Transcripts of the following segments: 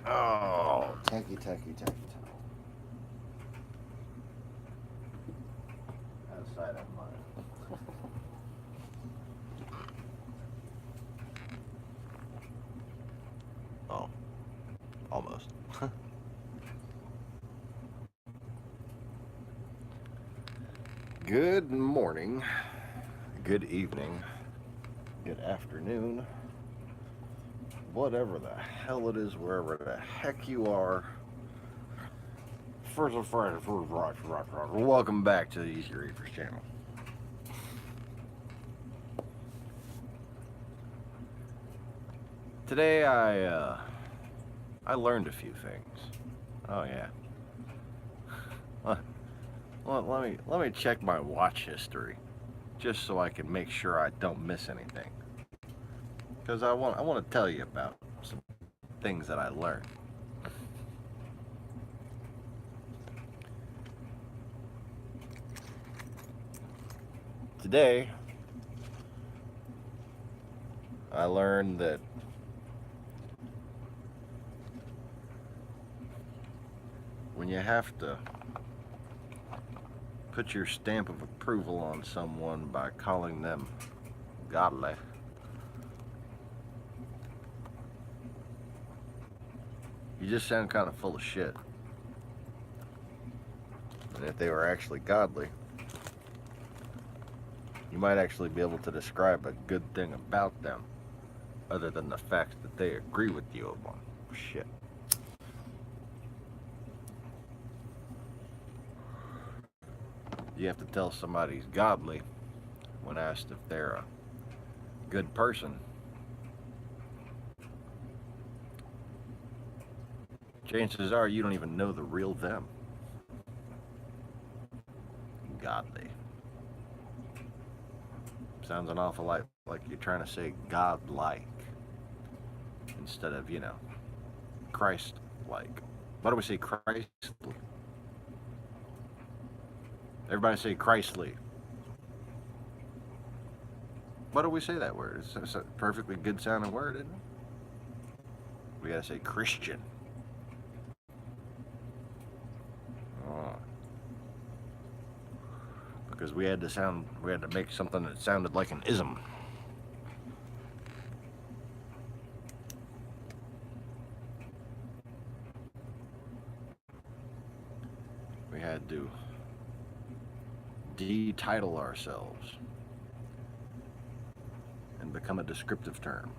Oh, tacky towel. Outside of mine. Oh, almost. Good morning, good evening, good afternoon, whatever the hell it is, wherever the heck you are. First of Friday, welcome back to the Easy Reefers channel. Today I learned a few things. Oh yeah. Let me check my watch history, just so I can make sure I don't miss anything. Because I want to tell you about some things that I learned. Today I learned that when you have to put your stamp of approval on someone by calling them godly, you just sound kind of full of shit. And if they were actually godly, you might actually be able to describe a good thing about them, other than the fact that they agree with you on shit. You have to tell somebody's godly when asked if they're a good person. Chances are you don't even know the real them. Godly. Sounds an awful lot like you're trying to say God-like instead of, Christ-like. Why do we say Christ? Everybody say Christly. Why do we say that word? It's a perfectly good sounding word, isn't it? We gotta say Christian. Oh. Because we had to make something that sounded like an ism. We had to de-title ourselves and become a descriptive term.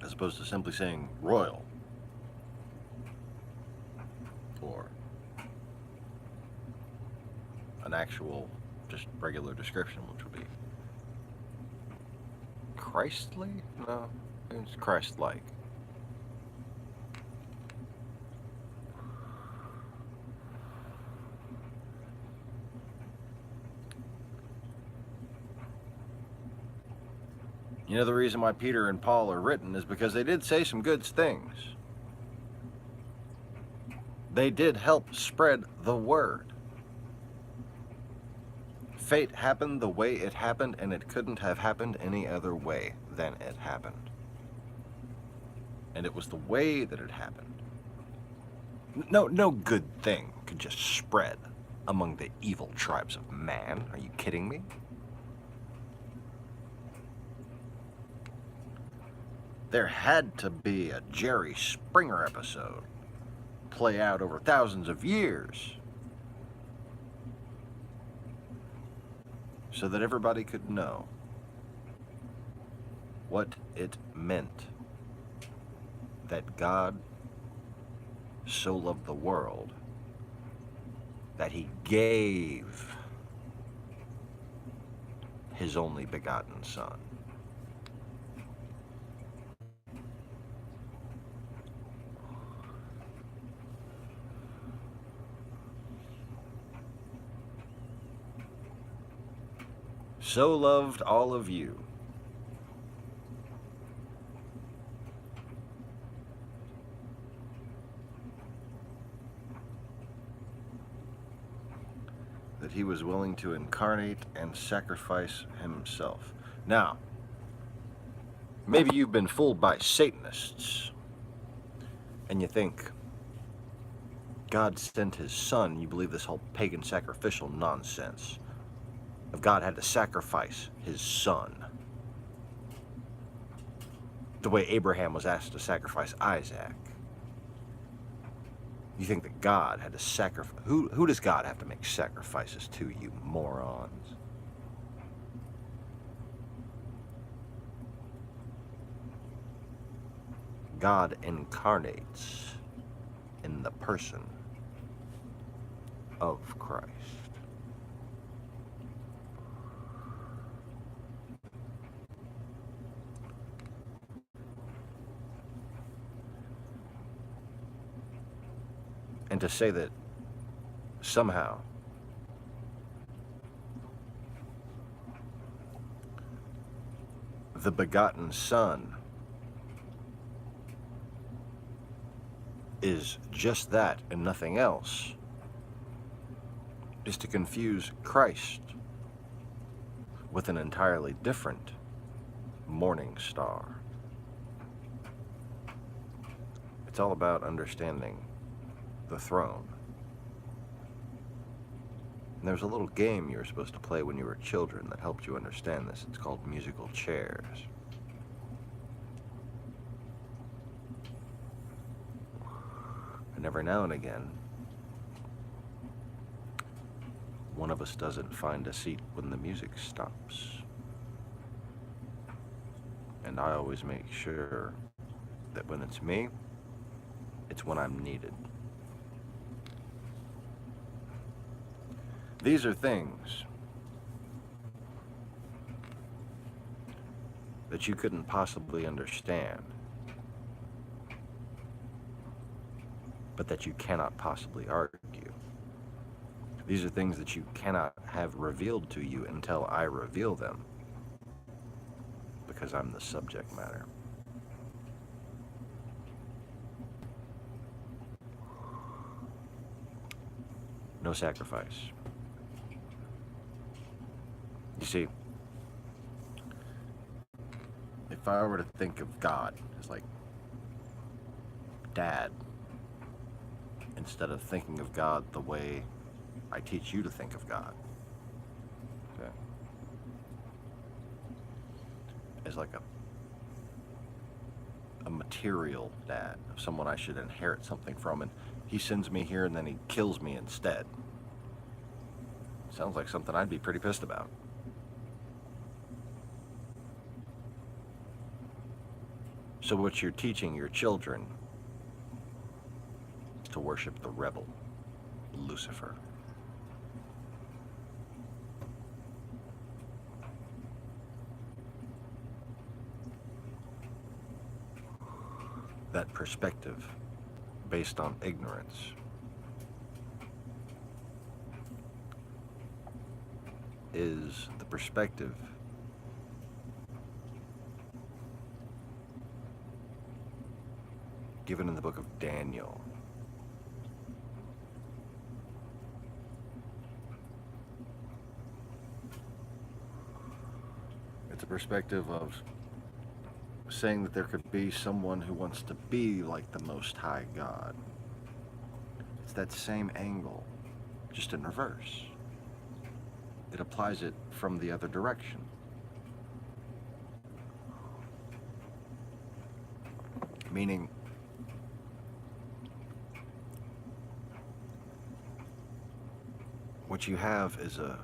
As opposed to simply saying royal or an actual, just regular description, which would be Christly? No, it's Christ-like. You know, the reason why Peter and Paul are written is because they did say some good things. They did help spread the word. Fate happened the way it happened, and it couldn't have happened any other way than it happened. And it was the way that it happened. No good thing could just spread among the evil tribes of man. Are you kidding me? There had to be a Jerry Springer episode play out over thousands of years so that everybody could know what it meant that God so loved the world that he gave his only begotten Son. So loved all of you that he was willing to incarnate and sacrifice himself. Now, maybe you've been fooled by Satanists, and you think God sent his son, you believe this whole pagan sacrificial nonsense of God had to sacrifice his son, the way Abraham was asked to sacrifice Isaac. You think that God had to sacrifice... Who does God have to make sacrifices to, you morons? God incarnates in the person of Christ. And to say that somehow the begotten Son is just that and nothing else is to confuse Christ with an entirely different morning star. It's all about understanding the throne. And there's a little game you were supposed to play when you were children that helped you understand this. It's called musical chairs. And every now and again, one of us doesn't find a seat when the music stops. And I always make sure that when it's me, it's when I'm needed. These are things that you couldn't possibly understand, but that you cannot possibly argue. These are things that you cannot have revealed to you until I reveal them, because I'm the subject matter. No sacrifice. You see, if I were to think of God as like Dad, instead of thinking of God the way I teach you to think of God, okay, as like a material dad, someone I should inherit something from, and he sends me here and then he kills me instead. Sounds like something I'd be pretty pissed about. So what you're teaching your children is to worship the rebel, Lucifer. That perspective based on ignorance is the perspective given in the book of Daniel. It's a perspective of saying that there could be someone who wants to be like the Most High God. It's that same angle, just in reverse. It applies it from the other direction. Meaning, what you have is a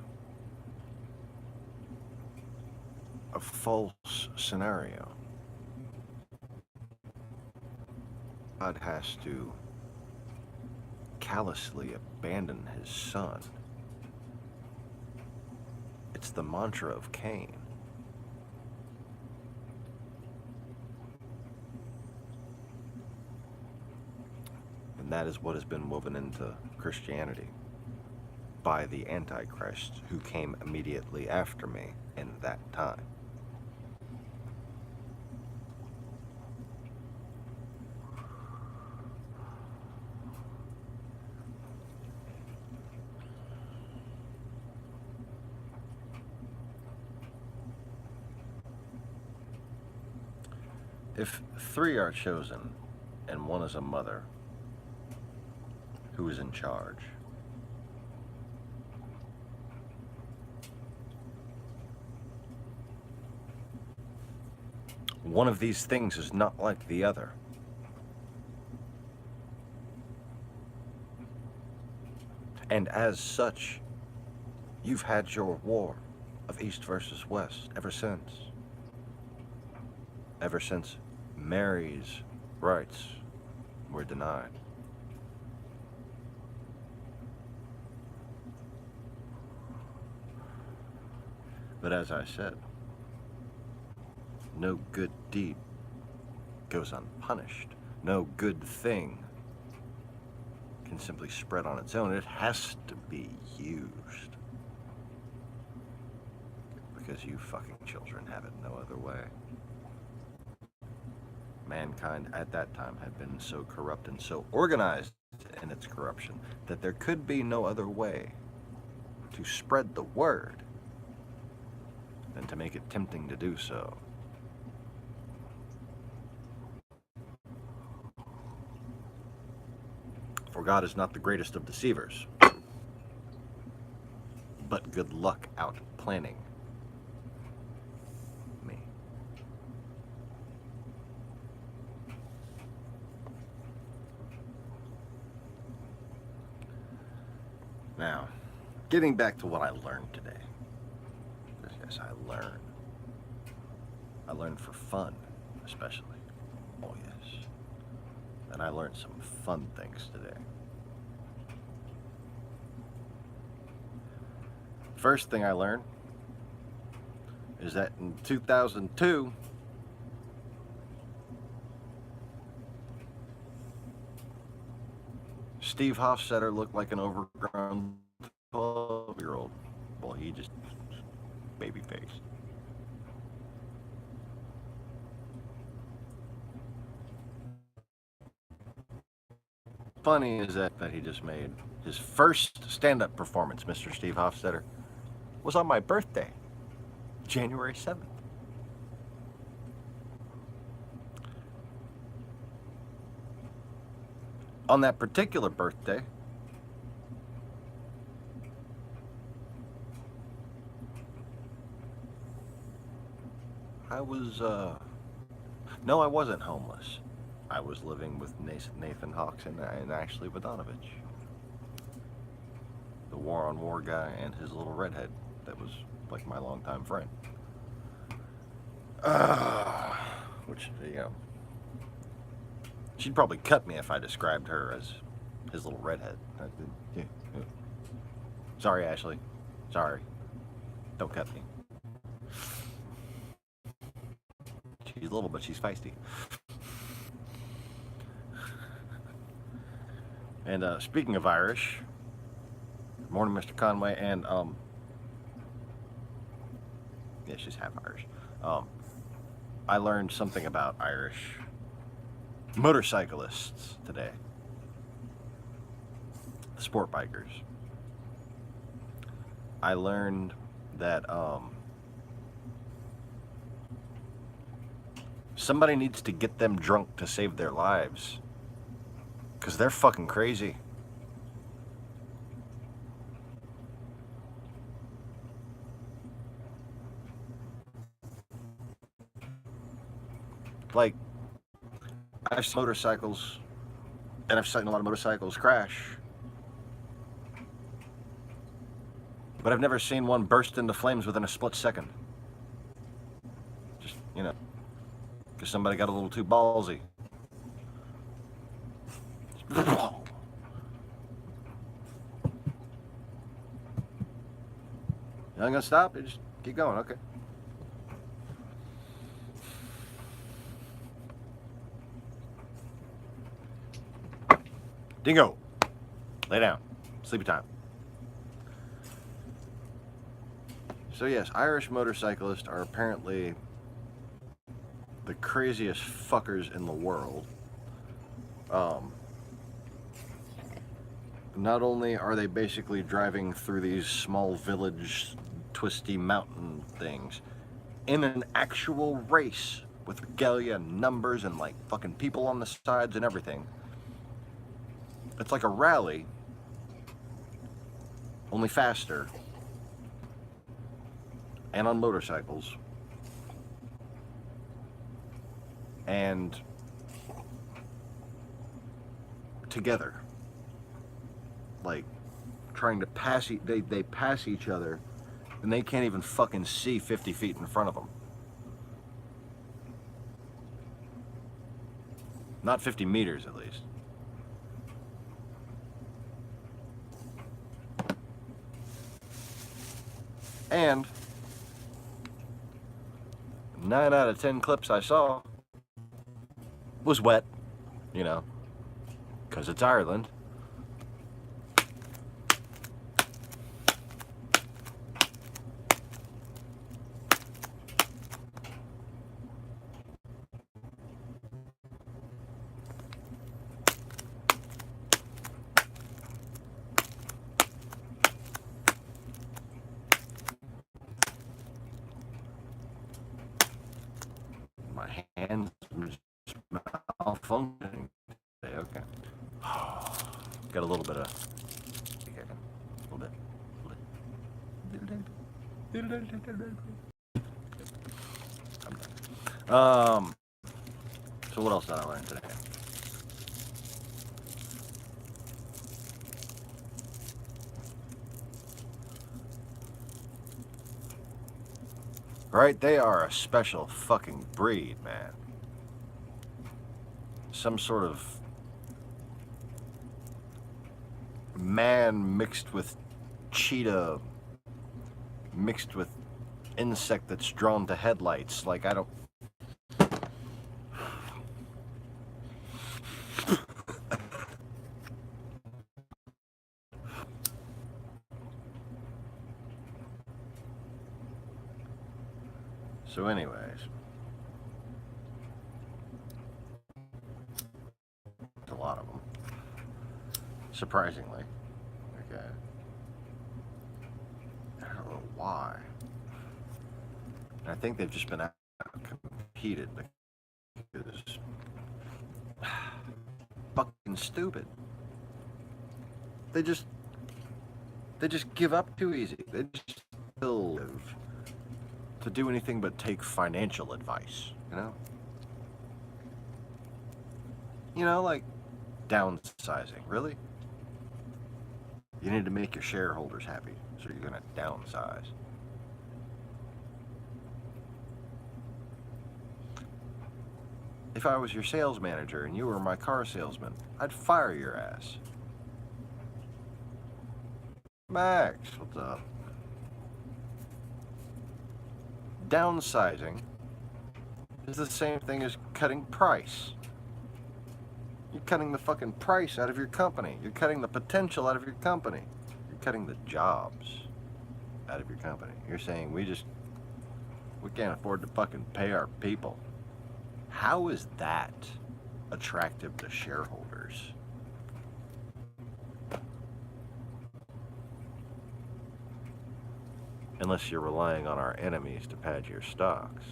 false scenario. God has to callously abandon his son. It's the mantra of Cain. And that is what has been woven into Christianity by the Antichrist who came immediately after me in that time. If 3 are chosen and 1 is a mother, who is in charge? One of these things is not like the other. And as such, you've had your war of East versus West ever since. Ever since Mary's rights were denied. But as I said, no good deed goes unpunished. No good thing can simply spread on its own. It has to be used. Because you fucking children have it no other way. Mankind at that time had been so corrupt and so organized in its corruption that there could be no other way to spread the word than to make it tempting to do so. For God is not the greatest of deceivers, but good luck out planning me. Now, getting back to what I learned today. Yes, I learned. I learned for fun, especially. Oh, yes. And I learned some fun things today. First thing I learned is that in 2002, Steve Hofstetter looked like an overgrown 12-year-old. Well, he just baby face. Funny is that he just made his first stand-up performance, Mr. Steve Hofstetter, was on my birthday, January 7th. On that particular birthday, I was, no, I wasn't homeless. I was living with Nathan Hawks and Ashley Vodanovich. The War on War guy and his little redhead that was like my longtime friend. Which, you know, she'd probably cut me if I described her as his little redhead. Sorry, Ashley. Sorry. Don't cut me. She's little, but she's feisty. And speaking of Irish, good morning, Mr. Conway, and yeah, she's half Irish. I learned something about Irish motorcyclists today, sport bikers. I learned that somebody needs to get them drunk to save their lives. Because they're fucking crazy. Like, I've seen motorcycles, and I've seen a lot of motorcycles crash. But I've never seen one burst into flames within a split second. Just, you know, because somebody got a little too ballsy. You're not gonna stop? You just keep going, okay. Dingo, lay down, sleepy time. So yes, Irish motorcyclists are apparently the craziest fuckers in the world. Not only are they basically driving through these small village twisty mountain things in an actual race with regalia and numbers and like fucking people on the sides and everything. It's like a rally, only faster, and on motorcycles, and together, like trying to pass. They pass each other, and they can't even fucking see 50 feet in front of them. Not 50 meters, at least. And 9 out of 10 clips I saw was wet, you know, because it's Ireland. My hands malfunctioning today. Okay. Got a little bit of. A little bit. So what else did I learn today? Right? They are a special fucking breed, man. Some sort of man mixed with cheetah, mixed with insect that's drawn to headlights. Like, I don't... So anyways, a lot of them, surprisingly. Okay, I don't know why. I think they've just been out competed because fucking stupid. They just give up too easy. They just live to do anything but take financial advice, you know? You know, like downsizing, really? You need to make your shareholders happy, so you're gonna downsize. If I was your sales manager and you were my car salesman, I'd fire your ass. Max, what's up? Downsizing is the same thing as cutting price. You're cutting the fucking price out of your company. You're cutting the potential out of your company. You're cutting the jobs out of your company. You're saying we can't afford to fucking pay our people. How is that attractive to shareholders? Unless you're relying on our enemies to pad your stocks.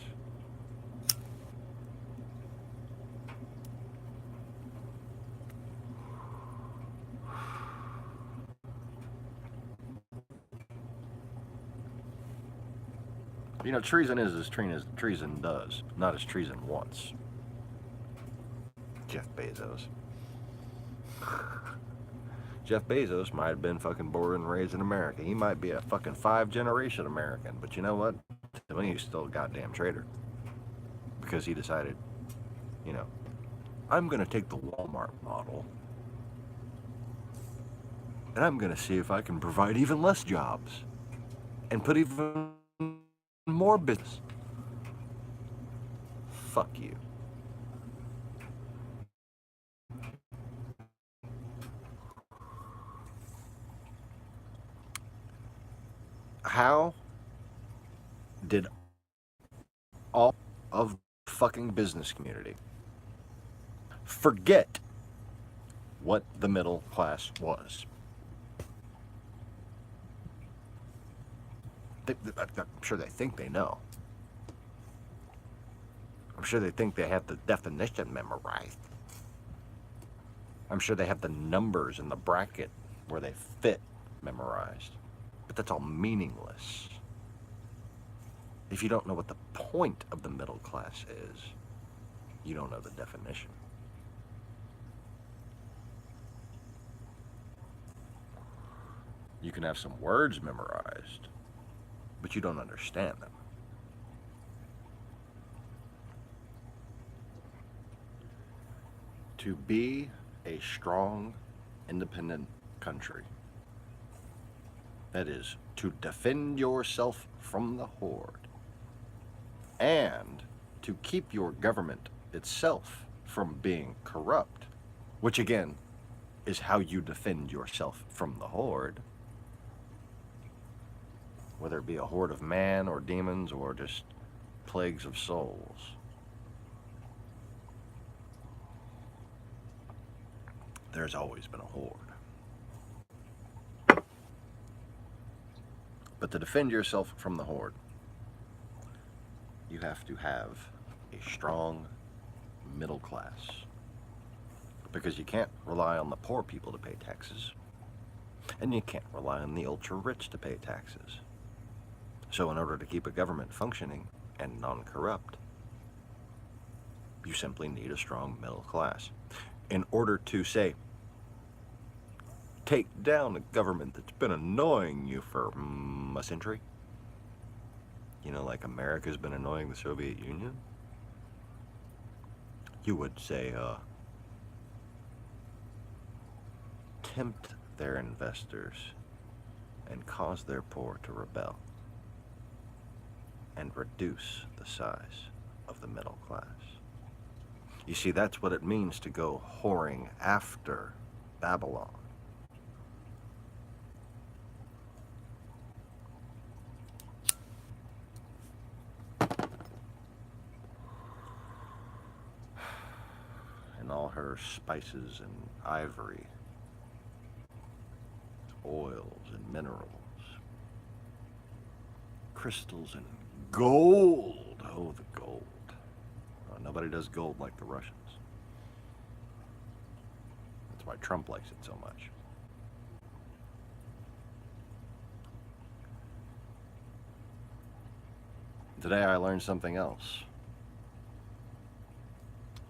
You know, treason is as treason does, not as treason wants. Jeff Bezos. Jeff Bezos might have been fucking born and raised in America. He might be a fucking 5-generation American, but you know what? To me, he's still a goddamn traitor. Because he decided, you know, I'm gonna take the Walmart model and I'm gonna see if I can provide even less jobs and put even more business. Fuck you. How did all of the fucking business community forget what the middle class was? I'm sure they think they know. I'm sure they think they have the definition memorized. I'm sure they have the numbers in the bracket where they fit memorized. But that's all meaningless. If you don't know what the point of the middle class is, you don't know the definition. You can have some words memorized, but you don't understand them. To be a strong, independent country, that is, to defend yourself from the horde, and to keep your government itself from being corrupt, which again is how you defend yourself from the horde, whether it be a horde of man or demons or just plagues of souls. There's always been a horde. But to defend yourself from the horde, you have to have a strong middle class. Because you can't rely on the poor people to pay taxes. And you can't rely on the ultra-rich to pay taxes. So in order to keep a government functioning and non-corrupt, you simply need a strong middle class. In order to, say, take down a government that's been annoying you for a century, you know, like America's been annoying the Soviet Union, you would say, tempt their investors and cause their poor to rebel and reduce the size of the middle class. You see, that's what it means to go whoring after Babylon. And all her spices and ivory, oils and minerals, crystals and gold. Oh, the gold. Nobody does gold like the Russians. That's why Trump likes it so much. Today I learned something else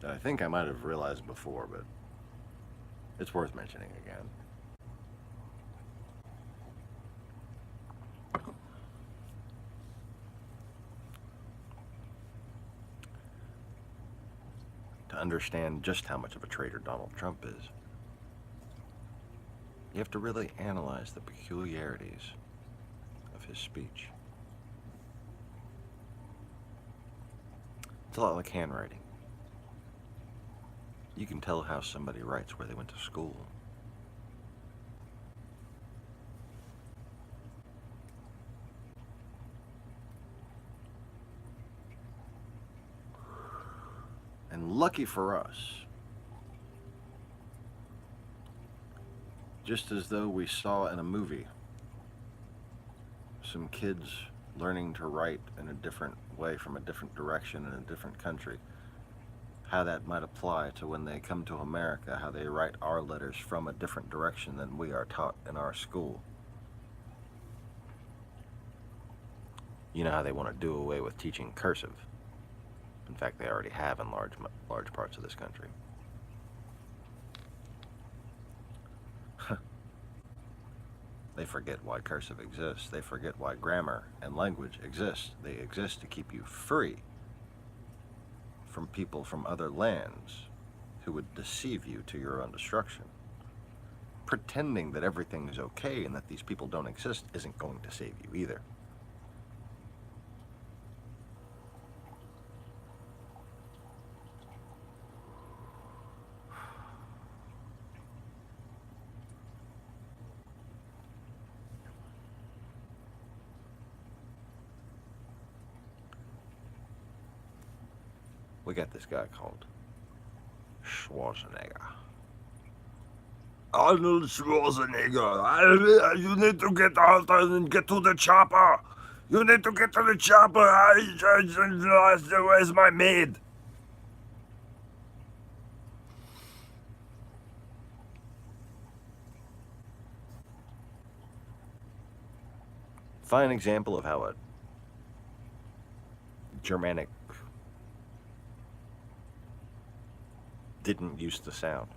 that I think I might have realized before, but it's worth mentioning again. To understand just how much of a traitor Donald Trump is, you have to really analyze the peculiarities of his speech. It's a lot like handwriting. You can tell how somebody writes where they went to school. And lucky for us, just as though we saw in a movie some kids learning to write in a different way from a different direction in a different country, how that might apply to when they come to America, how they write our letters from a different direction than we are taught in our school. You know how they want to do away with teaching cursive. In fact, they already have in large parts of this country. They forget why cursive exists. They forget why grammar and language exist. They exist to keep you free from people from other lands who would deceive you to your own destruction. Pretending that everything is okay and that these people don't exist isn't going to save you either. We got this guy called Schwarzenegger. Arnold Schwarzenegger, you need to get out and get to the chopper. You need to get to the chopper. Where's my maid? fine example of how a Germanic didn't used to sound.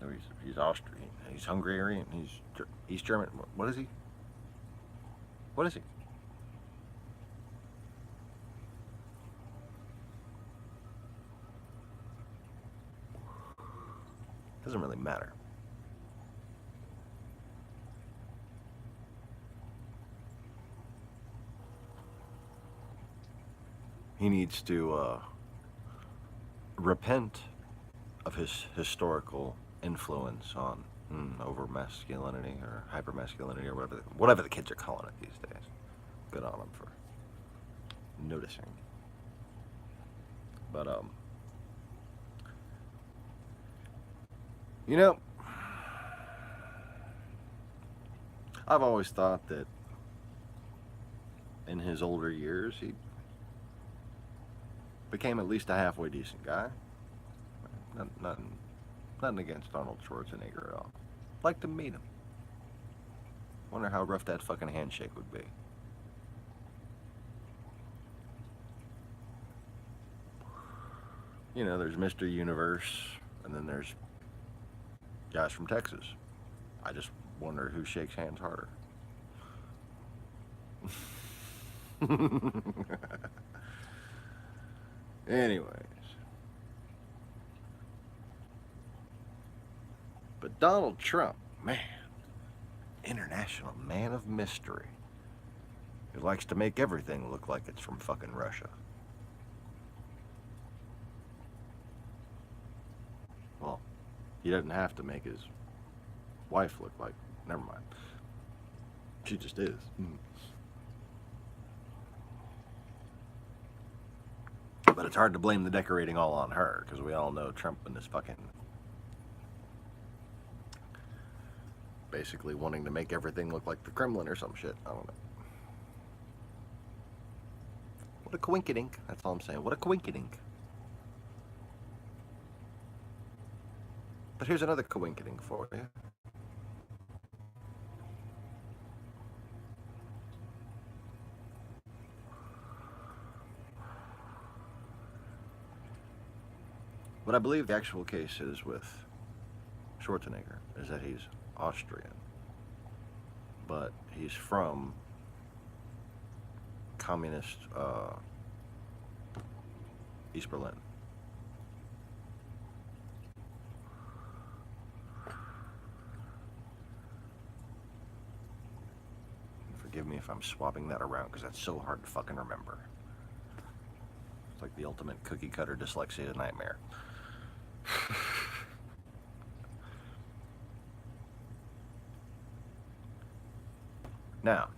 No, he's Austrian. He's Hungarian. He's East German. What is he? What is he? Doesn't really matter. He needs to repent of his historical influence on over masculinity or hyper masculinity or whatever the kids are calling it these days. Good on him for noticing. But you know, I've always thought that in his older years he became at least a halfway decent guy. Nothing against Arnold Schwarzenegger at all. Like to meet him. Wonder how rough that fucking handshake would be. You know, there's Mr. Universe, and then there's guys from Texas. I just wonder who shakes hands harder. Anyways. But Donald Trump, man, international man of mystery. He likes to make everything look like it's from fucking Russia. Well, he doesn't have to make his wife look like, never mind. She just is. But it's hard to blame the decorating all on her, because we all know Trump and this fucking basically wanting to make everything look like the Kremlin or some shit. I don't know. What a coinkydink. That's all I'm saying. What a coinkydink. But here's another coinkydink for you. What I believe the actual case is with Schwarzenegger is that he's Austrian, but he's from communist East Berlin. Forgive me if I'm swapping that around because that's so hard to fucking remember. It's like the ultimate cookie cutter dyslexia nightmare. Now,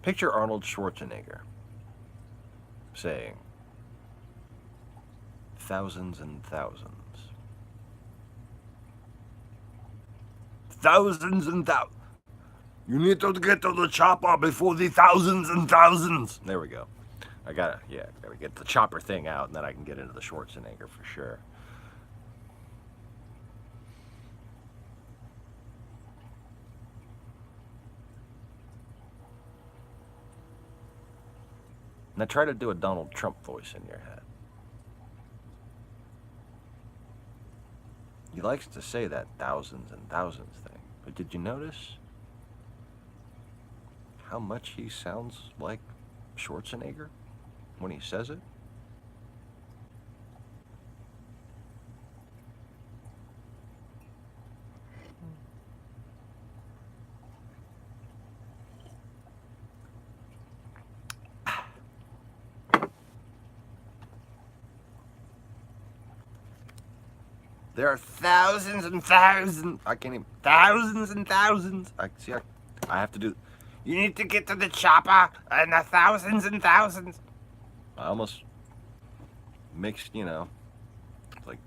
picture Arnold Schwarzenegger saying, thousands and thousands. Thousands and thousands. You need to get to the chopper before the thousands and thousands. There we go. gotta get the chopper thing out, and then I can get into the Schwarzenegger for sure. Now try to do a Donald Trump voice in your head. He likes to say that thousands and thousands thing, but did you notice how much he sounds like Schwarzenegger when he says it? There are thousands and thousands. I can't even. Thousands and thousands. I have to do. You need to get to the chopper and the thousands and thousands. I almost mixed, like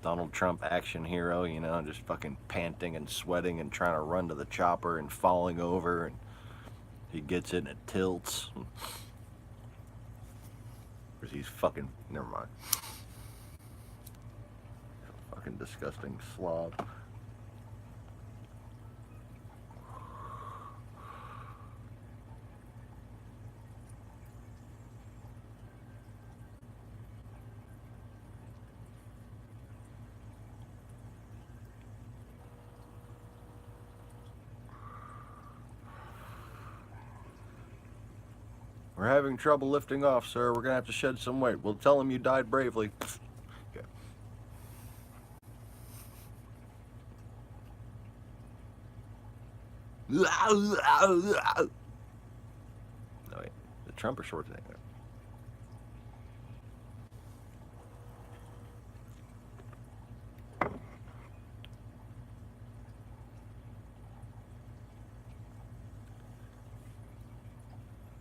Donald Trump action hero, just fucking panting and sweating and trying to run to the chopper and falling over, and he gets it and it tilts. Because he's fucking. Never mind. fucking disgusting slob. We're having trouble lifting off, sir. We're gonna have to shed some weight. We'll tell him you died bravely. Okay. No, wait. The Trump or Schwarzenegger?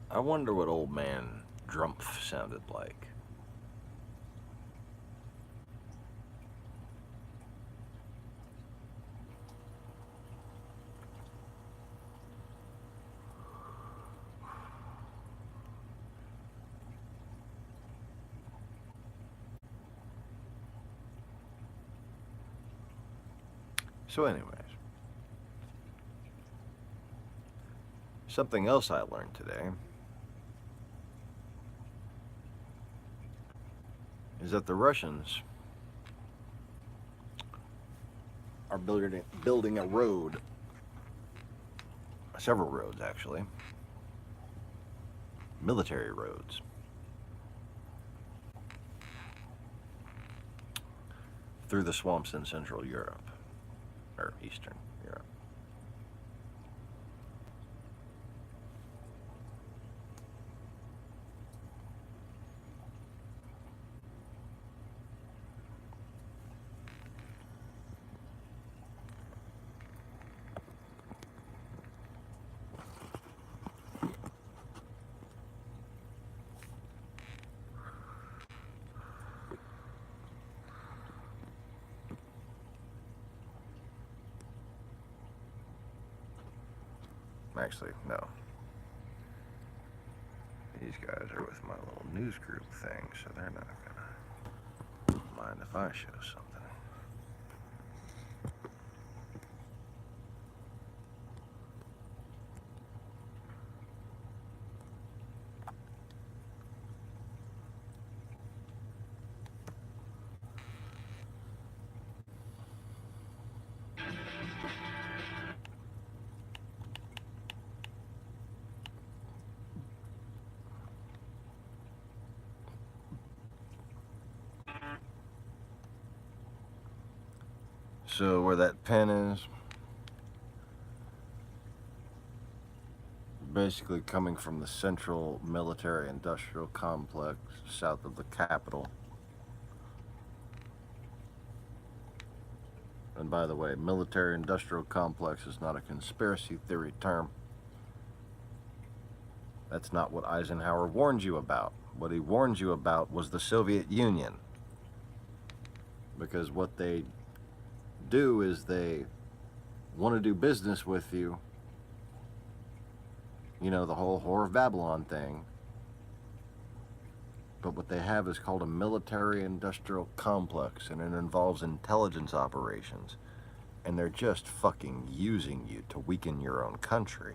I wonder what old man Drumpf sounded like. So anyways, something else I learned today is that the Russians are building a road, several roads actually, military roads, through the swamps in Central Europe, or Eastern Europe. Actually, no. These guys are with my little news group thing, so they're not gonna mind if I show something. So where that pen is, basically coming from the central military industrial complex south of the capital. And by the way, military industrial complex is not a conspiracy theory term. That's not what Eisenhower warned you about. What he warned you about was the Soviet Union. Because what they do is they want to do business with you. You know, the whole Whore of Babylon thing. But what they have is called a military-industrial complex, and it involves intelligence operations. And they're just fucking using you to weaken your own country.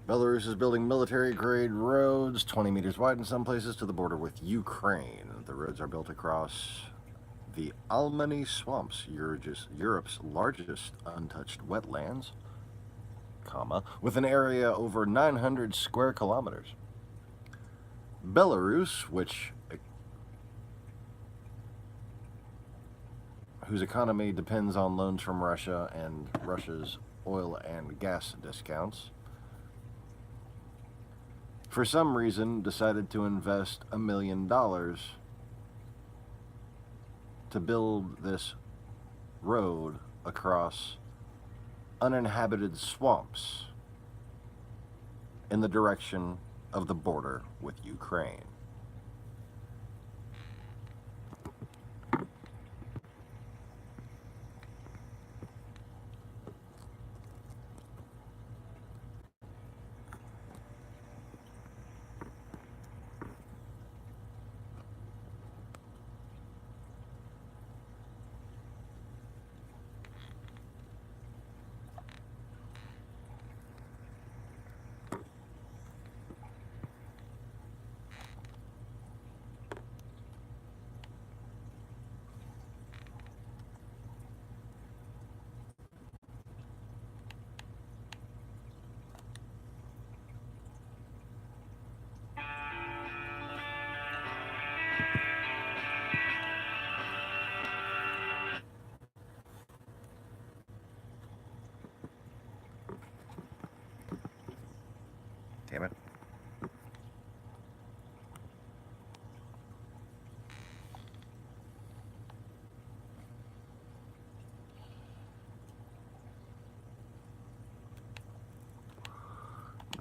Belarus is building military-grade roads, 20 meters wide in some places, to the border with Ukraine. The roads are built across the Almany Swamps, Europe's largest untouched wetlands, with an area over 900 square kilometers. Belarus, whose economy depends on loans from Russia and Russia's oil and gas discounts, for some reason decided to invest $1 million to build this road across uninhabited swamps in the direction of the border with Ukraine.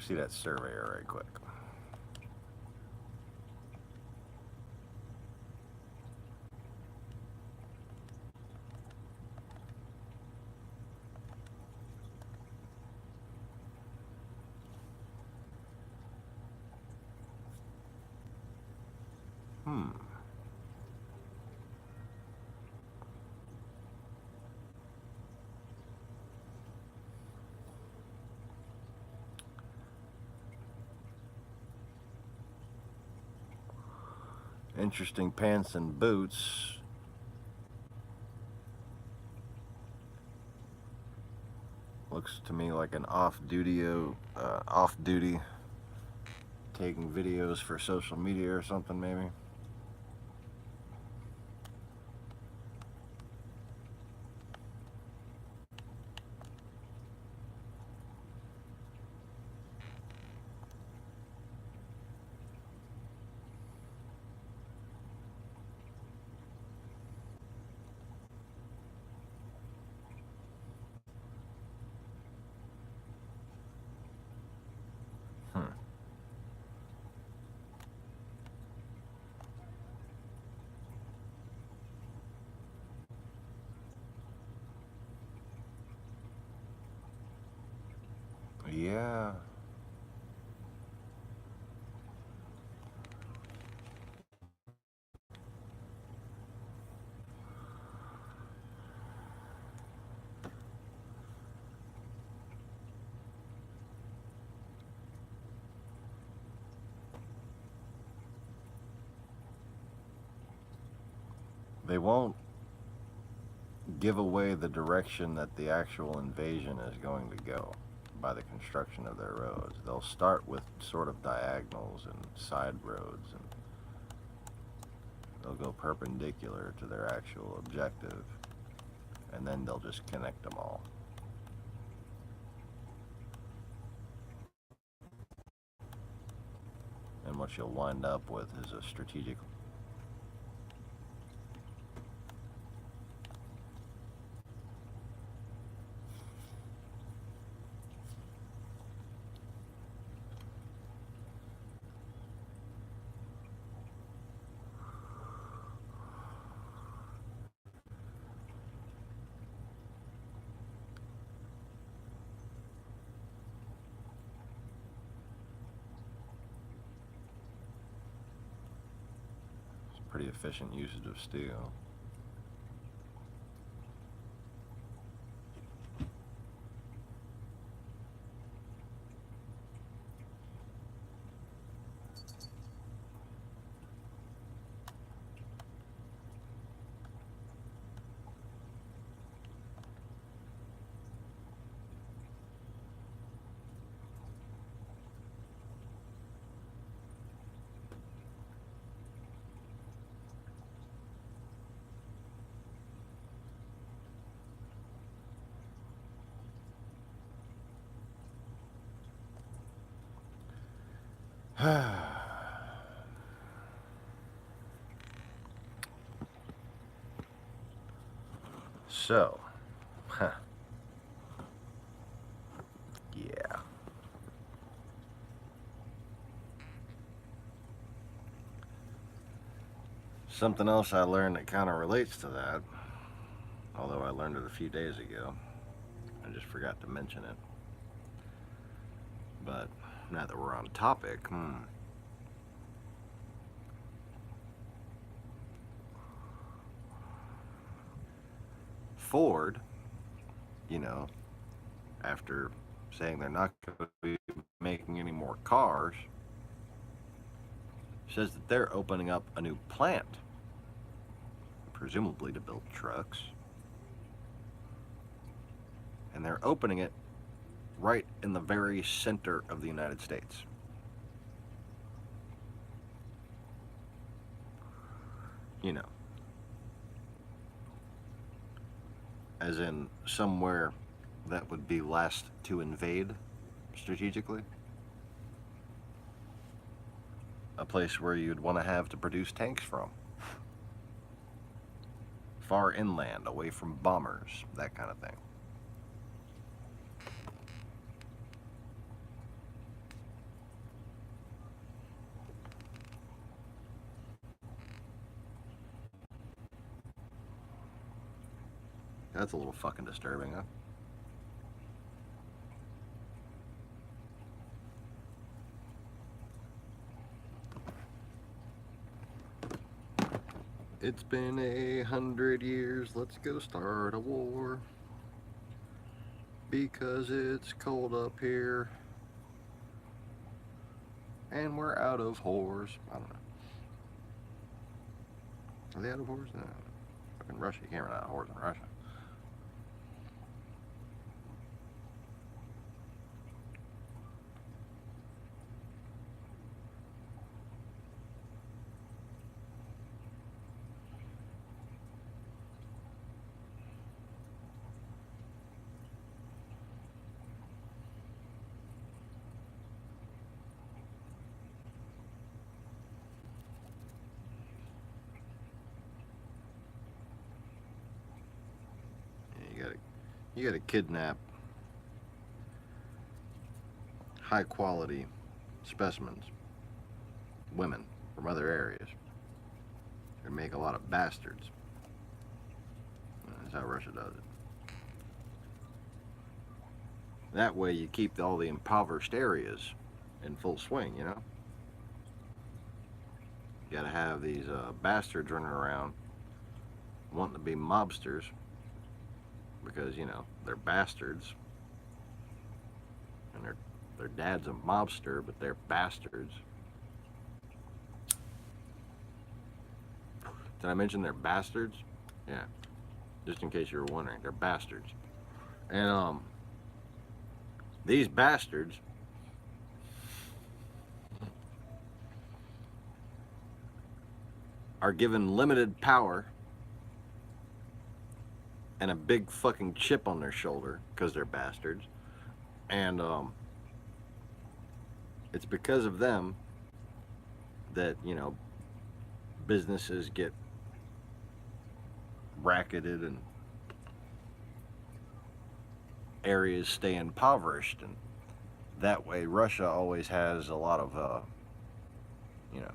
See that surveyor right quick. Interesting pants and boots. Looks to me like an off-duty, taking videos for social media or something, maybe. Yeah. They won't give away the direction that the actual invasion is going to go by the construction of their roads. They'll start with sort of diagonals and side roads, and they'll go perpendicular to their actual objective, and then they'll just connect them all. And what you'll wind up with is a strategic pretty efficient usage of steel. So, yeah. Something else I learned that kind of relates to that, although I learned it a few days ago. I just forgot to mention it. But now that we're on topic, Ford, after saying they're not going to be making any more cars, says that they're opening up a new plant, presumably to build trucks. And they're opening it right in the very center of the United States. As in somewhere that would be last to invade strategically. A place where you'd want to have to produce tanks from. Far inland, away from bombers, that kind of thing. That's a little fucking disturbing, huh? It's been 100 years, let's go start a war. Because it's cold up here. And we're out of whores. I don't know. Are they out of whores? No. Fucking Russia. You can't run out of whores in Russia. Yeah, you gotta kidnap high quality specimens, women from other areas, and make a lot of bastards. That's how Russia does it. That way you keep all the impoverished areas in full swing, you know? You gotta have these bastards running around wanting to be mobsters because, you know, they're bastards. And their dad's a mobster, but they're bastards. Did I mention they're bastards? Yeah. Just in case you were wondering, they're bastards. And these bastards are given limited power and a big fucking chip on their shoulder because they're bastards. And it's because of them that, you know, businesses get bracketed and areas stay impoverished, and that way Russia always has a lot of you know,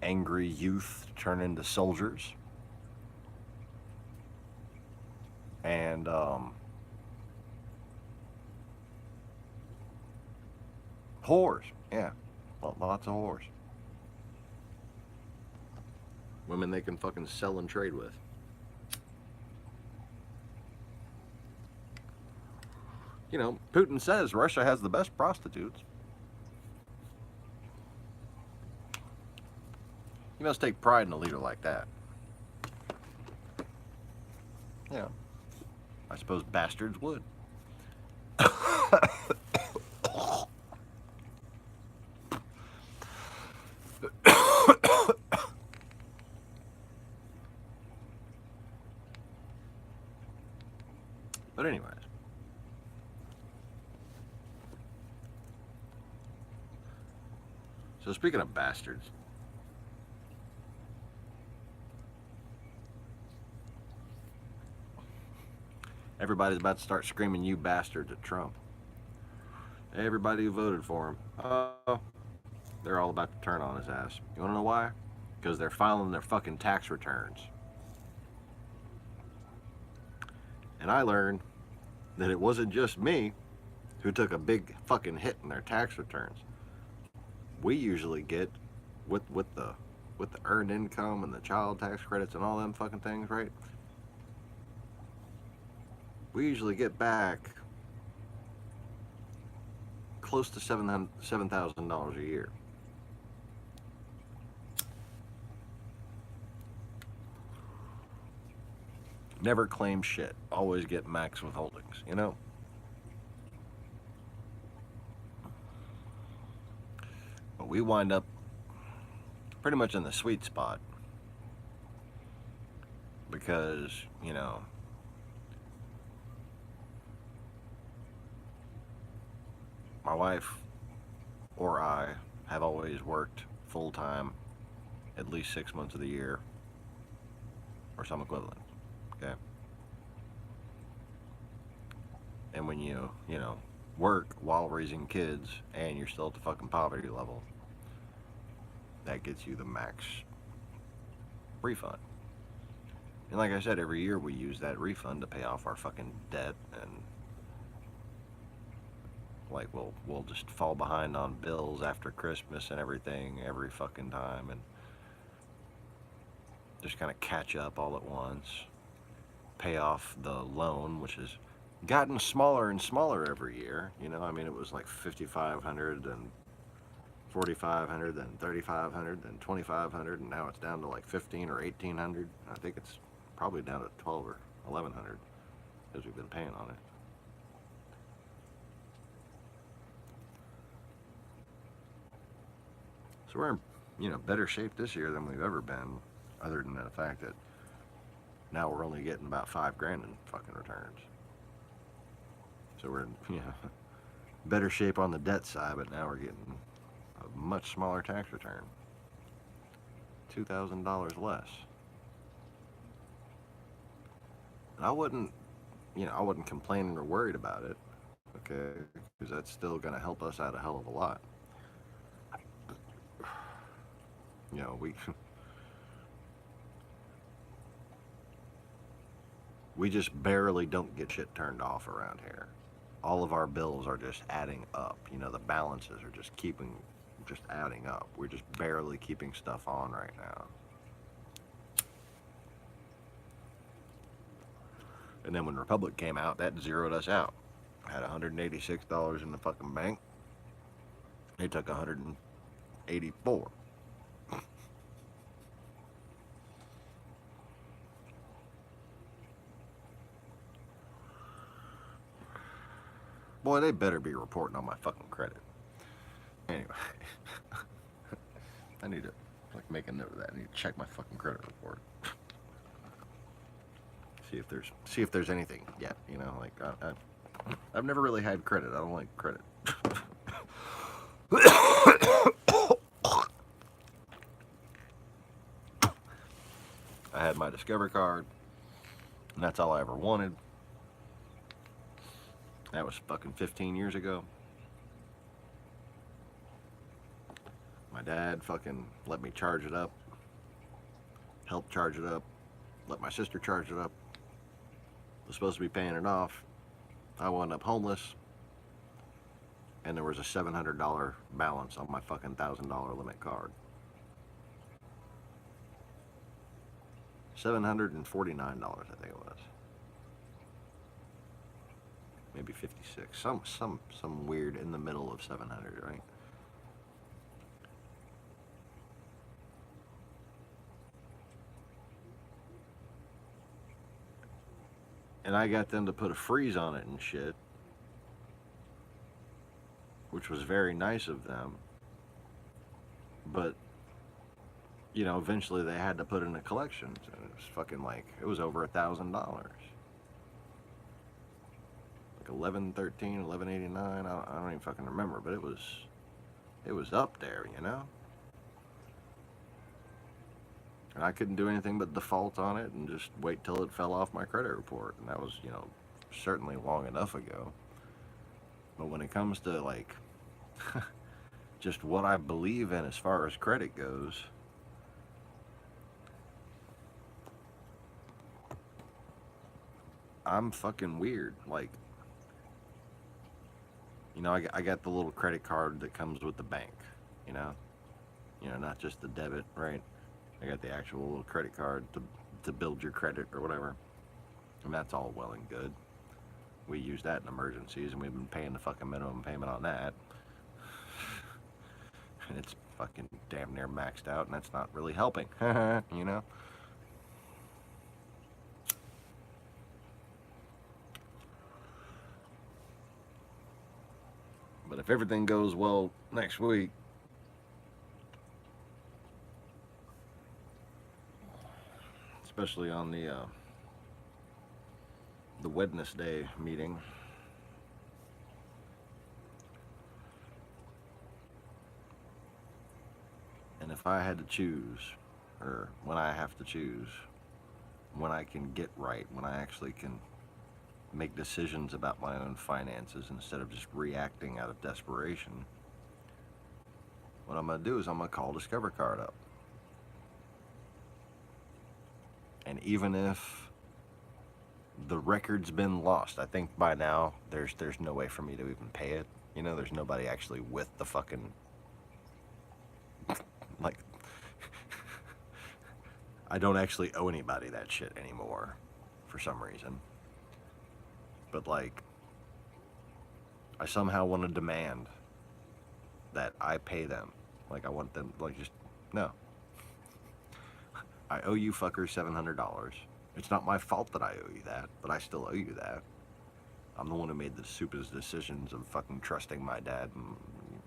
angry youth turn into soldiers, and whores. Yeah, lots of whores. Women they can fucking sell and trade with. You know, Putin says Russia has the best prostitutes. You must take pride in a leader like that. Yeah, I suppose bastards would. But anyways, so speaking of bastards, everybody's about to start screaming "you bastards" at Trump. Everybody who voted for him, they're all about to turn on his ass. You want to know why? Because they're filing their fucking tax returns. And I learned that it wasn't just me who took a big fucking hit in their tax returns. We usually get with the earned income and the child tax credits and all them fucking things, right? We usually get back close to $7,000 a year. Never claim shit. Always get max withholdings, you know? But we wind up pretty much in the sweet spot because, you know, my wife or I have always worked full time at least 6 months of the year or some equivalent. Okay. And when you know, work while raising kids and you're still at the fucking poverty level, that gets you the max refund. And like I said, every year we use that refund to pay off our fucking debt, and like we'll just fall behind on bills after Christmas and everything every fucking time, and just kind of catch up all at once, pay off the loan, which has gotten smaller and smaller every year. You know, I mean, it was like 5,500, then 4,500, then 3,500, then 2,500, and now it's down to like 15 or 1,800. I think it's probably down to 12 or 1,100 because we've been paying on it. So we're in, better shape this year than we've ever been, other than the fact that now we're only getting about $5,000 in fucking returns. So we're in, better shape on the debt side, but now we're getting a much smaller tax return. $2,000 less. And I wasn't complaining or worried about it, okay, because that's still going to help us out a hell of a lot. We we just barely don't get shit turned off around here. All of our bills are just adding up. The balances are just adding up. We're just barely keeping stuff on right now. And then when Republic came out, that zeroed us out. I had $186 in the fucking bank. They took $184. Boy, they better be reporting on my fucking credit. Anyway, I need to make a note of that. I need to check my fucking credit report. See if there's anything yet. I've never really had credit. I don't like credit. I had my Discover card, and that's all I ever wanted. That was fucking 15 years ago. My dad fucking let me charge it up, helped charge it up, let my sister charge it up. Was supposed to be paying it off. I wound up homeless, and there was a $700 balance on my fucking $1,000 limit card. $749, I think it was. Maybe 56. Some weird in the middle of 700, right? And I got them to put a freeze on it and shit, which was very nice of them. But, eventually they had to put in a collections, and it was fucking it was over $1,000. Like 1113, 1189, I don't even fucking remember, but it was up there, And I couldn't do anything but default on it and just wait till it fell off my credit report. And that was, certainly long enough ago. But when it comes to, just what I believe in as far as credit goes, I'm fucking weird. I got the little credit card that comes with the bank, not just the debit, right? I got the actual little credit card to build your credit or whatever. And that's all well and good. We use that in emergencies, and we've been paying the fucking minimum payment on that. And it's fucking damn near maxed out, and that's not really helping, But if everything goes well next week, especially on the Wednesday meeting, and if I had to choose, or when I have to choose, when I can get right, when I actually can make decisions about my own finances instead of just reacting out of desperation, what I'm going to do is I'm going to call Discover Card up. And even if the record's been lost, I think by now there's no way for me to even pay it. You know, there's nobody actually with the fucking, like, I don't actually owe anybody that shit anymore for some reason. But like, I somehow want to demand that I pay them. Like, I want them, like, just, no. I owe you fuckers $700. It's not my fault that I owe you that, but I still owe you that. I'm the one who made the stupid decisions of fucking trusting my dad and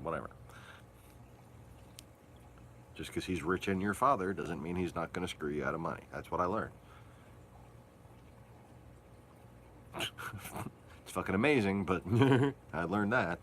whatever. Just because he's rich and your father doesn't mean he's not going to screw you out of money. That's what I learned. It's fucking amazing, but I learned that.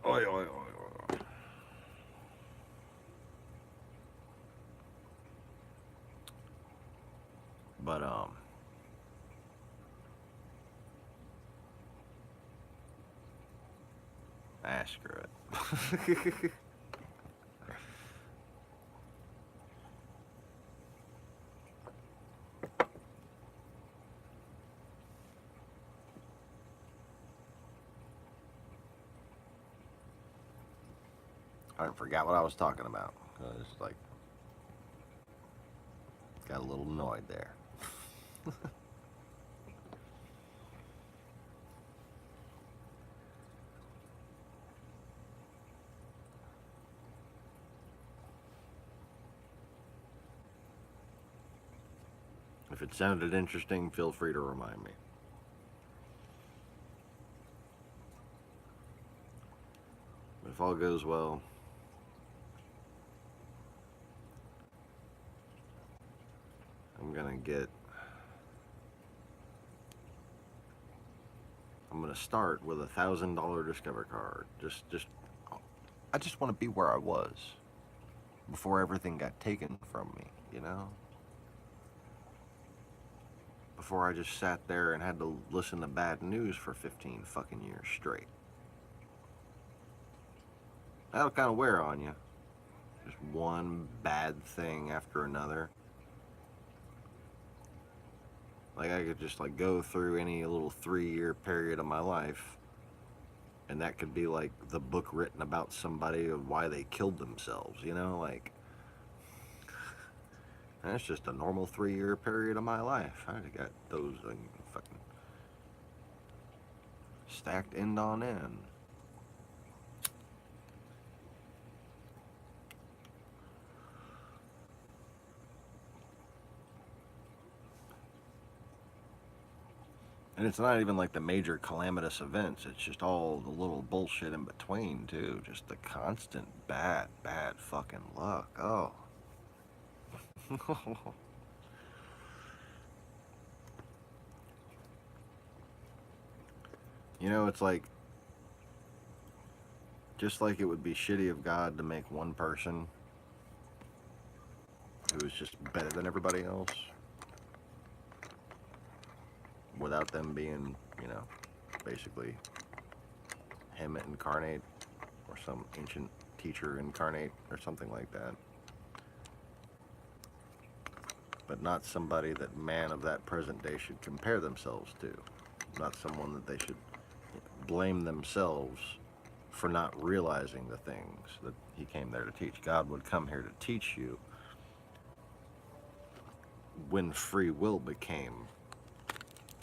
Oi, oi, oi, oi. But screw it. I forgot what I was talking about. I was like, got a little annoyed there. If it sounded interesting, feel free to remind me. But if all goes well, I'm gonna start with $1,000 Discover card. I just want to be where I was before everything got taken from me, you know? Before I just sat there and had to listen to bad news for 15 fucking years straight. That'll kind of wear on you. Just one bad thing after another. Like, I could just, like, go through any little 3-year period of my life, and that could be, like, the book written about somebody of why they killed themselves, you know? Like, that's just a normal 3-year period of my life. I got those fucking stacked end on end. And it's not even like the major calamitous events. It's just all the little bullshit in between, too. Just the constant bad fucking luck. Oh. You know, it's like, just like it would be shitty of God to make one person who is just better than everybody else without them being, you know, basically him incarnate or some ancient teacher incarnate or something like that. But not somebody that man of that present day should compare themselves to. Not someone that they should blame themselves for not realizing the things that he came there to teach. God would come here to teach you when free will became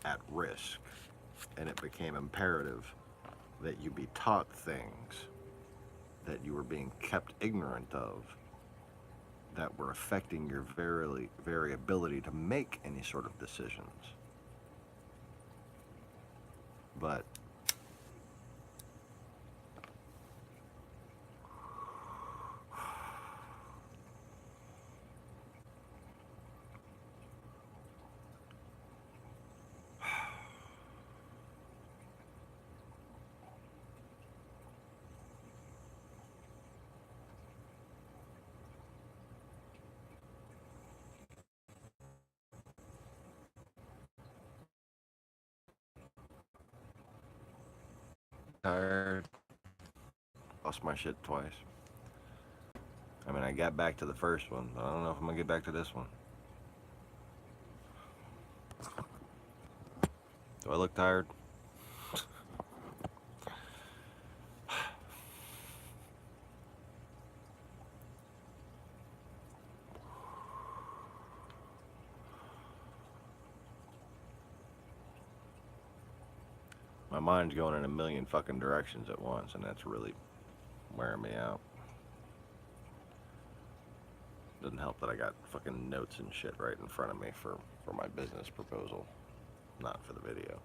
at risk, and it became imperative that you be taught things that you were being kept ignorant of, that were affecting your very ability to make any sort of decisions. But tired. Lost my shit twice. I mean, I got back to the first one, but I don't know if I'm gonna get back to this one. Do I look tired? My mind's going in a million fucking directions at once, and that's really wearing me out. Doesn't help that I got fucking notes and shit right in front of me for my business proposal, not for the video.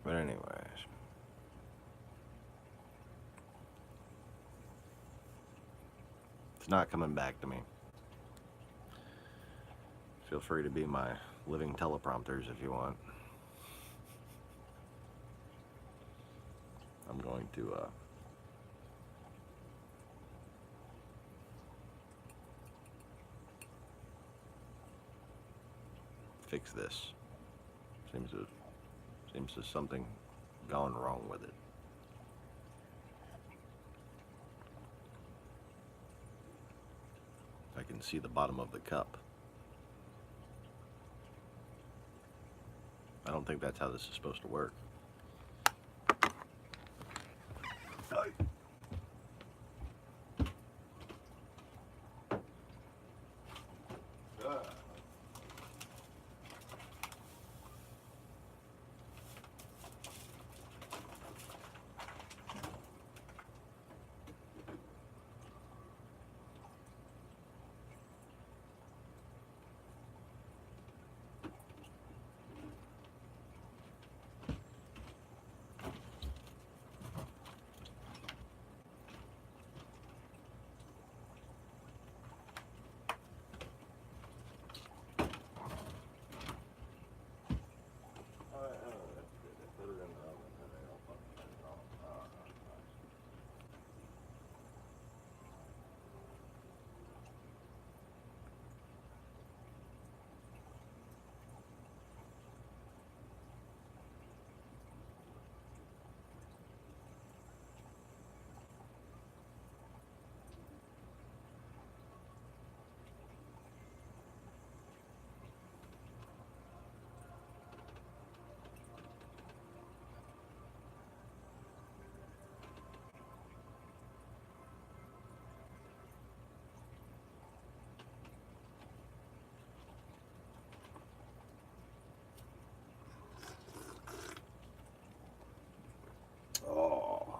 But anyways, it's not coming back to me. Feel free to be my living teleprompters if you want. I'm going to fix this. Seems there's something gone wrong with it. I can see the bottom of the cup. I don't think that's how this is supposed to work. Oh,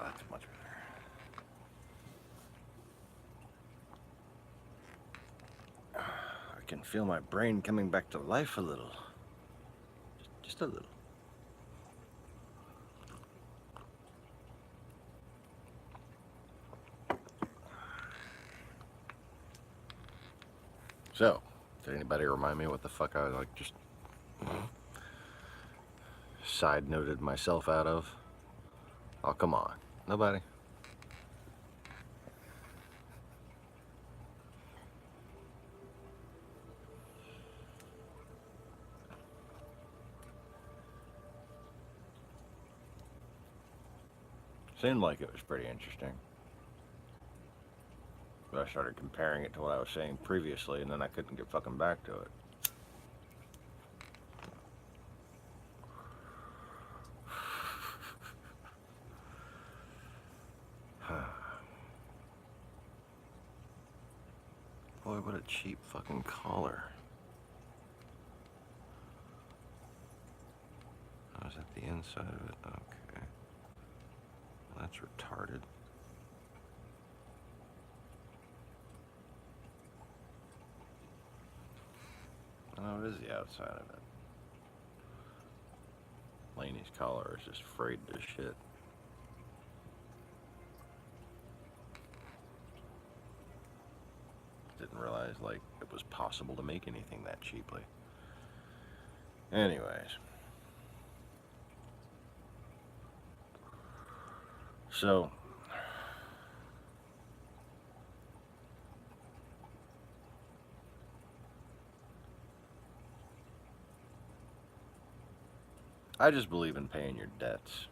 that's much better. I can feel my brain coming back to life a little. Just a little. So, did anybody remind me what the fuck I was like just side noted myself out of? Oh, come on. Nobody? Seemed like it was pretty interesting. But I started comparing it to what I was saying previously, and then I couldn't get fucking back to it. Boy, what a cheap fucking collar. Oh, is that the inside of it? Okay. Well, that's retarded. Oh, it is the outside of it. Laney's collar is just frayed to shit. Didn't realize, like, it was possible to make anything that cheaply. Anyways. So, I just believe in paying your debts.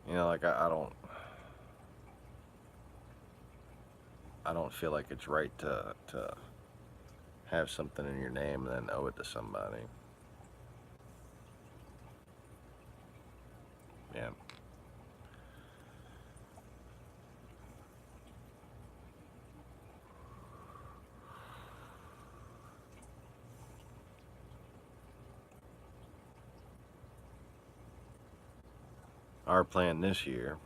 You know, like, I don't feel like it's right to have something in your name and then owe it to somebody. Yeah. Our plan this year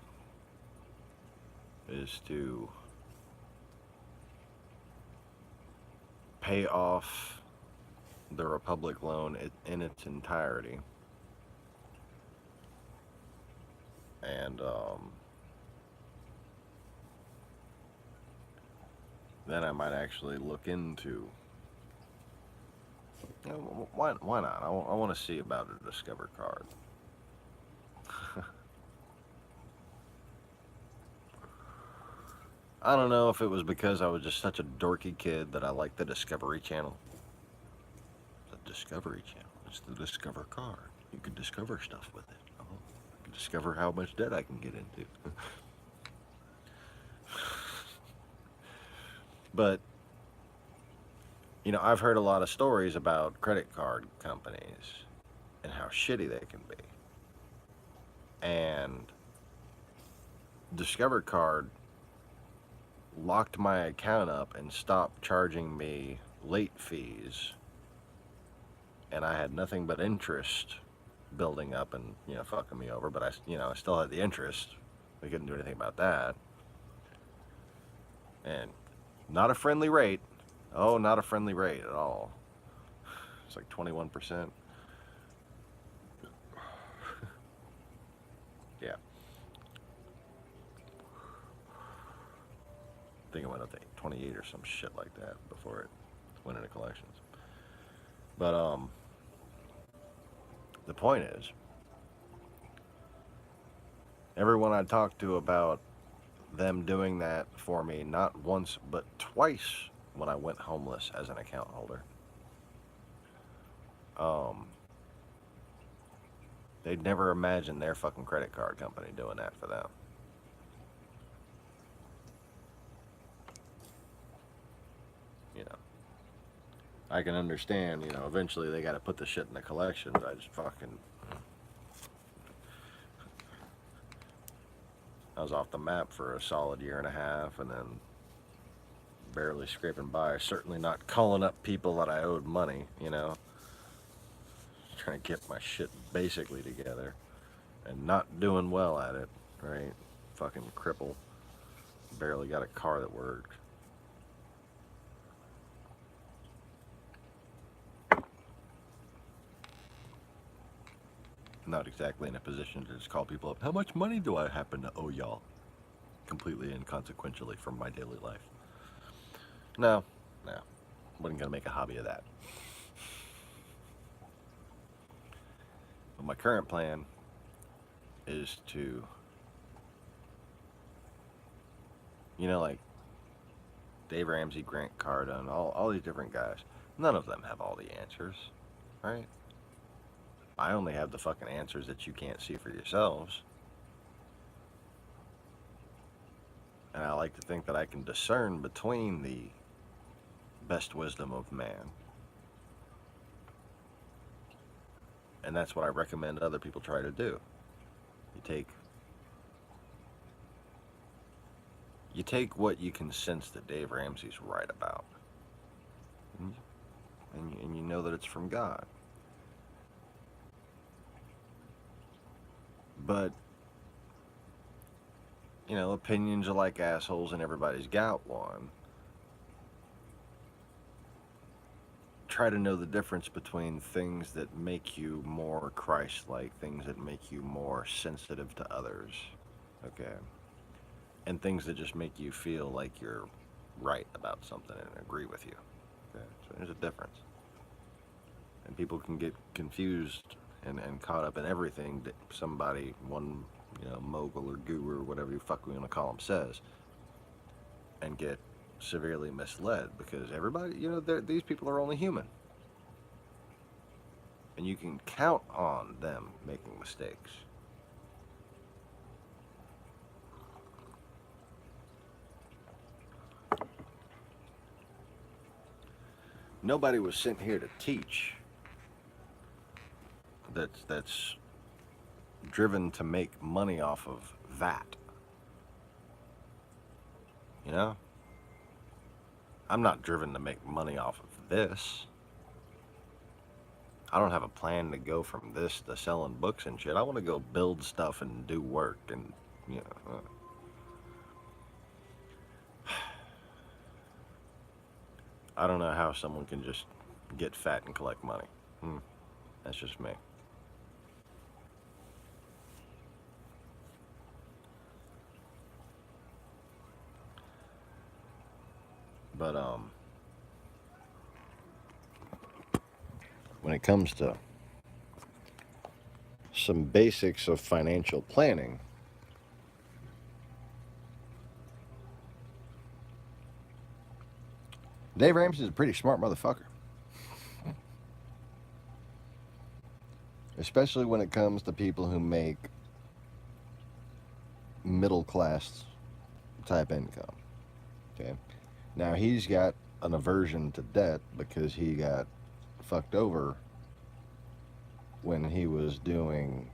is to pay off the Republic loan in its entirety. And then I might actually look into, you know, why not? I want to see about a Discover card. I don't know if it was because I was just such a dorky kid that I liked the Discovery Channel. The Discovery Channel. It's the Discover card. You can discover stuff with it. Oh, I can discover how much debt I can get into. But, you know, I've heard a lot of stories about credit card companies and how shitty they can be. And Discover card locked my account up and stopped charging me late fees, and I had nothing but interest building up and, you know, fucking me over. But I still had the interest. We couldn't do anything about that. And not a friendly rate. Oh, not a friendly rate at all. It's like 21%. Yeah. I think it went up to 28 or some shit like that before it went into collections. But the point is, everyone I talked to about them doing that for me, not once but twice when I went homeless as an account holder, they'd never imagined their fucking credit card company doing that for them. You know, I can understand, you know, eventually they got to put the shit in the collections. I was off the map for a solid year and a half, and then barely scraping by. Certainly not calling up people that I owed money, you know. Trying to get my shit basically together, and not doing well at it, right? Fucking cripple. Barely got a car that worked. Not exactly in a position to just call people up. How much money do I happen to owe y'all? Completely inconsequentially from my daily life. No. Wasn't gonna make a hobby of that. But my current plan is to, you know, like Dave Ramsey, Grant Cardone, all these different guys. None of them have all the answers, right? I only have the fucking answers that you can't see for yourselves. And I like to think that I can discern between the best wisdom of man. And that's what I recommend other people try to do. You take what you can sense that Dave Ramsey's right about. And you know that it's from God. But, you know, opinions are like assholes and everybody's got one. try to know the difference between things that make you more Christ-like, things that make you more sensitive to others, okay, and things that just make you feel like you're right about something and agree with you. Okay, so there's a difference, and people can get confused and caught up in everything that somebody, one mogul or guru or whatever you fuck we want to call them, says, and get severely misled because everybody, these people are only human. And you can count on them making mistakes. Nobody was sent here to teach. That's driven to make money off of that. You know? I'm not driven to make money off of this. I don't have a plan to go from this to selling books and shit. I want to go build stuff and do work and, you know. I don't know how someone can just get fat and collect money. That's just me. But when it comes to some basics of financial planning, Dave Ramsey is a pretty smart motherfucker. Especially when it comes to people who make middle class type income. Okay. Now he's got an aversion to debt because he got fucked over when he was doing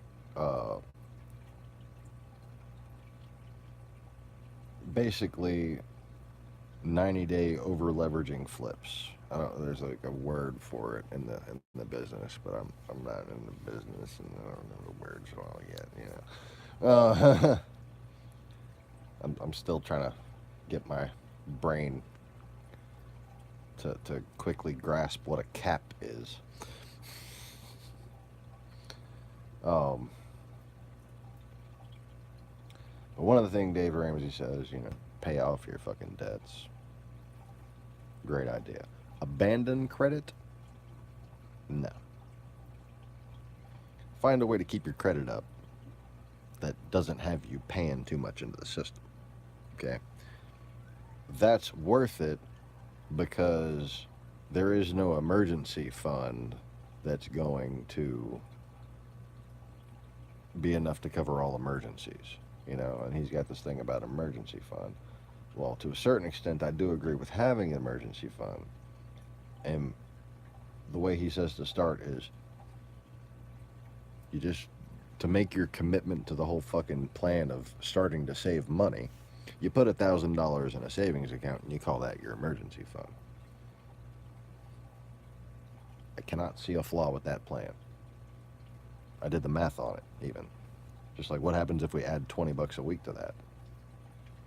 basically 90-day over leveraging flips. I don't. There's like a word for it in the business, but I'm not in the business and I don't know the words all yet. I'm still trying to get my brain to quickly grasp what a cap is. But one of the things Dave Ramsey says, pay off your fucking debts. Great idea. Abandon credit? No. Find a way to keep your credit up that doesn't have you paying too much into the system. Okay? That's worth it because there is no emergency fund that's going to be enough to cover all emergencies. And he's got this thing about emergency fund. Well, to a certain extent, I do agree with having an emergency fund. And the way he says to start is, you just, to make your commitment to the whole fucking plan of starting to save money, you put $1,000 in a savings account and you call that your emergency fund. I cannot see a flaw with that plan. I did the math on it, even. Just like, what happens if we add $20 a week to that?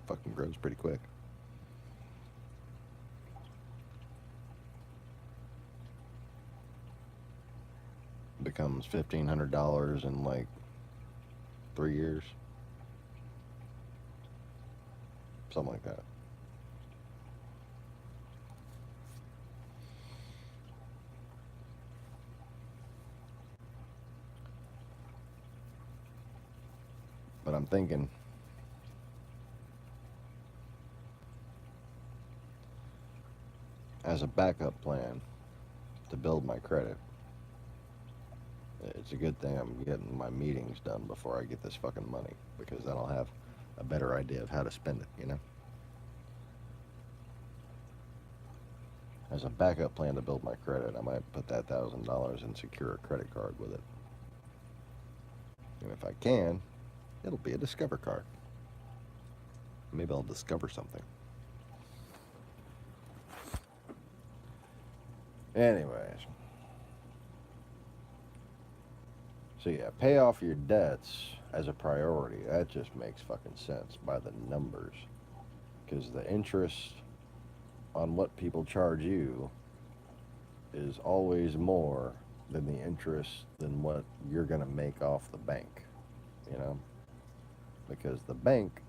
Fucking grows pretty quick. Becomes $1,500 in like 3 years. Something like that. But I'm thinking, as a backup plan to build my credit, it's a good thing I'm getting my meetings done before I get this fucking money, because then I'll have a better idea of how to spend it, As a backup plan to build my credit, I might put that $1,000 and secure a credit card with it. And if I can, it'll be a Discover card. Maybe I'll discover something. Anyways. So yeah, pay off your debts as a priority. That just makes fucking sense by the numbers. Because the interest on what people charge you is always more than the interest than what you're going to make off the bank, you know? Because the bank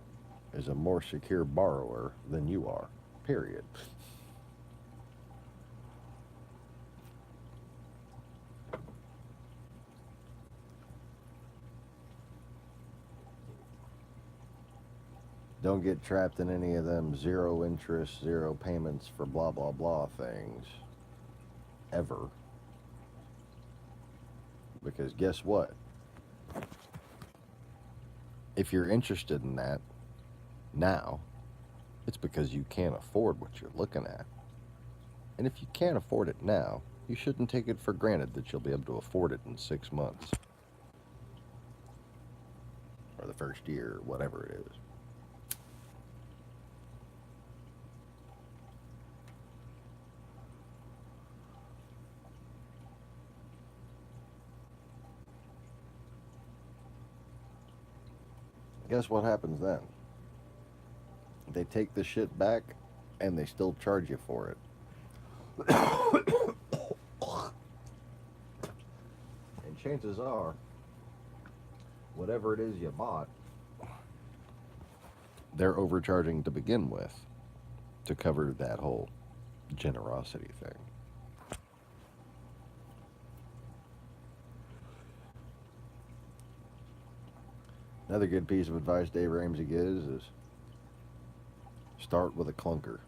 is a more secure borrower than you are, period. Don't get trapped in any of them zero interest, zero payments for blah, blah, blah things ever. Because guess what? If you're interested in that now, it's because you can't afford what you're looking at. And if you can't afford it now, you shouldn't take it for granted that you'll be able to afford it in 6 months. Or the first year, whatever it is. Guess what happens then? They take the shit back and they still charge you for it. And chances are, whatever it is you bought, they're overcharging to begin with to cover that whole generosity thing. Another good piece of advice Dave Ramsey gives is start with a clunker.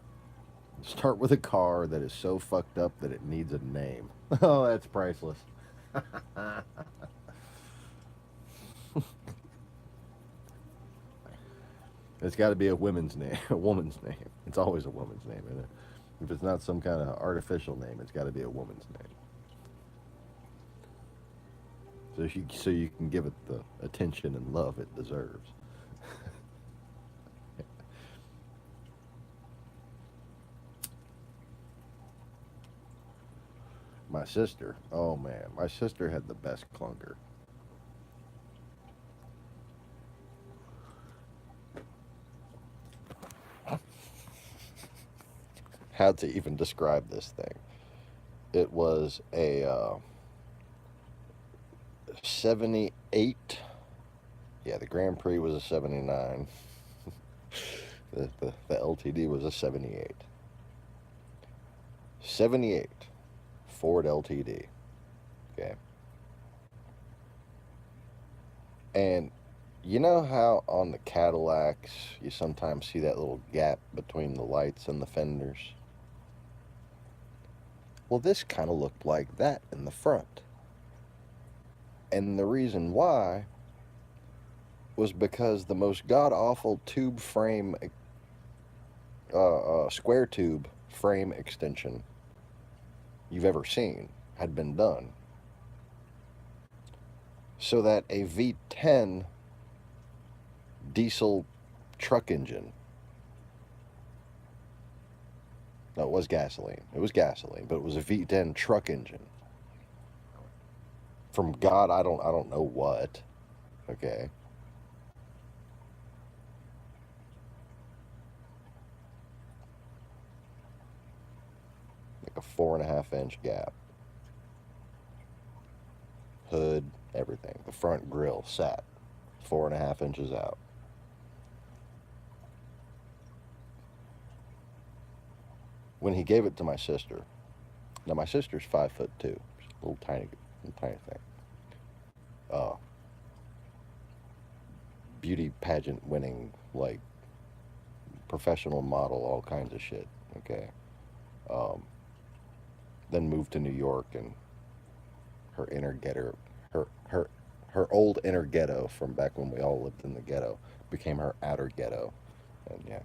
Start with a car that is so fucked up that it needs a name. Oh, that's priceless. It's got to be a woman's name. A woman's name. It's always a woman's name, isn't it? If it's not some kind of artificial name, it's got to be a woman's name. So you can give it the attention and love it deserves. My sister, oh man, my sister had the best clunker. How to even describe this thing? It was a 78. Yeah, the Grand Prix was a 79. the LTD was a 78. 78 Ford LTD. Okay. And you know how on the Cadillacs you sometimes see that little gap between the lights and the fenders? Well, this kind of looked like that in the front. And the reason why was because the most god-awful tube frame, square tube frame extension you've ever seen had been done. So that a V10 diesel truck engine, no, it was gasoline. It was gasoline, but it was a V10 truck engine. From God, I don't know what. Okay. Like a 4.5-inch gap. Hood, everything. The front grille sat 4.5 inches out. When he gave it to my sister, now my sister's 5'2", she's a little tiny thing. Beauty pageant winning, like professional model, all kinds of shit. Okay. Then moved to New York, and her inner ghetto, her old inner ghetto from back when we all lived in the ghetto became her outer ghetto, and yeah.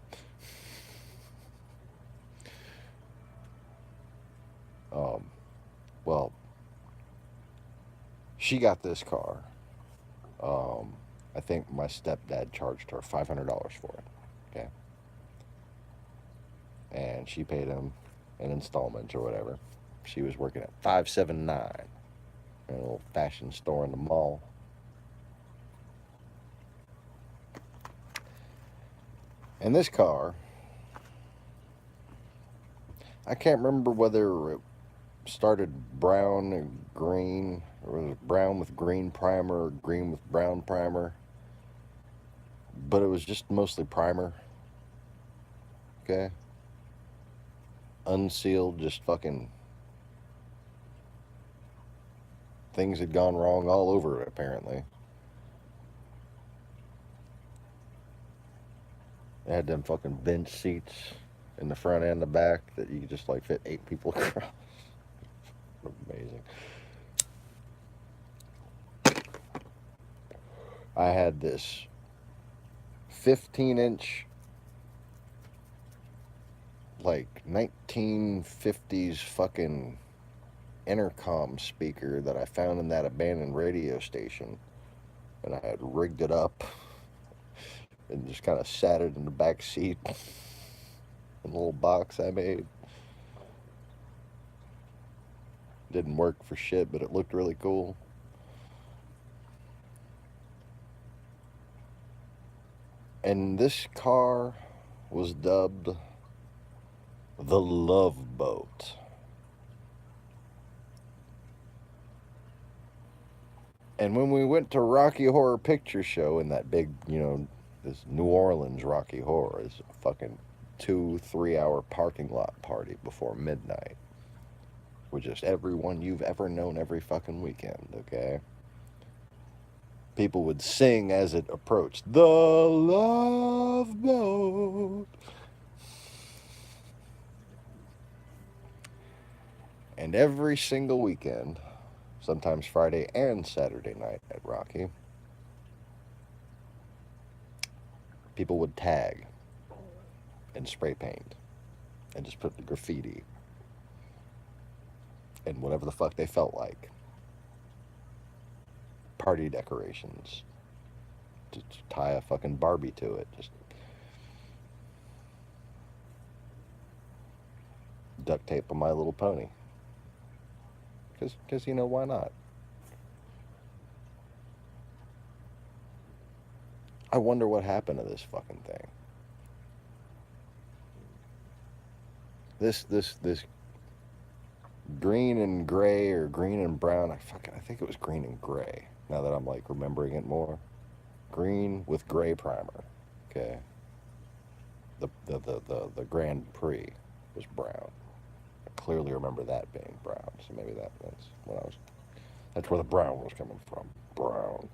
Well, she got this car. I think my stepdad charged her $500 for it. Okay. And she paid him in installments or whatever. She was working at 579 in a little fashion store in the mall. And this car, I can't remember whether started brown and green, or was it brown with green primer, or green with brown primer, but it was just mostly primer. Okay, unsealed, just fucking things had gone wrong all over it apparently. It had them fucking bench seats in the front and the back that you could just like fit 8 people across. Amazing. I had this 15-inch, like 1950s fucking intercom speaker that I found in that abandoned radio station, and I had rigged it up and just kind of sat it in the back seat in a little box I made. Didn't work for shit, but it looked really cool. And this car was dubbed the Love Boat. And when we went to Rocky Horror Picture Show in that big, this New Orleans Rocky Horror, is a fucking 2-3 hour parking lot party before midnight with just everyone you've ever known every fucking weekend, okay? People would sing as it approached, the Love Boat. And every single weekend, sometimes Friday and Saturday night at Rocky, people would tag and spray paint and just put the graffiti and whatever the fuck they felt like. Party decorations. Just tie a fucking Barbie to it. Just duct tape a My Little Pony. Because, why not? I wonder what happened to this fucking thing. This green and gray, or green and brown. I think it was green and gray. Now that I'm like remembering it more, green with gray primer. Okay. The Grand Prix was brown. I clearly remember that being brown. So maybe that's when I was. That's where the brown was coming from. Brown.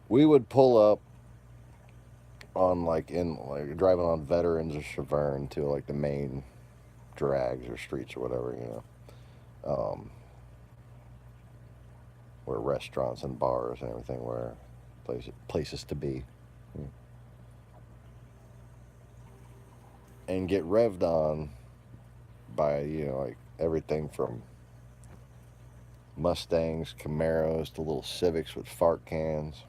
We would pull up on driving on Veterans or Cheverne to like the main drags or streets or whatever, where restaurants and bars and everything were, places to be, and get revved on by like everything from Mustangs, Camaros to little Civics with fart cans.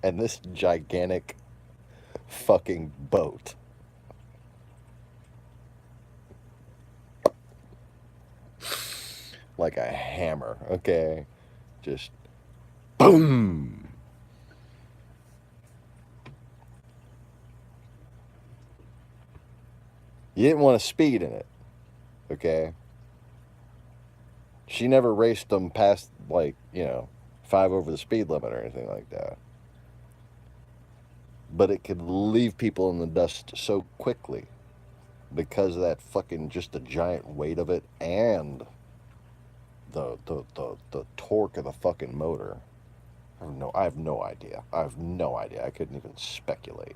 And this gigantic fucking boat. Like a hammer, okay? Just boom. You didn't want to speed in it, okay? She never raced them past, 5 over the speed limit or anything like that. But it could leave people in the dust so quickly because of that fucking, just the giant weight of it and the torque of the fucking motor. I have no idea. I couldn't even speculate.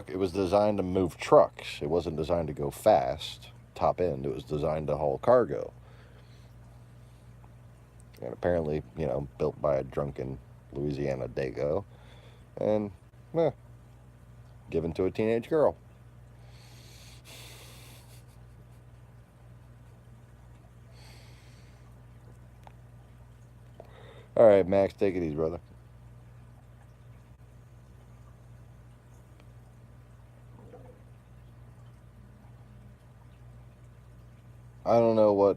It was designed to move trucks. It wasn't designed to go fast, top end. It was designed to haul cargo. And apparently, built by a drunken Louisiana Dago. And, given to a teenage girl. All right, Max, take it easy, brother. I don't know what,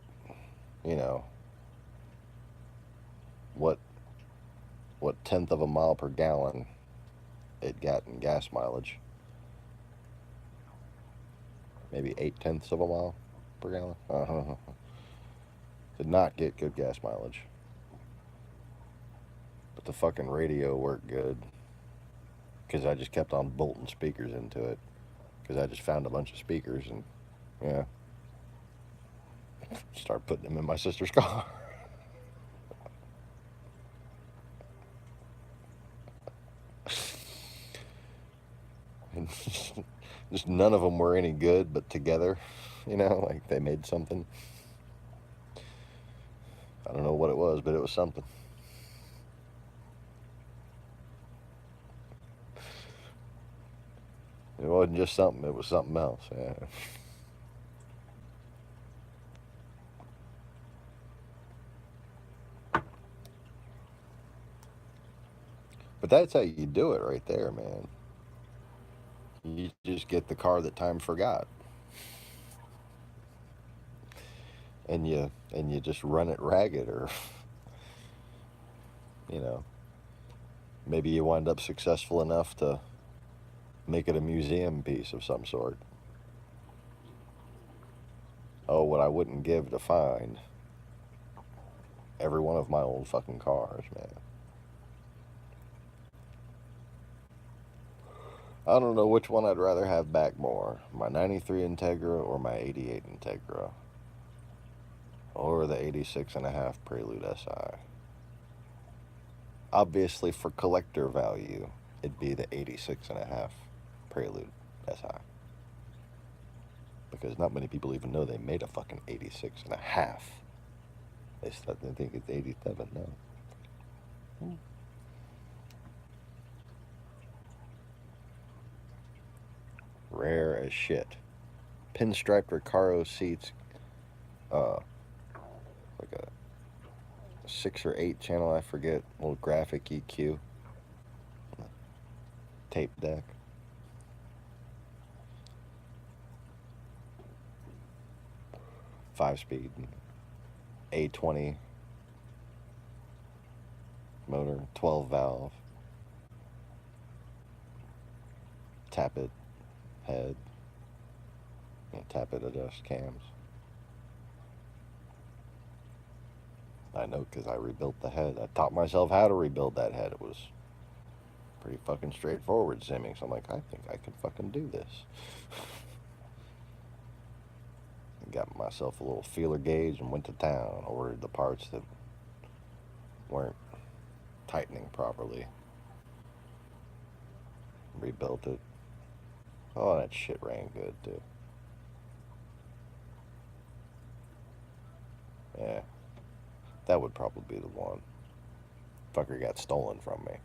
what tenth of a mile per gallon it got in gas mileage. Maybe 8/10 of a mile per gallon. Did not get good gas mileage. But the fucking radio worked good. Because I just kept on bolting speakers into it. Because I just found a bunch of speakers and, yeah. Start putting them in my sister's car. And just none of them were any good, but together, like they made something. I don't know what it was, but it was something. It wasn't just something, it was something else, yeah. But that's how you do it right there, man. You just get the car that time forgot. And you just run it ragged, or maybe you wind up successful enough to make it a museum piece of some sort. Oh, what I wouldn't give to find every one of my old fucking cars, man. I don't know which one I'd rather have back more, my 93 Integra or my 88 Integra, or the 86.5 Prelude SI. Obviously, for collector value, it'd be the 86.5 Prelude SI. Because not many people even know they made a fucking 86.5. They think it's 87 now. Rare as shit. Pinstriped Recaro seats, like a 6 or 8 channel, I forget, little graphic EQ, tape deck. Five-speed, A20 motor, 12 valve, tap it head, tap it adjust cams. I know because I rebuilt the head. I taught myself how to rebuild that head. It was pretty fucking straightforward simming. So I'm like, I think I can fucking do this. Got myself a little feeler gauge and went to town. Ordered the parts that weren't tightening properly. Rebuilt it. Oh, that shit ran good too. Yeah. That would probably be the one. Fucker got stolen from me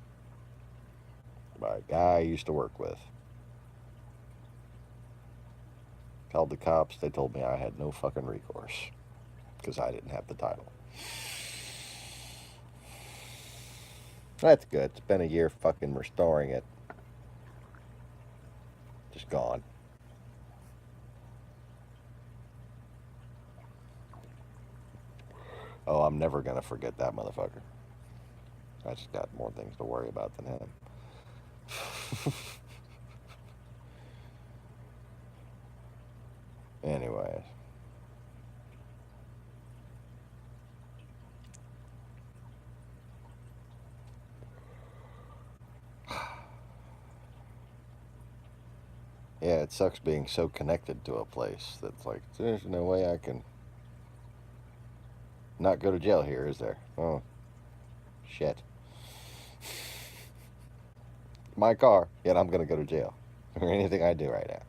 by a guy I used to work with. Called the cops. They told me I had no fucking recourse because I didn't have the title. That's good. It's been a year fucking restoring it. Just gone. Oh, I'm never gonna forget that motherfucker. I just got more things to worry about than him. Anyways. Yeah, it sucks being so connected to a place that's like, there's no way I can not go to jail here, is there? Oh, shit. My car, yet I'm gonna go to jail for anything I do right now.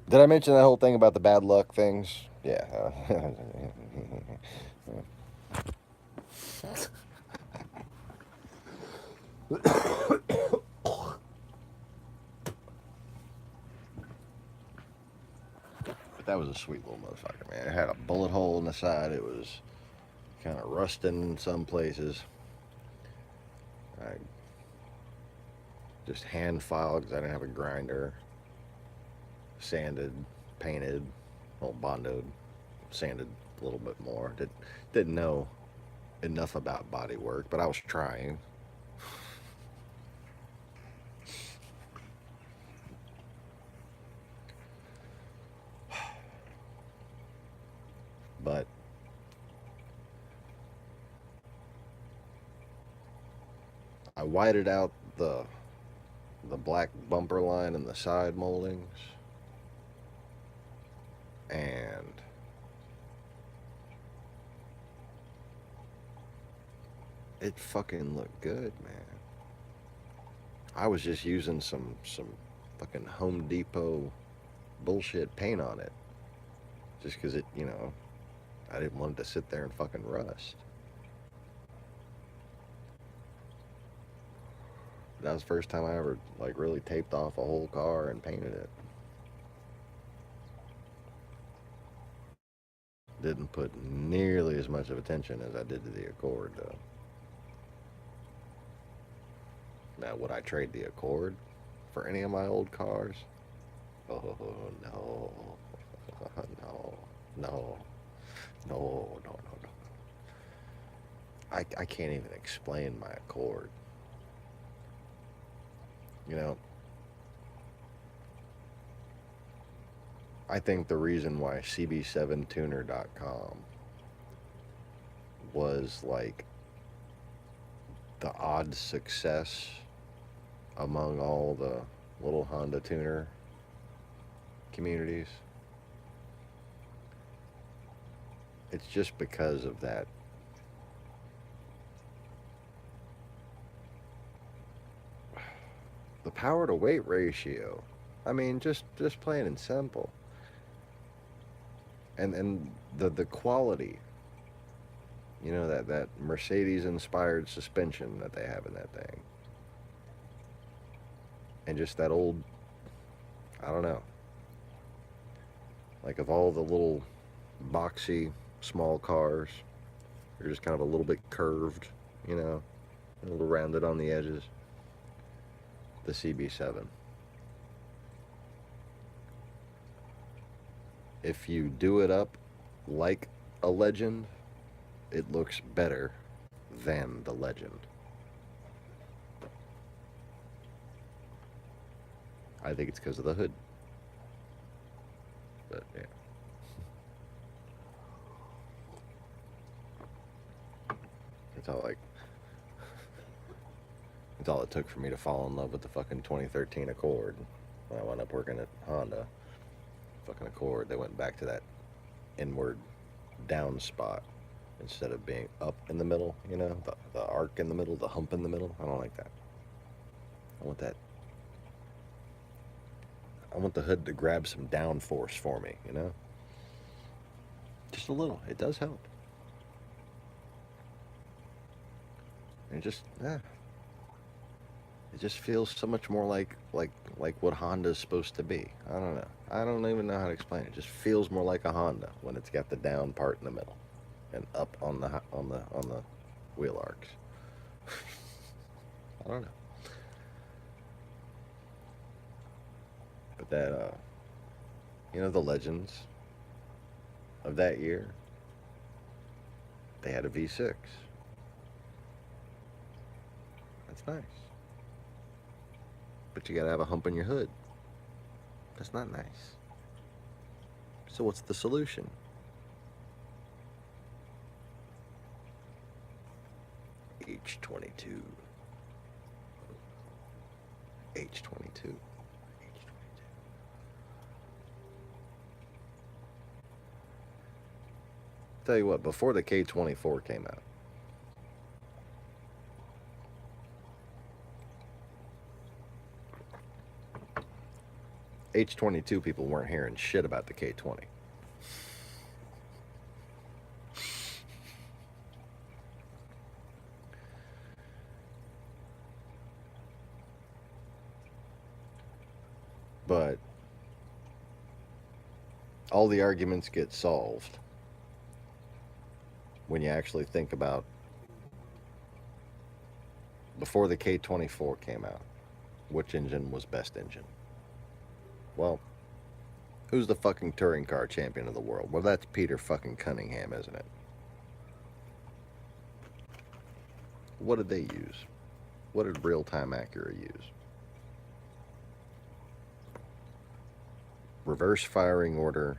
Did I mention that whole thing about the bad luck things? Yeah. But that was a sweet little motherfucker, man. It had a bullet hole in the side. It was kind of rusting in some places. I just hand filed because I didn't have a grinder. Sanded, painted, well, bondoed, sanded a little bit more. Didn't know enough about body work, but I was trying. But I whited out the black bumper line and the side moldings, and it fucking looked good, man. I was just using some fucking Home Depot bullshit paint on it, just because it, I didn't want it to sit there and fucking rust. That was the first time I ever like really taped off a whole car and painted it. Didn't put nearly as much of attention as I did to the Accord, though. Now, would I trade the Accord for any of my old cars? Oh, no. No. No. No, no, no, no. I can't even explain my Accord. I think the reason why CB7tuner.com was like the odd success among all the little Honda tuner communities, it's just because of that. The power to weight ratio. I mean, just plain and simple. And the quality. That Mercedes inspired suspension that they have in that thing. And just that old, I don't know. Like, of all the little boxy small cars, they're just kind of a little bit curved, a little rounded on the edges. The CB7. If you do it up like a Legend, it looks better than the Legend. I think it's because of the hood. But yeah. It's all it took for me to fall in love with the fucking 2013 Accord. When I wound up working at Honda, fucking Accord, they went back to that inward down spot instead of being up in the middle, the arc in the middle, the hump in the middle. I don't like that. I want that. I want the hood to grab some downforce for me, Just a little. It does help. And it just feels so much more like what Honda's supposed to be. I don't know. I don't even know how to explain it. It just feels more like a Honda when it's got the down part in the middle and up on the wheel arcs. I don't know. But that the Legends of that year, they had a V6. That's nice. But you gotta have a hump in your hood. That's not nice. So what's the solution? H22. H22. Tell you what, before the K24 came out, H22 people weren't hearing shit about the K20. But all the arguments get solved when you actually think about before the K24 came out, which engine was best engine? Well, Who's the fucking touring car champion of the world? Well, that's Peter fucking Cunningham, isn't it? What did they use? What did real-time Acura use? Reverse firing order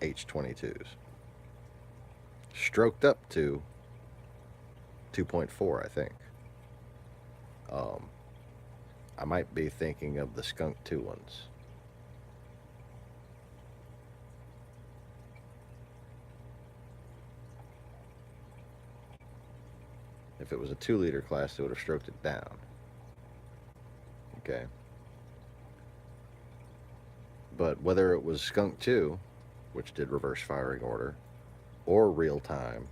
H22s. Stroked up to 2.4, I think. I might be thinking of the Skunk 2 ones. If it was a 2-liter class, they would have stroked it down. Okay. But whether it was Skunk 2, which did reverse firing order, or real time,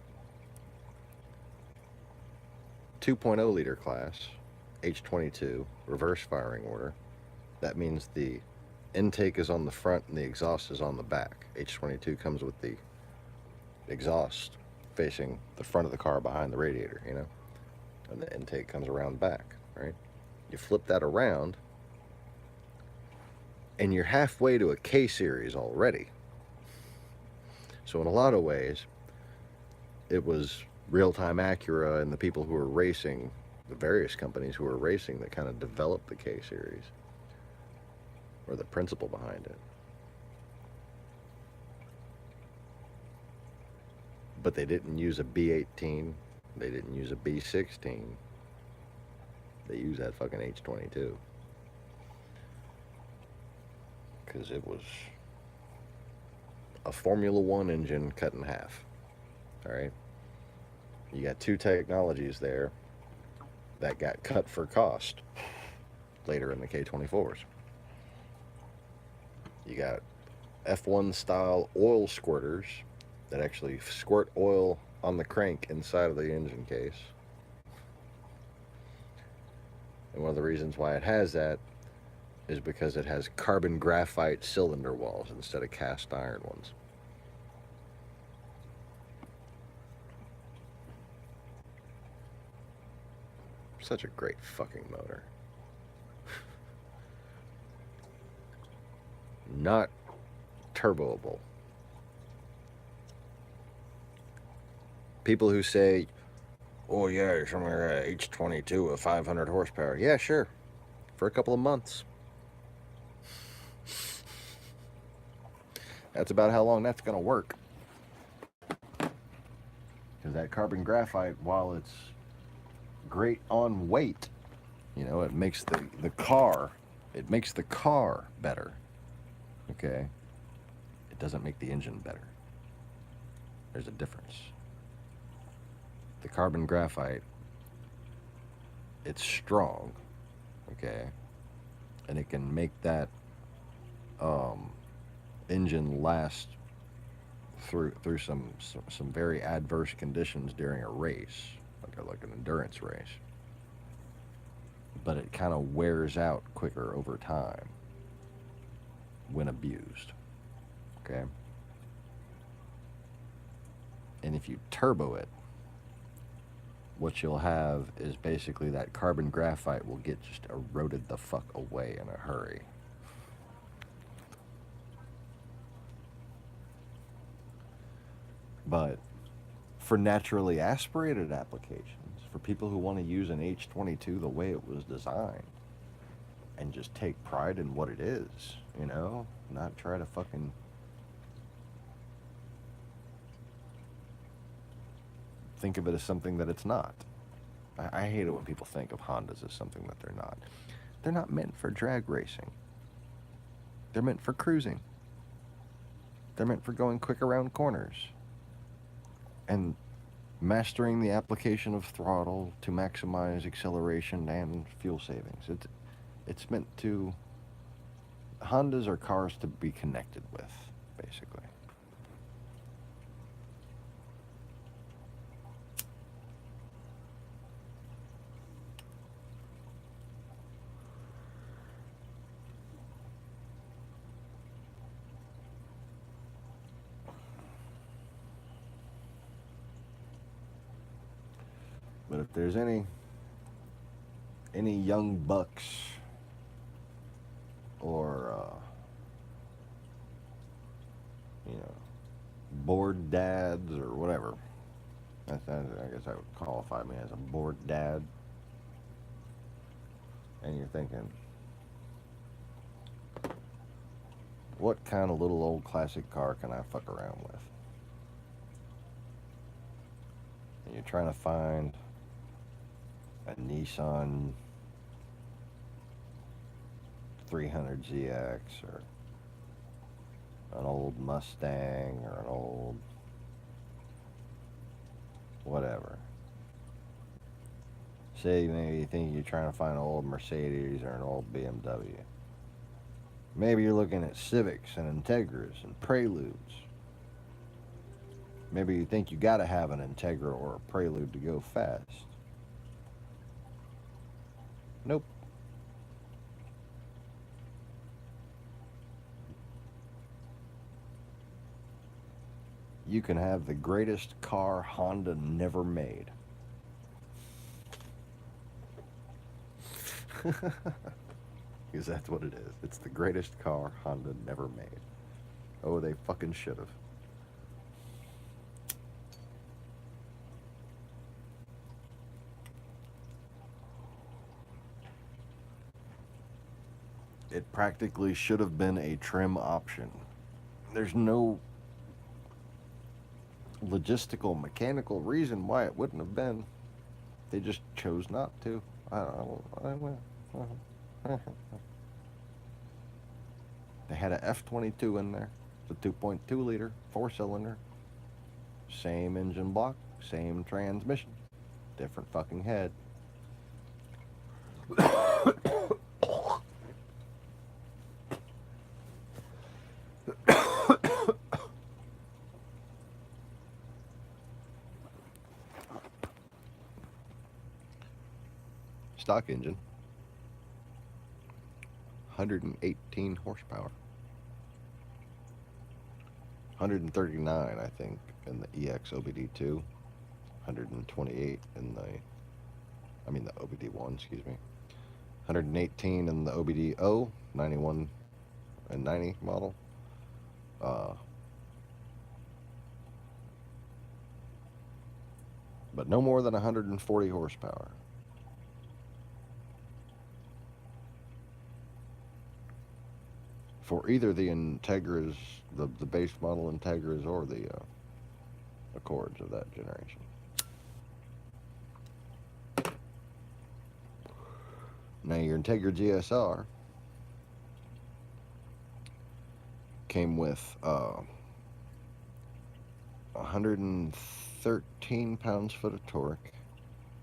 2.0 liter class, H22, reverse firing order, that means the intake is on the front and the exhaust is on the back. H22 comes with the exhaust facing the front of the car behind the radiator, you know, and the intake comes around back, right? You flip that around and you're halfway to a K-series already. So in a lot of ways, it was real-time Acura and the people who were racing, the various companies who were racing, that kind of developed the K-series, or the principle behind it. But they didn't use a B18, they didn't use a B16, they used that fucking H22. Because it was a Formula One engine cut in half. Alright? You got two technologies there that got cut for cost later in the K24s. You got F1 style oil squirters that actually squirt oil on the crank inside of the engine case. And one of the reasons why it has that is because it has carbon graphite cylinder walls instead of cast iron ones. Such a great fucking motor. Not turboable. People who say, oh yeah, you're somewhere at H22 with 500 horsepower. Yeah, sure. For a couple of months. That's about how long that's going to work. Because that carbon graphite, while it's great on weight, you know, it makes the car better. Okay? It doesn't make the engine better. There's a difference. The carbon graphite, it's strong, okay? And it can make that engine last through some very adverse conditions during a race, like an endurance race. But it kind of wears out quicker over time when abused, okay? And if you turbo it, what you'll have is basically that carbon graphite will get just eroded the fuck away in a hurry. But for naturally aspirated applications, for people who want to use an H22 the way it was designed and just take pride in what it is, you know, not try to fucking think of it as something that it's not. I hate it when people think of Hondas as something that they're not. They're not meant for drag racing. They're meant for cruising. They're meant for going quick around corners and mastering the application of throttle to maximize acceleration and fuel savings. It's meant to... Hondas are cars to be connected with, basically. But if there's any young bucks or you know, bored dads or whatever. I guess that would qualify me as a bored dad. And you're thinking, what kind of little old classic car can I fuck around with? And you're trying to find a Nissan 300ZX or an old Mustang or an old whatever. Say maybe you think you're trying to find an old Mercedes or an old BMW. Maybe you're looking at Civics and Integras and Preludes. Maybe you think you gotta have an Integra or a Prelude to go fast. Nope. You can have the greatest car Honda never made. Because that's what it is. It's the greatest car Honda never made. Oh, they fucking should have. It practically should have been a trim option. There's no logistical, mechanical reason why it wouldn't have been. They just chose not to. I don't know. They had a F-22 in there. It's a 2.2 liter, 4-cylinder. Same engine block, same transmission. Different fucking head. Stock engine. 118 horsepower. 139, I think, in the EX OBD2. 128 in the OBD1, excuse me. 118 in the OBD-O, 91 and 90 model. But no more than 140 horsepower. For either the Integras, the base model Integras, or the Accords of that generation. Now your Integra GSR came with 113 pounds-foot of torque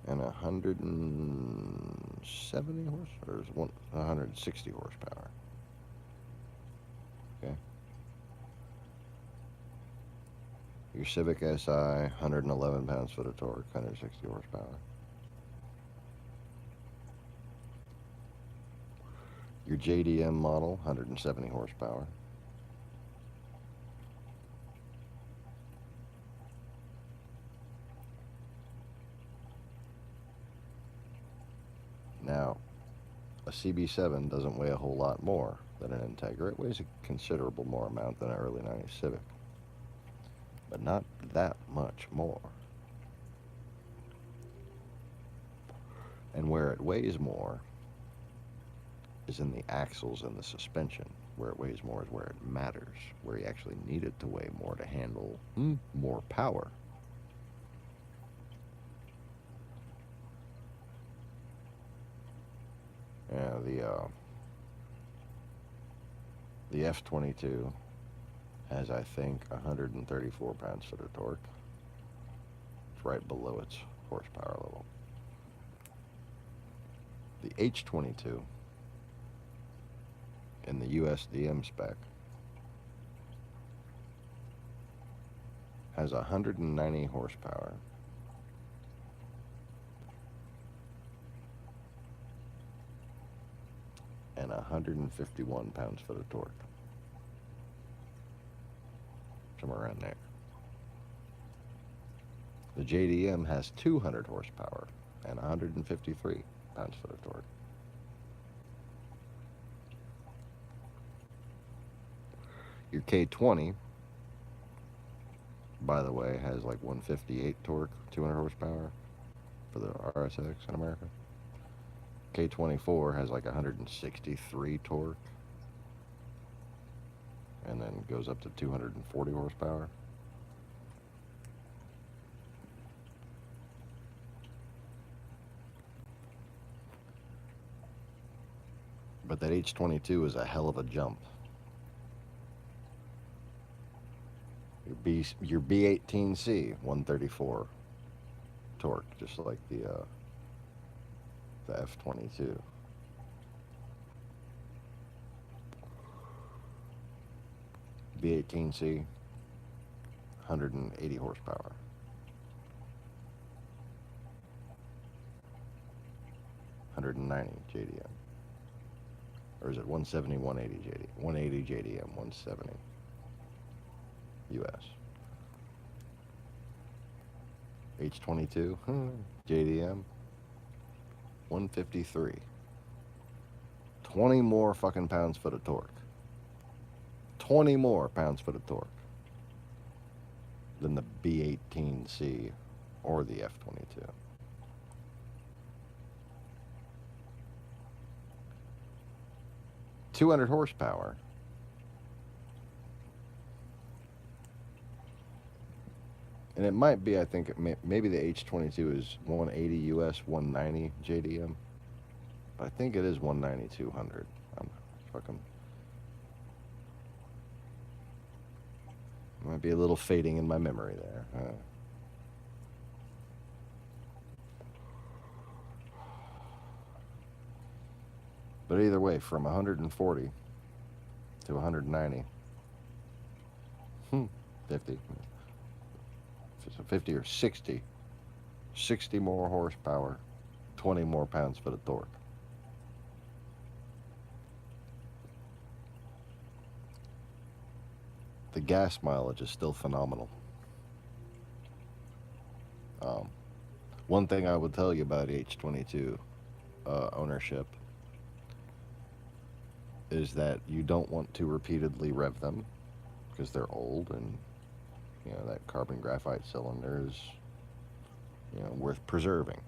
and 170 horsepower, or 160 horsepower. Okay. Your Civic Si, 111 pounds-foot of torque, 160 horsepower. Your JDM model, 170 horsepower. Now, a CB7 doesn't weigh a whole lot more than an Integra. It weighs a considerable more amount than an early 90s Civic, but not that much more. And where it weighs more is in the axles and the suspension. Where it weighs more is where it matters, where you actually need it to weigh more to handle more power. The F-22 has, I think, 134 pounds-foot of torque. It's right below its horsepower level. The H-22 in the USDM spec has 190 horsepower and 151 pounds-foot of torque. Somewhere around there. The JDM has 200 horsepower and 153 pounds-foot of torque. Your K20 by the way, has like 158 torque, 200 horsepower for the RSX in America. K24 has like 163 torque and then goes up to 240 horsepower. But that H22 is a hell of a jump. Your B18C 134 torque, just like the F22. B18C 180 horsepower. 190 JDM. Or is it 170, 180 JDM? 180 JDM, 170 US. H22 JDM 153. 20 more fucking pounds-foot of torque. 20 more pounds-foot of torque than the B18C or the F22. .200 horsepower. And it might be, I think, maybe the H22 is 180 US, 190 JDM. But I think it is 190, 200. I'm fucking... Might be a little fading in my memory there. But either way, from 140 to 190, 50. So 50 or 60 more horsepower, 20 more pounds-foot of torque. The gas mileage is still phenomenal. One thing I would tell you about H22 ownership is that you don't want to repeatedly rev them because they're old, and you know that carbon graphite cylinder is, you know, worth preserving.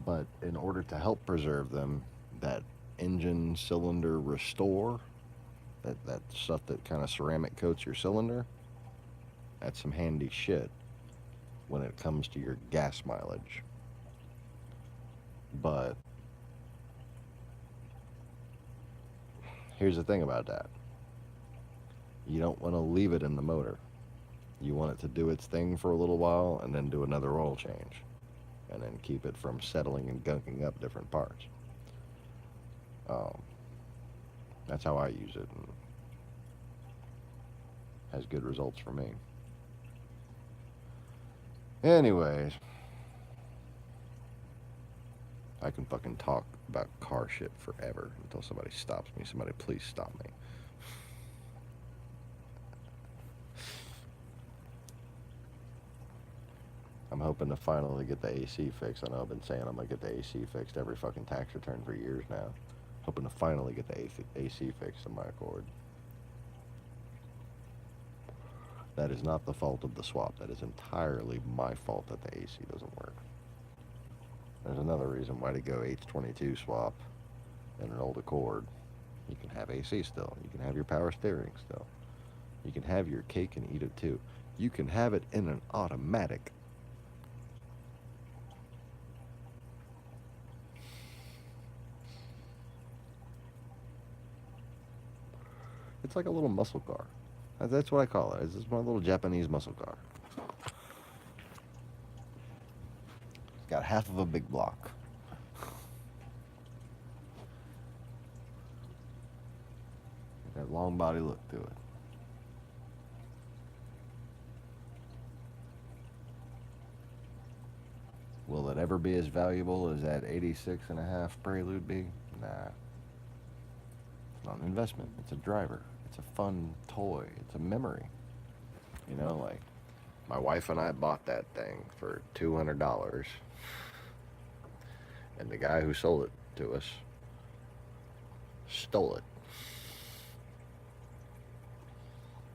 But in order to help preserve them, that engine cylinder restore, that stuff that kind of ceramic coats your cylinder, that's some handy shit when it comes to your gas mileage. But here's the thing about that. You don't want to leave it in the motor. You want it to do its thing for a little while and then do another oil change, and then keep it from settling and gunking up different parts. That's how I use it, and has good results for me. Anyways, I can fucking talk about car shit forever until somebody stops me. Somebody please stop me. I'm hoping to finally get the AC fixed. I know I've been saying I'm going to get the AC fixed every fucking tax return for years now. Hoping to finally get the AC fixed in my Accord. That is not the fault of the swap. That is entirely my fault that the AC doesn't work. There's another reason why to go H22 swap in an old Accord. You can have AC still. You can have your power steering still. You can have your cake and eat it too. You can have it in an automatic. It's like a little muscle car. That's what I call it. It's my little Japanese muscle car. It's got half of a big block. That long body look to it. Will it ever be as valuable as that 86.5 Prelude be? Nah. It's not an investment. It's a driver. It's a fun toy. It's a memory. You know, like, my wife and I bought that thing for $200. And the guy who sold it to us stole it.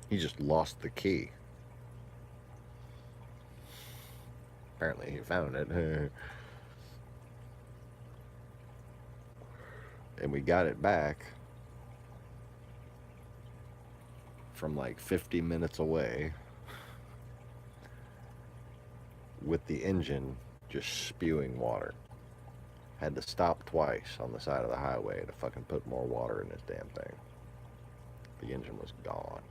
He just lost the key. Apparently he found it. And we got it back from like 50 minutes away with the engine just spewing water. Had to stop twice on the side of the highway to fucking put more water in this damn thing. The engine was gone.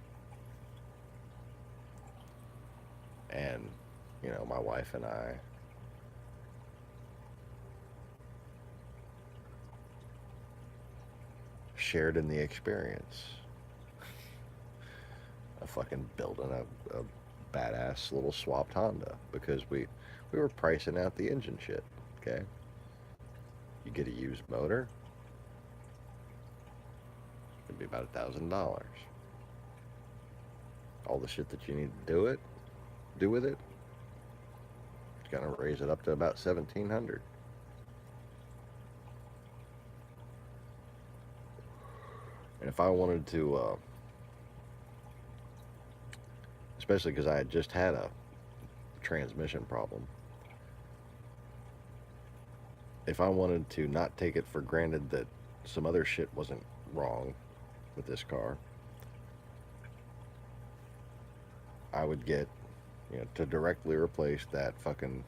And, you know, my wife and I shared in the experience of fucking building a badass little swapped Honda because we were pricing out the engine shit, okay? You get a used motor, it'd be about $1,000. All the shit that you need to do with it, it's gonna raise it up to about $1,700. And if I wanted to, especially because I had just had a transmission problem, if I wanted to not take it for granted that some other shit wasn't wrong with this car, I would get, you know, to directly replace that fucking,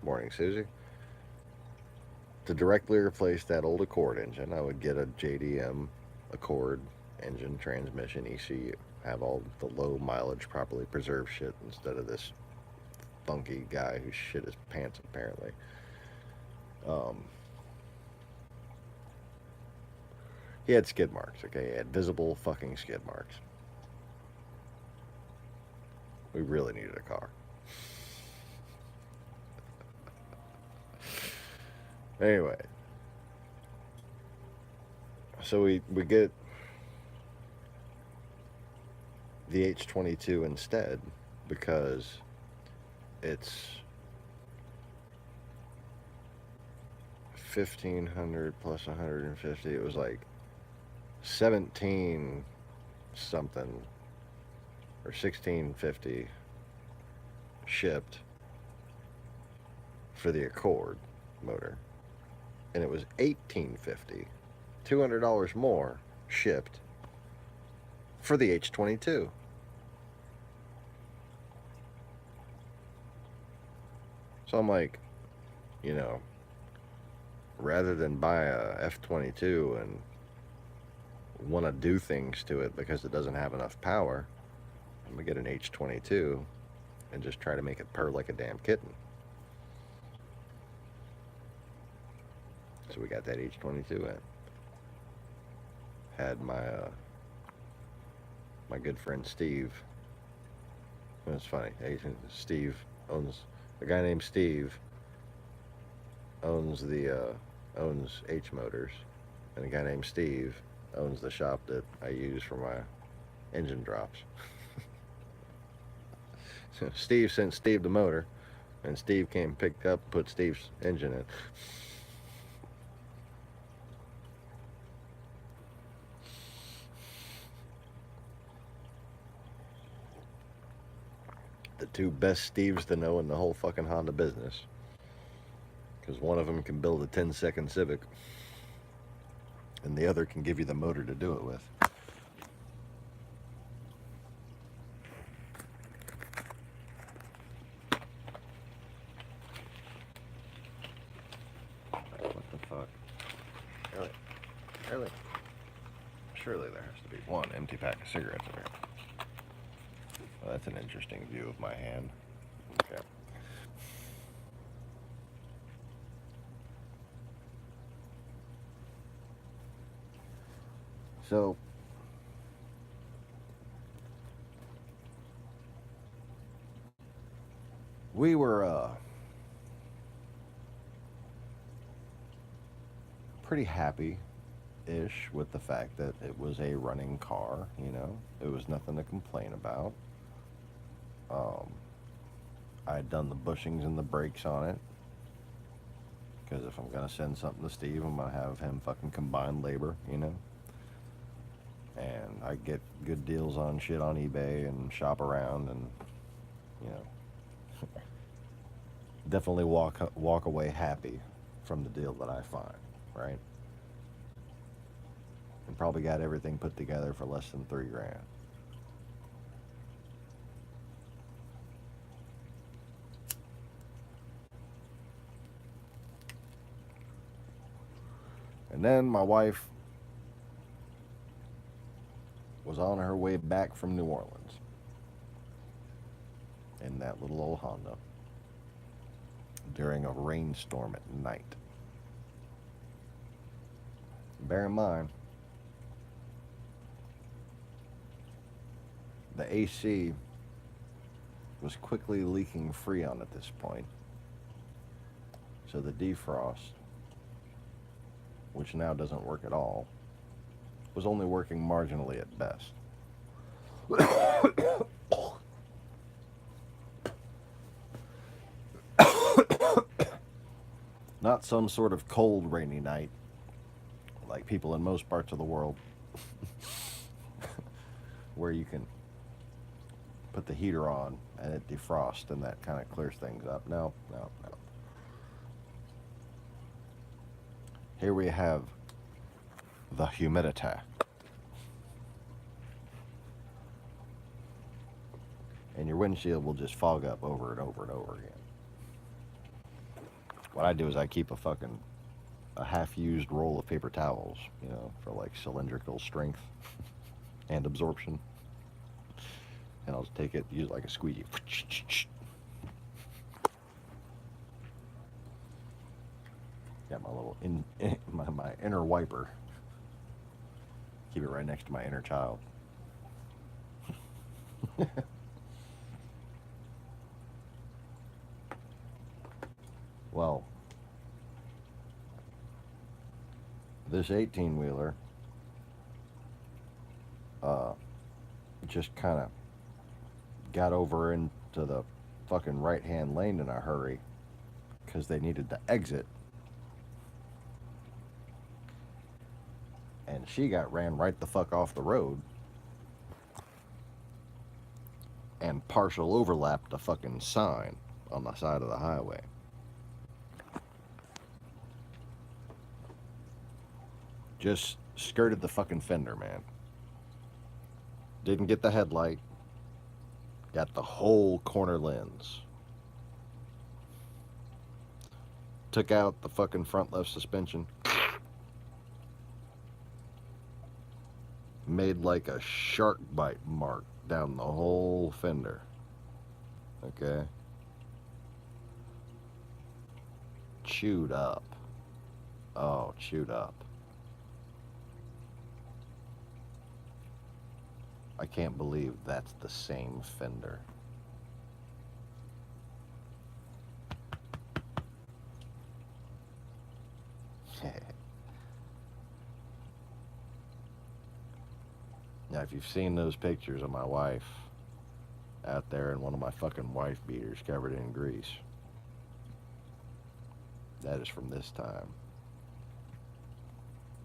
morning Susie, to directly replace that old Accord engine, I would get a JDM Accord engine, transmission, ECU. Have all the low mileage, properly preserved shit instead of this funky guy who shit his pants apparently. He had skid marks, okay? He had visible fucking skid marks. We really needed a car. Anyway, so we get the H22 instead because it's 1,500 plus 150. It was like 17 something or 1650 shipped for the Accord motor, and it was 1850, $200 more shipped for the H22. So I'm like, you know, rather than buy a F22 and want to do things to it because it doesn't have enough power, I'm gonna get an H22 and just try to make it purr like a damn kitten. So we got that H22 in. Had my my good friend Steve. It's funny. Steve owns, a guy named Steve owns owns H Motors, and a guy named Steve owns the shop that I use for my engine drops. So Steve sent Steve the motor, and Steve came, picked up, put Steve's engine in. The two best Steves to know in the whole fucking Honda business. Because one of them can build a 10-second Civic, and the other can give you the motor to do it with. What the fuck? Really? Surely there has to be one empty pack of cigarettes in here. Well, that's an interesting view of my hand. Okay. So, we were pretty happy-ish with the fact that it was a running car, you know. It was nothing to complain about. I had done the bushings and the brakes on it. Because if I'm going to send something to Steve, I'm going to have him fucking combine labor, you know. And I get good deals on shit on eBay and shop around and, you know. definitely walk away happy from the deal that I find, right? And probably got everything put together for less than 3 grand. And then my wife was on her way back from New Orleans in that little old Honda during a rainstorm at night. Bear in mind, the AC was quickly leaking Freon at this point, so the defrost, which now doesn't work at all, was only working marginally at best. Not some sort of cold, rainy night like people in most parts of the world where you can put the heater on and it defrosts and that kind of clears things up. No, no, no. Here we have the humidity. And your windshield will just fog up over and over and over again. What I do is I keep a half-used roll of paper towels, you know, for like cylindrical strength and absorption. And I'll just take it, use it like a squeegee. Got my little my inner wiper. Keep it right next to my inner child. Well, this 18-wheeler just kind of got over into the fucking right-hand lane in a hurry because they needed to exit. And she got ran right the fuck off the road and partial overlapped a fucking sign on the side of the highway. Just skirted the fucking fender, man. Didn't get the headlight. Got the whole corner lens. Took out the fucking front left suspension. Made like a shark bite mark down the whole fender. Okay? Chewed up. Oh, chewed up. I can't believe that's the same fender. Now, if you've seen those pictures of my wife out there in one of my fucking wife beaters covered in grease, that is from this time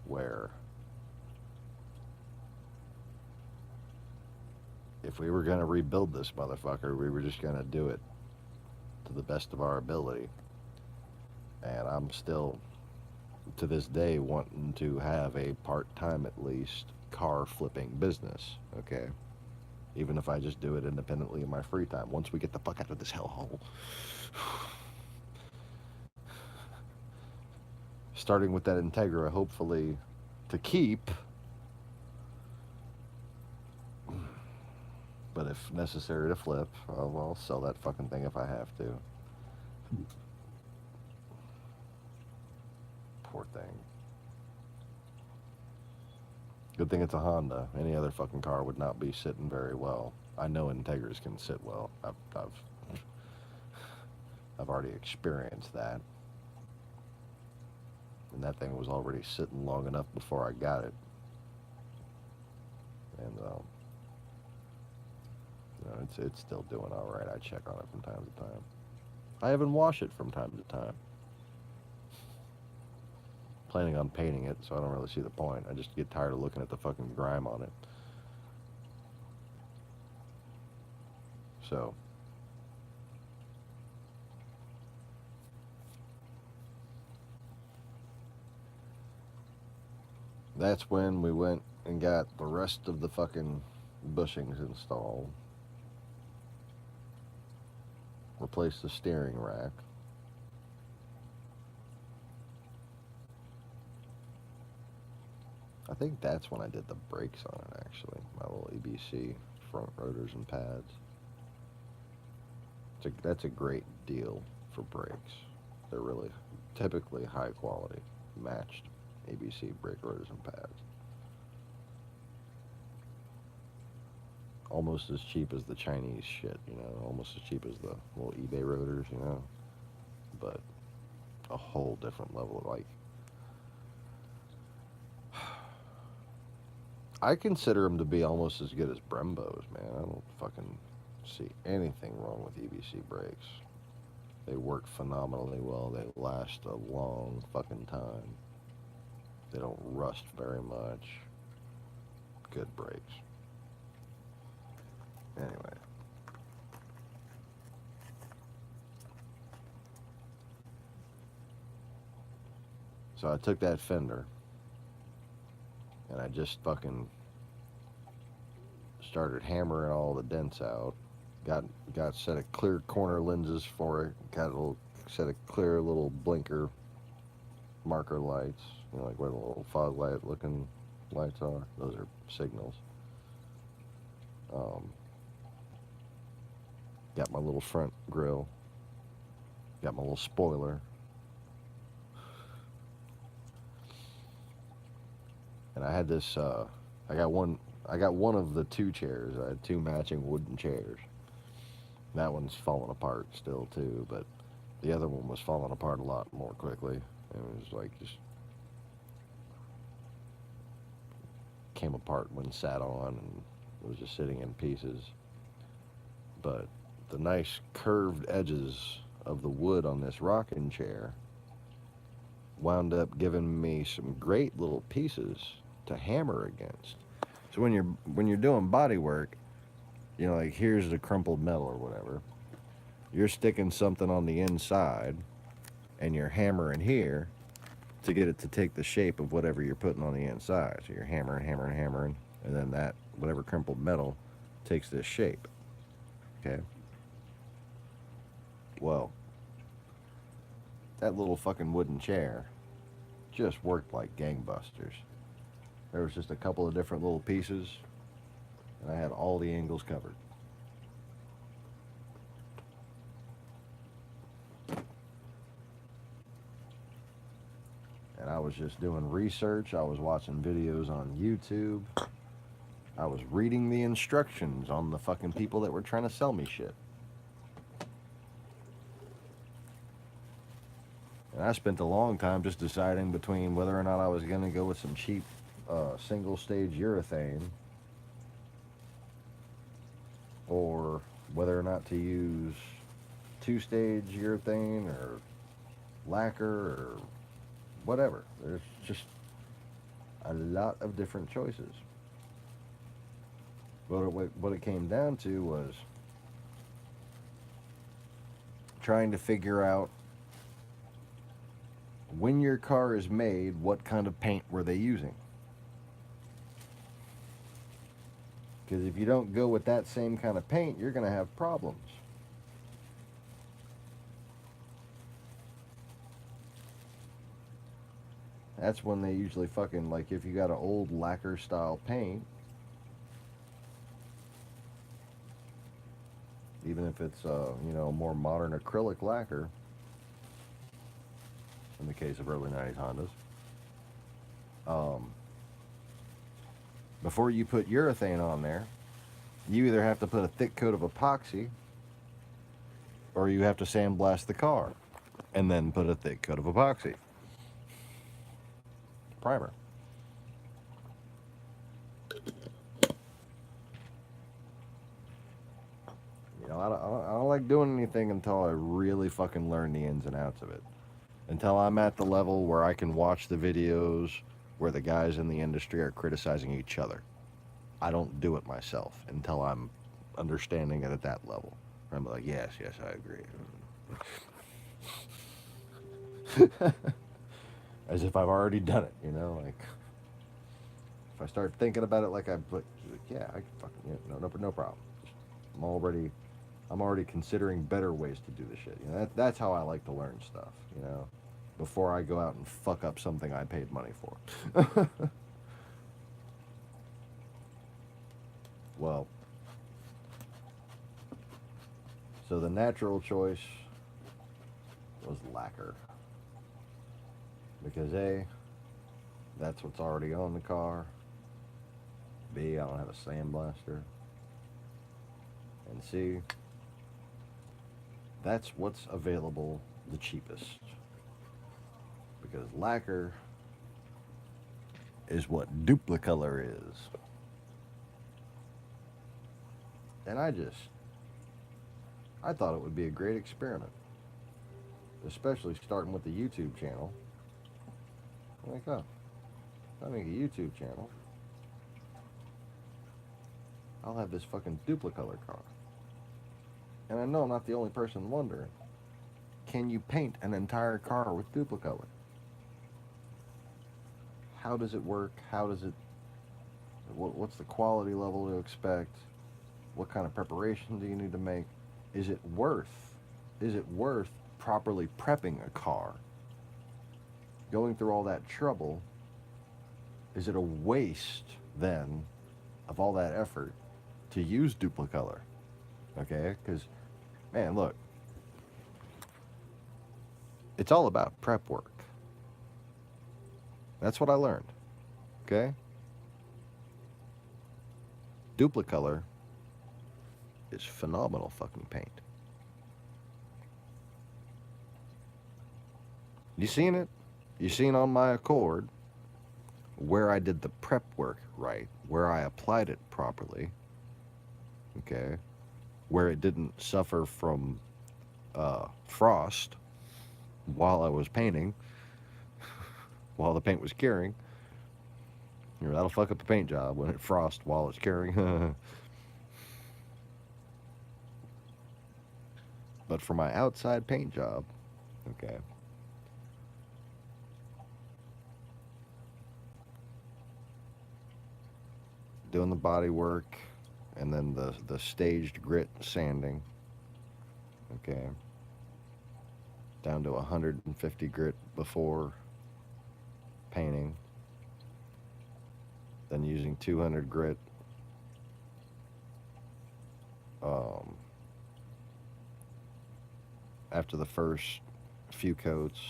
where if we were going to rebuild this motherfucker, we were just going to do it to the best of our ability. And I'm still, to this day, wanting to have a part-time, at least, car flipping business, okay? Even if I just do it independently in my free time. Once we get the fuck out of this hellhole. Starting with that Integra, hopefully, to keep. But if necessary to flip, I'll sell that fucking thing if I have to. Poor thing. Good thing it's a Honda. Any other fucking car would not be sitting very well. I know Integras can sit well. I've already experienced that. And that thing was already sitting long enough before I got it. And you know, it's still doing all right. I check on it from time to time. I even wash it from time to time. Planning on painting it, so I don't really see the point. I just get tired of looking at the fucking grime on it. So, that's when we went and got the rest of the fucking bushings installed. Replaced the steering rack. I think that's when I did the brakes on it, actually. My little EBC front rotors and pads. That's a great deal for brakes. They're really typically high quality, matched ABC brake rotors and pads. Almost as cheap as the Chinese shit, you know, almost as cheap as the little eBay rotors, you know, but a whole different level of, like, I consider them to be almost as good as Brembos, man. I don't fucking see anything wrong with EBC brakes. They work phenomenally well. They last a long fucking time. They don't rust very much. Good brakes. Anyway. So I took that fender and I just fucking started hammering all the dents out. Got a set of clear corner lenses for it. Got a little set of clear little blinker marker lights. You know, like where the little fog light looking lights are. Those are signals. Got my little front grill. Got my little spoiler. And I had this, I got one of the two chairs. I had two matching wooden chairs. That one's falling apart still too, but the other one was falling apart a lot more quickly. It was like just came apart when sat on and was just sitting in pieces. But the nice curved edges of the wood on this rocking chair wound up giving me some great little pieces to hammer against. So when you're doing body work, you know, like here's the crumpled metal or whatever, you're sticking something on the inside and you're hammering here to get it to take the shape of whatever you're putting on the inside. So you're hammering, and then that whatever crumpled metal takes this shape. Okay. Well, that little fucking wooden chair just worked like gangbusters. There was just a couple of different little pieces, and I had all the angles covered. And I was just doing research. I was watching videos on YouTube. I was reading the instructions on the fucking people that were trying to sell me shit. And I spent a long time just deciding between whether or not I was going to go with some cheap single stage urethane or whether or not to use two-stage urethane or lacquer or whatever. There's just a lot of different choices. But what it came down to was trying to figure out when your car is made, what kind of paint were they using? Because if you don't go with that same kind of paint, you're going to have problems. That's when they usually fucking, like, if you got an old lacquer style paint, even if it's, you know, more modern acrylic lacquer, in the case of early 90s Hondas, before you put urethane on there, you either have to put a thick coat of epoxy or you have to sandblast the car and then put a thick coat of epoxy. Primer. You know, I don't like doing anything until I really fucking learn the ins and outs of it. Until I'm at the level where I can watch the videos where the guys in the industry are criticizing each other. I don't do it myself until I'm understanding it at that level. I'm like, yes, I agree. As if I've already done it, you know, like. I start thinking about it like yeah, I can fucking, no problem. I'm already, I'm already considering better ways to do the shit. That's how I like to learn stuff. Before I go out and fuck up something I paid money for. Well, so the natural choice was lacquer because A, that's what's already on the car. B, I don't have a sandblaster. And C, that's what's available the cheapest. Because lacquer is what duplicolor is. And I thought it would be a great experiment, especially starting with the YouTube channel. I'm like, oh, if I make a YouTube channel, I'll have this fucking duplicolor car. And I know I'm not the only person wondering, can you paint an entire car with duplicolor? How does it work? What's the quality level to expect? What kind of preparation do you need to make? Is it worth properly prepping a car? Going through all that trouble, is it a waste then of all that effort to use duplicolor? Okay, because man, look, it's all about prep work. That's what I learned. Okay? Duplicolor is phenomenal fucking paint. You seen it? You seen on my Accord where I did the prep work right, where I applied it properly, okay, where it didn't suffer from frost while I was painting, while the paint was curing. That'll fuck up the paint job when it frosts while it's curing. But for my outside paint job, okay, doing the body work and then the staged grit sanding, okay, down to 150 grit before painting, then using 200 grit after the first few coats,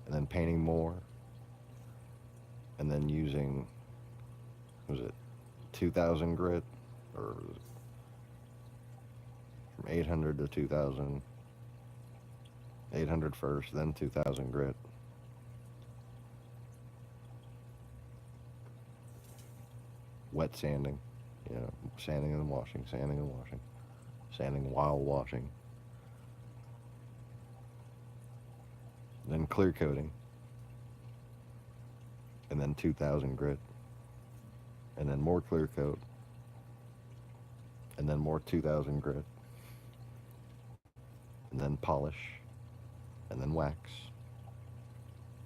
and then painting more, and then using, was it 2,000 grit, or from 800 to 2,000, 800 first, then 2,000 grit. Wet sanding, sanding and washing, sanding and washing, sanding while washing. Then clear coating, and then 2,000 grit, and then more clear coat, and then more 2,000 grit, and then polish, and then wax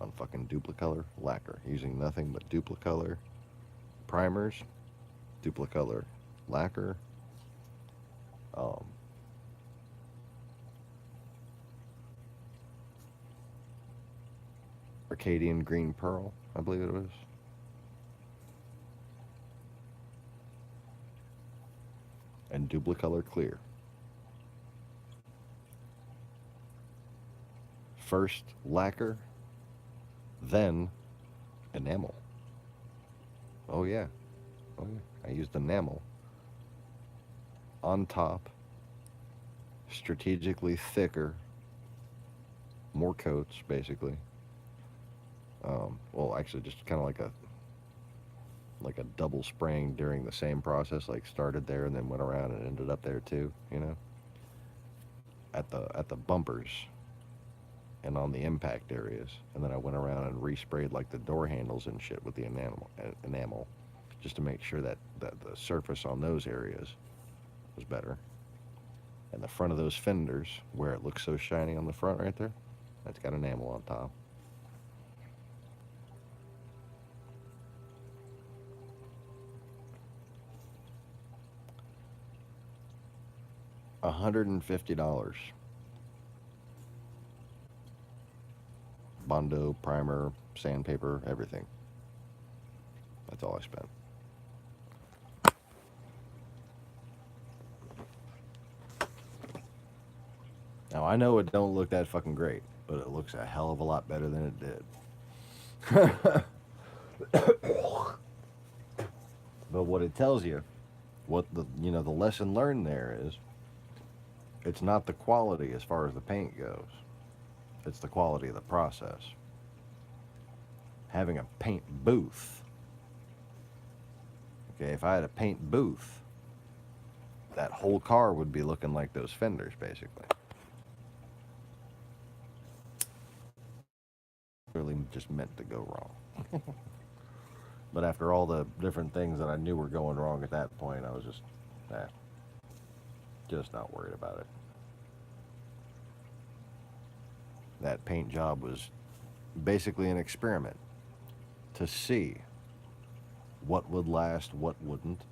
on fucking duplicolor lacquer, using nothing but duplicolor primers, duplicolor lacquer, Arcadian green pearl, I believe it was, and duplicolor clear. First lacquer, then enamel. Oh yeah, oh yeah. I used enamel on top, strategically thicker, more coats basically. Well, actually, just kind of like a double spraying during the same process. Like started there and then went around and ended up there too. At the bumpers and on the impact areas, and then I went around and resprayed like the door handles and shit with the enamel, just to make sure that the surface on those areas was better. And the front of those fenders, where it looks so shiny on the front right there, that's got enamel on top. $150. Bondo, primer, sandpaper, everything. That's all I spent. Now I know it don't look that fucking great, but it looks a hell of a lot better than it did. But what it tells you, what the the lesson learned there is, it's not the quality as far as the paint goes. It's the quality of the process. Having a paint booth. Okay, if I had a paint booth, that whole car would be looking like those fenders, basically. Really just meant to go wrong. But after all the different things that I knew were going wrong at that point, I was just not worried about it. That paint job was basically an experiment to see what would last, what wouldn't.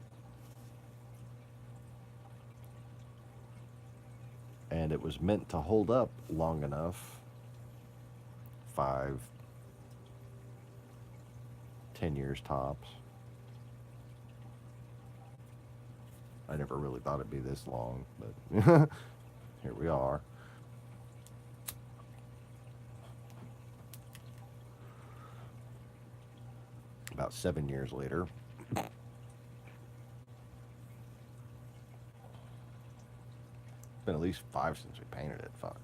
And it was meant to hold up long enough, 5, 10 years tops. I never really thought it'd be this long, but here we are. About 7 years later. It's been at least 5 since we painted it. Fuck.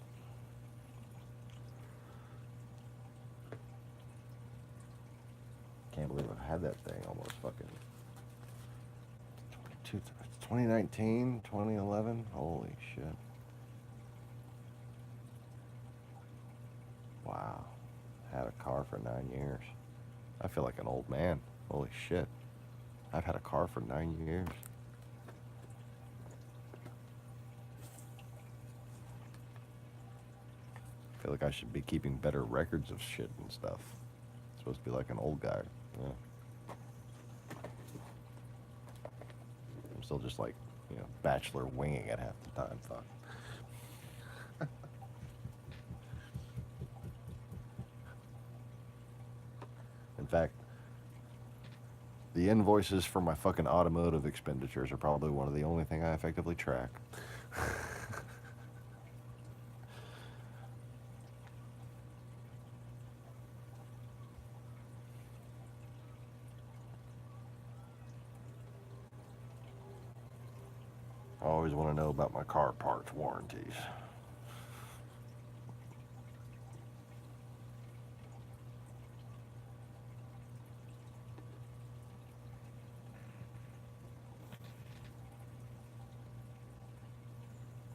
Can't believe I've had that thing almost fucking 2019, 2011. Holy shit. Wow. Had a car for 9 years. I feel like an old man. Holy shit. I've had a car for 9 years. I feel like I should be keeping better records of shit and stuff. I'm supposed to be like an old guy. Yeah. I'm still just like, bachelor winging it half the time. Fuck. In fact, the invoices for my fucking automotive expenditures are probably one of the only thing I effectively track. I always want to know about my car parts warranties.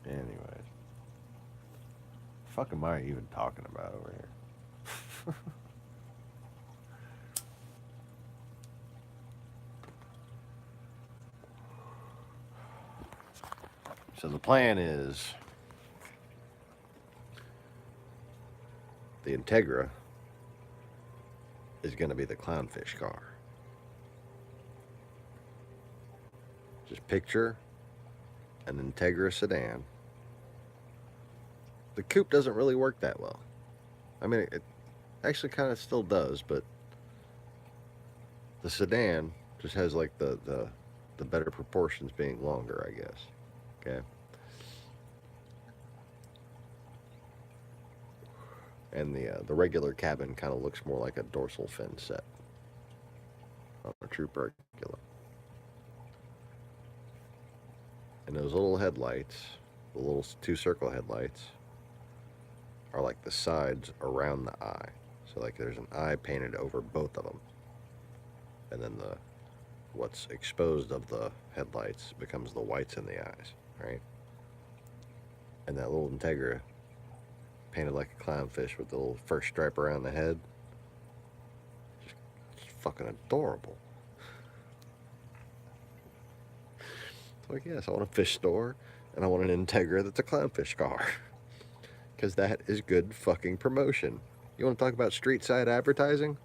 Anyways. Fuck am I even talking about over here? So the plan is the Integra is going to be the clownfish car. Just picture an Integra sedan. The coupe doesn't really work that well. I mean, it actually kind of still does, but the sedan just has like the better proportions being longer, I guess. Okay. And the regular cabin kind of looks more like a dorsal fin set on a true pergola. And those little headlights, the little 2-circle headlights, are like the sides around the eye. So like there's an eye painted over both of them. And then what's exposed of the headlights becomes the whites in the eyes, right? And that little Integra, painted like a clownfish with the little first stripe around the head, just fucking adorable. It's like, yes, I want a fish store, and I want an Integra that's a clownfish car. Because that is good fucking promotion. You want to talk about street side advertising?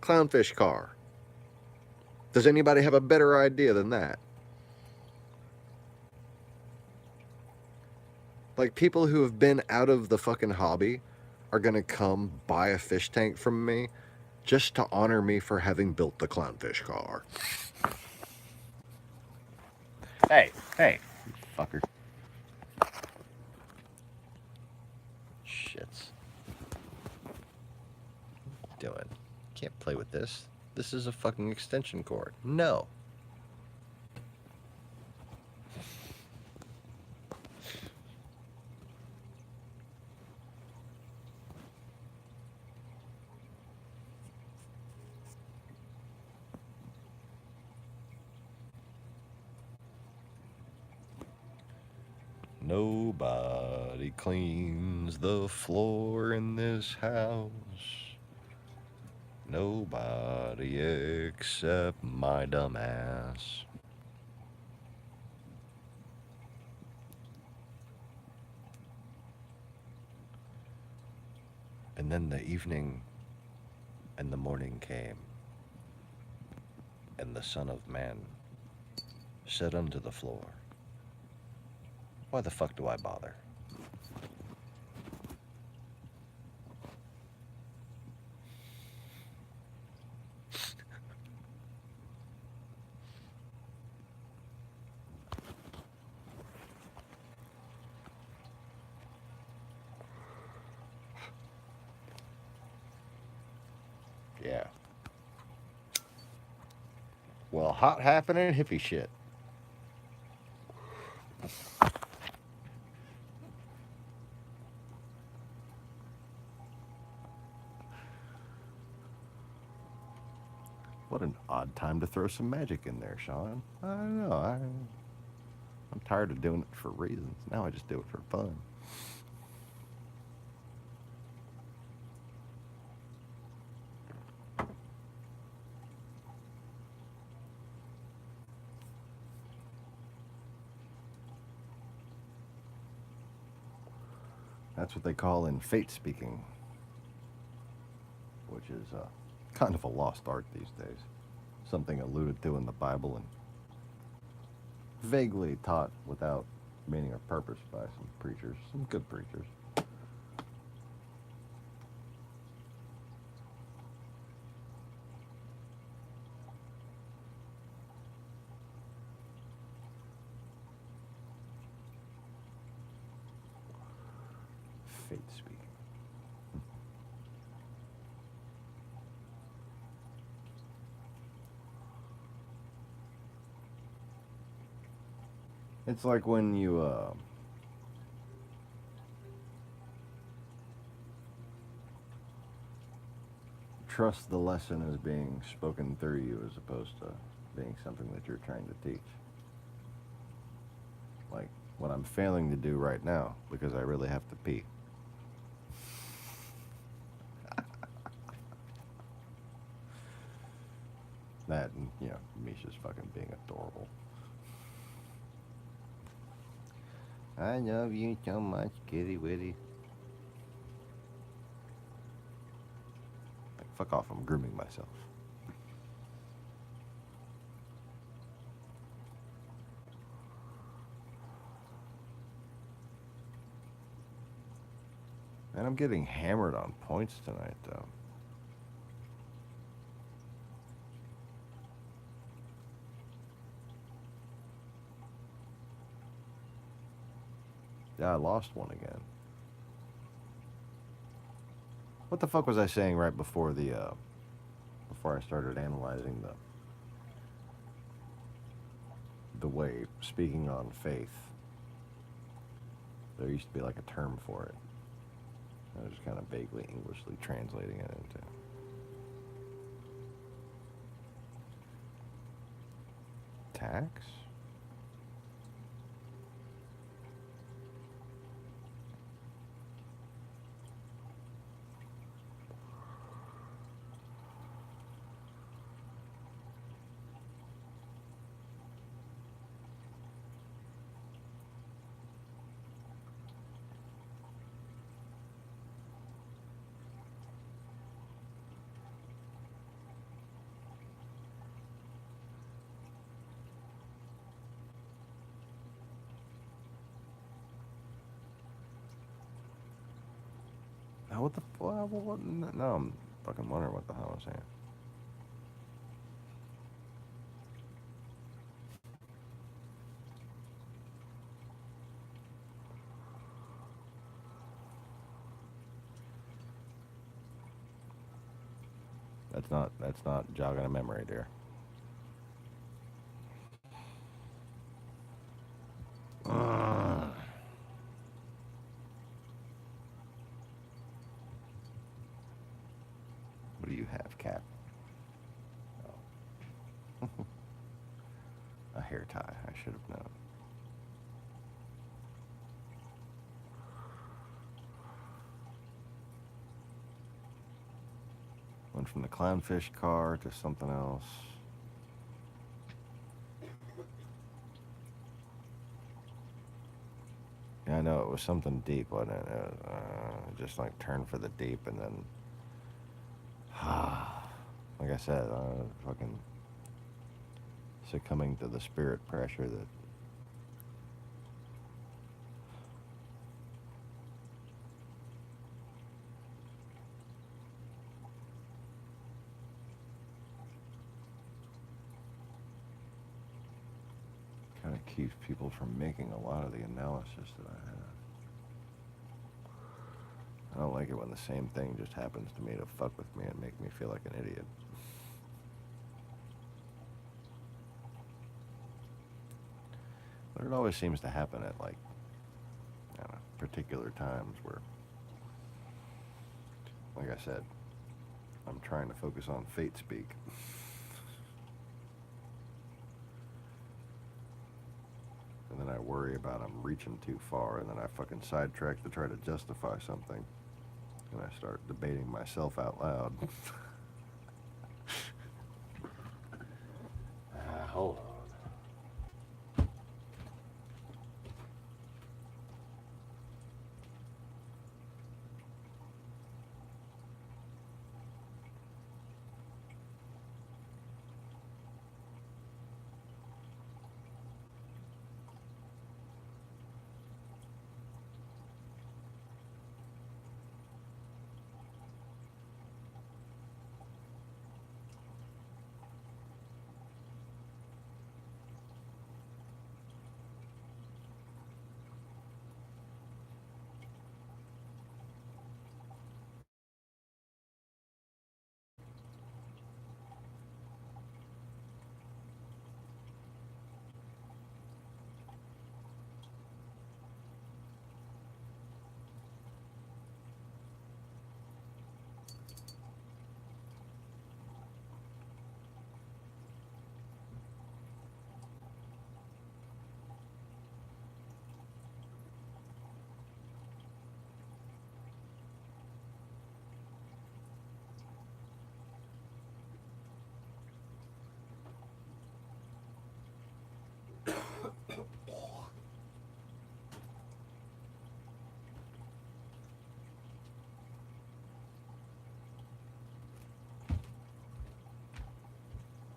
Clownfish car. Does anybody have a better idea than that? Like, people who have been out of the fucking hobby are gonna come buy a fish tank from me just to honor me for having built the clownfish car. Hey, you fucker. Shits. Doing. Can't play with this. This is a fucking extension cord. No. Nobody cleans the floor in this house. Nobody except my dumb ass. And then the evening and the morning came, and the Son of Man said unto the floor, why the fuck do I bother? Yeah. Well, hot happening hippie shit. What an odd time to throw some magic in there, Sean. I don't know. I'm tired of doing it for reasons. Now I just do it for fun. That's what they call in fate speaking, which is kind of a lost art these days. Something alluded to in the Bible and vaguely taught without meaning or purpose by some preachers, some good preachers. Fate speaking. It's like when you trust the lesson as being spoken through you as opposed to being something that you're trying to teach. Like what I'm failing to do right now because I really have to pee. That and, you know, Misha's fucking being adorable. I love you so much, kitty witty. Like, fuck off, I'm grooming myself. And I'm getting hammered on points tonight, though. Yeah, I lost one again. What the fuck was I saying right before the, before I started analyzing the way, speaking on faith, there used to be like a term for it. I was just kind of vaguely Englishly translating it into. Tax? What the? What? No, I'm fucking wondering what the hell I'm saying. That's not jogging a memory, dear. What do you have, Cat? Oh. A hair tie. I should have known. Went from the clownfish car to something else. Yeah, I know it was something deep, wasn't it? Just like turned for the deep, and then, like I said, fucking succumbing to the spirit pressure that. Kind of keeps people from making a lot of the analysis that I have. I don't like it when the same thing just happens to me to fuck with me and make me feel like an idiot. But it always seems to happen at, like, I don't know, particular times where, like I said, I'm trying to focus on fate speak. And then I worry about I'm reaching too far, and then I fucking sidetrack to try to justify something. And I start debating myself out loud. Hold on.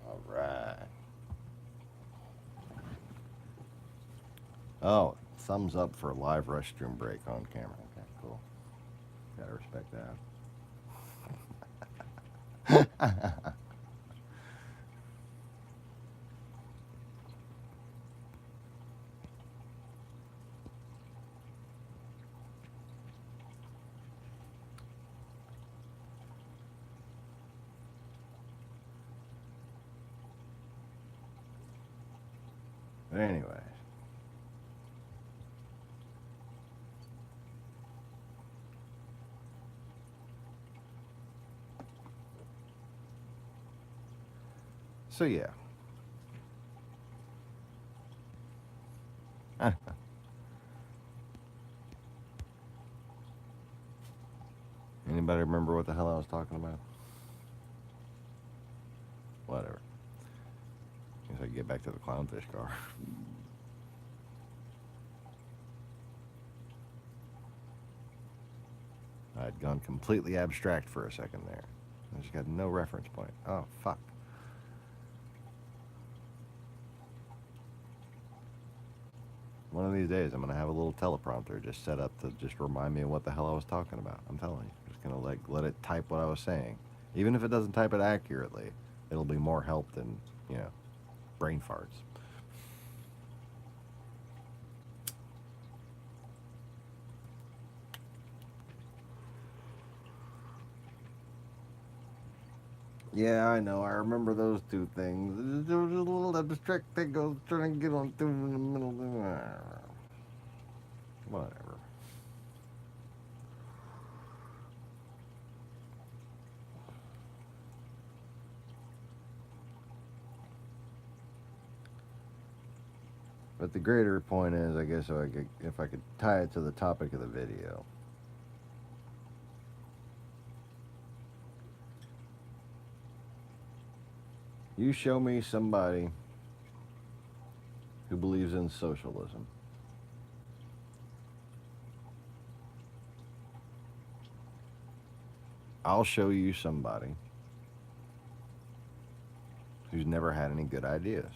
All right. Oh, thumbs up for live restroom break on camera. Okay, cool. Gotta respect that. But anyway. So yeah. Anybody remember what the hell I was talking about? Whatever. Guess I can get back to the clownfish car. I'd gone completely abstract for a second there. I just got no reference point. Oh, fuck. One of these days, I'm going to have a little teleprompter just set up to just remind me of what the hell I was talking about. I'm telling you. Just just gonna let it type what I was saying. Even if it doesn't type it accurately, it'll be more help than, you know, brain farts. Yeah, I know. I remember those two things. There was a little abstract thing I was trying to get on through in the middle. Whatever. But the greater point is, I guess, if I could tie it to the topic of the video. You show me somebody who believes in socialism. I'll show you somebody who's never had any good ideas.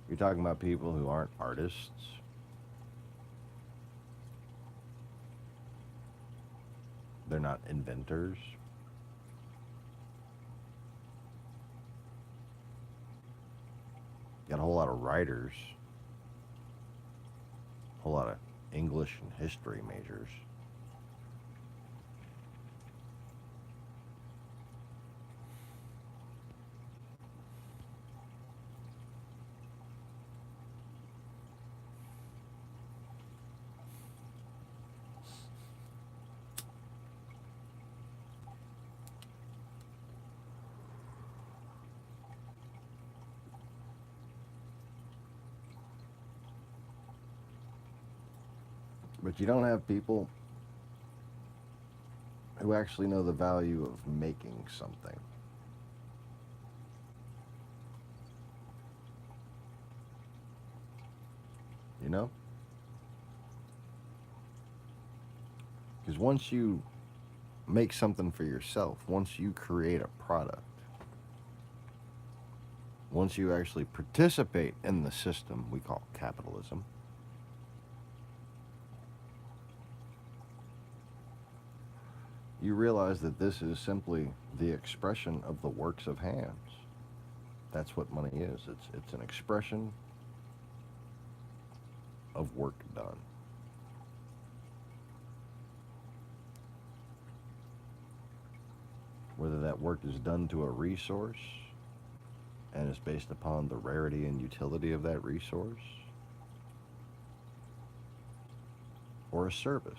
You're talking about people who aren't artists. They're not inventors. Got a whole lot of writers. A whole lot of English and history majors. But you don't have people who actually know the value of making something. You know? Because once you make something for yourself, once you create a product, once you actually participate in the system we call capitalism, you realize that this is simply the expression of the works of hands. That's what money is. It's an expression of work done. Whether that work is done to a resource and is based upon the rarity and utility of that resource, or a service,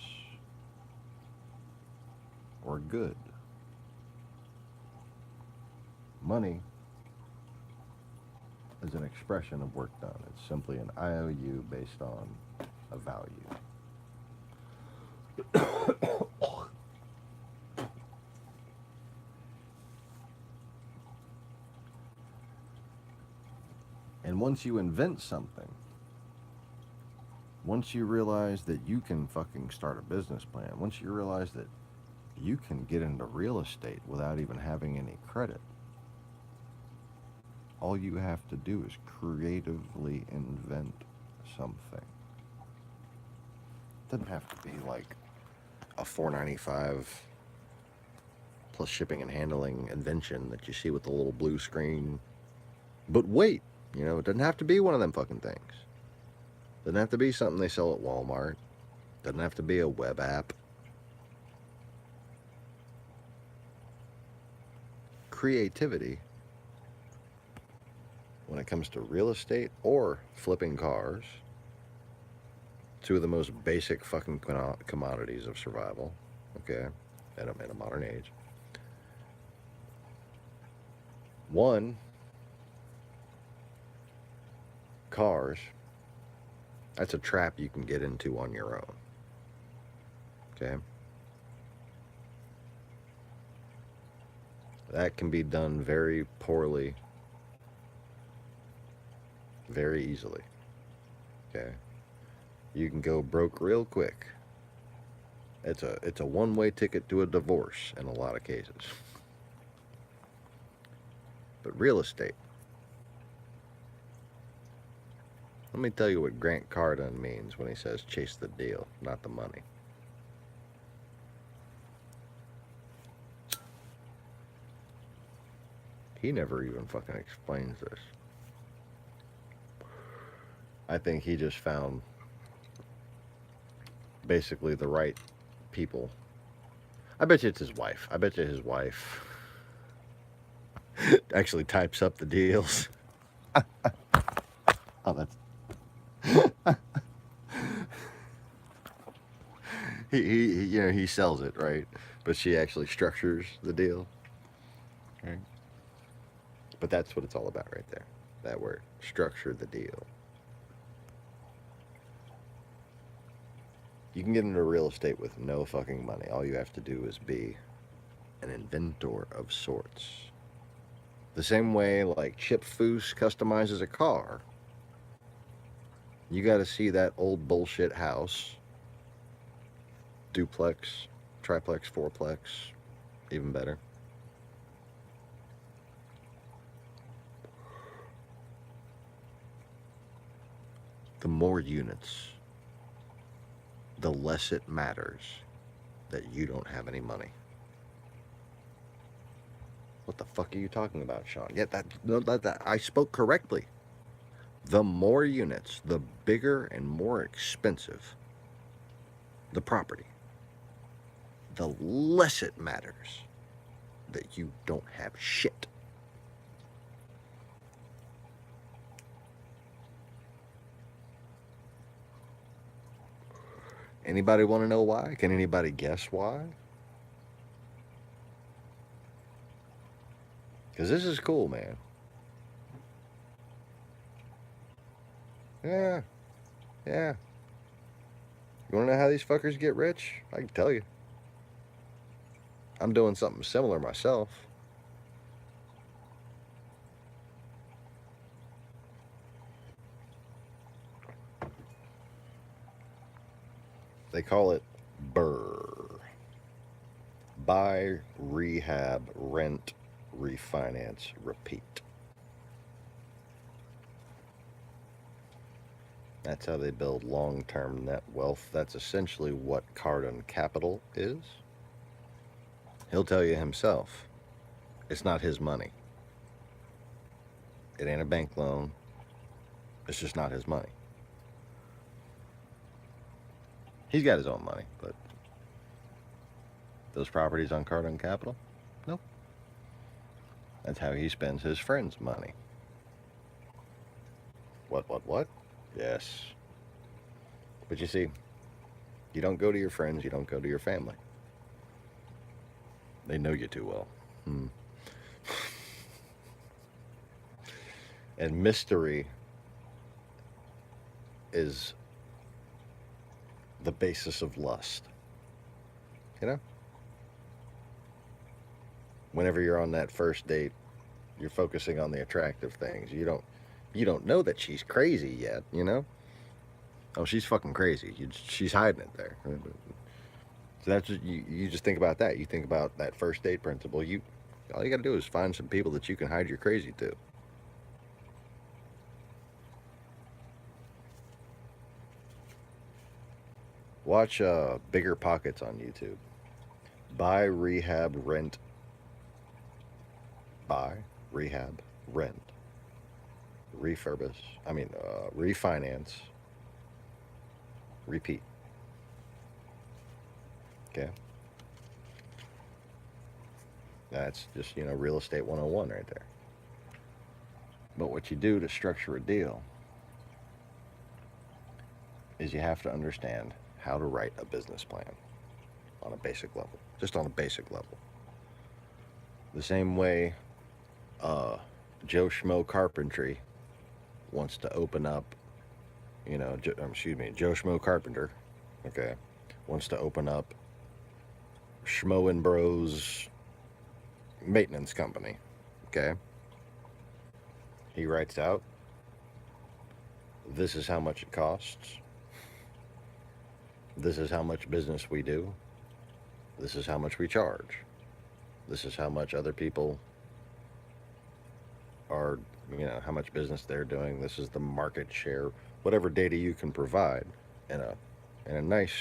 or good. Money is an expression of work done. It's simply an IOU based on a value. And once you invent something, once you realize that you can fucking start a business plan, once you realize that you can get into real estate without even having any credit, all you have to do is creatively invent something. It doesn't have to be like a $4.95 plus shipping and handling invention that you see with the little blue screen. But wait, you know, it doesn't have to be one of them fucking things. It doesn't have to be something they sell at Walmart. It doesn't have to be a web app. Creativity, when it comes to real estate or flipping cars, two of the most basic fucking commodities of survival, okay, in a modern age. One, cars, that's a trap you can get into on your own, okay? That can be done very poorly, very easily, okay? You can go broke real quick. It's a one-way ticket to a divorce in a lot of cases. But real estate, Let me tell you what Grant Cardone means when he says chase the deal, not the money. He never even fucking explains this. I think he just found basically the right people. I bet you it's his wife. I bet you his wife actually types up the deals. Oh, that's he sells it, right? But she actually structures the deal, right? But that's what it's all about right there. That word, structure the deal. You can get into real estate with no fucking money. All you have to do is be an inventor of sorts. The same way like Chip Foose customizes a car. You got to see that old bullshit house. Duplex, triplex, fourplex, even better. The more units, the less it matters that you don't have any money. What the fuck are you talking about, Sean? Yeah, that I spoke correctly. The more units, the bigger and more expensive the property, the less it matters that you don't have shit. Anybody want to know why? Can anybody guess why? Because this is cool, man. Yeah. Yeah. You want to know how these fuckers get rich? I can tell you. I'm doing something similar myself. They call it BRRRR. Buy, rehab, rent, refinance, repeat. That's how they build long-term net wealth. That's essentially what Cardone Capital is. He'll tell you himself, it's not his money. It ain't a bank loan. It's just not his money. He's got his own money, but those properties on Cardone Capital? Nope. That's how he spends his friends' money. What? Yes. But you see, you don't go to your friends, you don't go to your family. They know you too well. And mystery is the basis of lust. You know? Whenever you're on that first date, you're focusing on the attractive things. You don't know that she's crazy yet, you know? Oh, she's fucking crazy. She's hiding it there. So that's just, you just think about that. You think about that first date principle. All you got to do is find some people that you can hide your crazy to. Watch Bigger Pockets on YouTube. Buy, rehab, rent. Buy, rehab, rent. Refinance. Repeat. Okay? That's just, real estate 101 right there. But what you do to structure a deal is you have to understand how to write a business plan on a basic level. Just on a basic level. The same way Joe Schmo Carpentry wants to open up, Joe Schmo Carpenter, okay, wants to open up Schmo and Bros maintenance company, okay? He writes out, this is how much it costs. This is how much business we do. This is how much we charge. This is how much other people are how much business they're doing. This is the market share, whatever data you can provide in a nice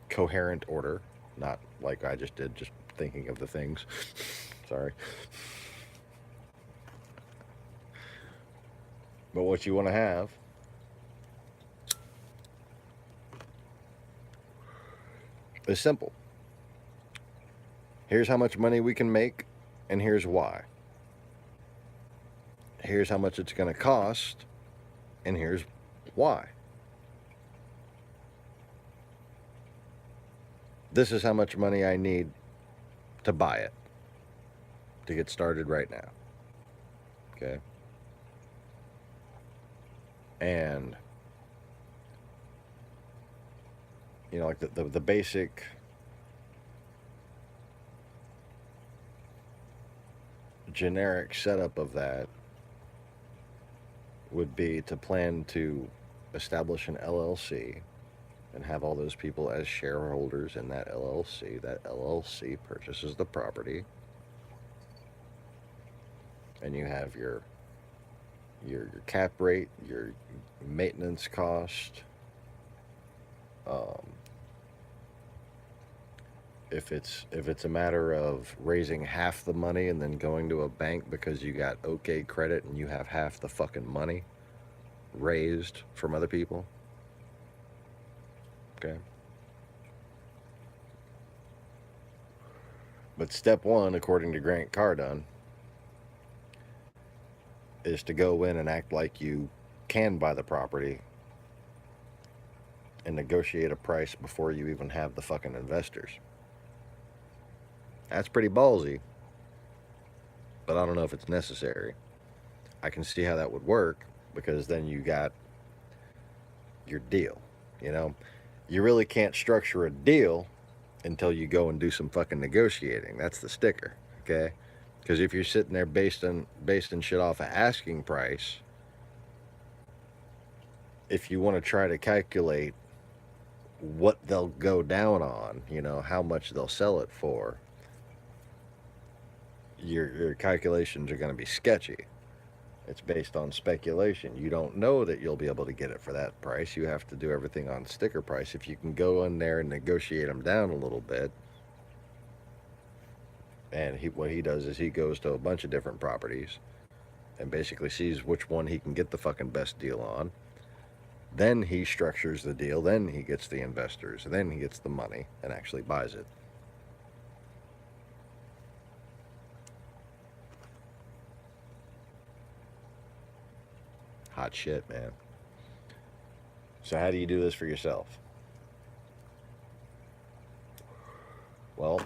coherent order, not like I just did, just thinking of the things. Sorry. But what you want to have is simple. Here's how much money we can make, and here's why. Here's how much it's going to cost, and here's why. This is how much money I need to buy it, to get started right now. Okay? And, like the basic generic setup of that would be to plan to establish an LLC and have all those people as shareholders in that LLC. That LLC purchases the property, and you have your cap rate, your maintenance cost. If it's a matter of raising half the money and then going to a bank because you got okay credit and you have half the fucking money raised from other people. Okay. But step one, according to Grant Cardone, is to go in and act like you can buy the property and negotiate a price before you even have the fucking investors. That's pretty ballsy, but I don't know if it's necessary. I can see how that would work, because then you got your deal. You really can't structure a deal until you go and do some fucking negotiating. That's the sticker, okay? Because if you're sitting there basing shit off of asking price, if you want to try to calculate what they'll go down on, how much they'll sell it for, your calculations are going to be sketchy. It's based on speculation. You don't know that you'll be able to get it for that price. You have to do everything on sticker price. If you can go in there and negotiate them down a little bit, and what he does is he goes to a bunch of different properties and basically sees which one he can get the fucking best deal on. Then he structures the deal. Then he gets the investors. Then he gets the money and actually buys it. Hot shit, man. So how do you do this for yourself? Well,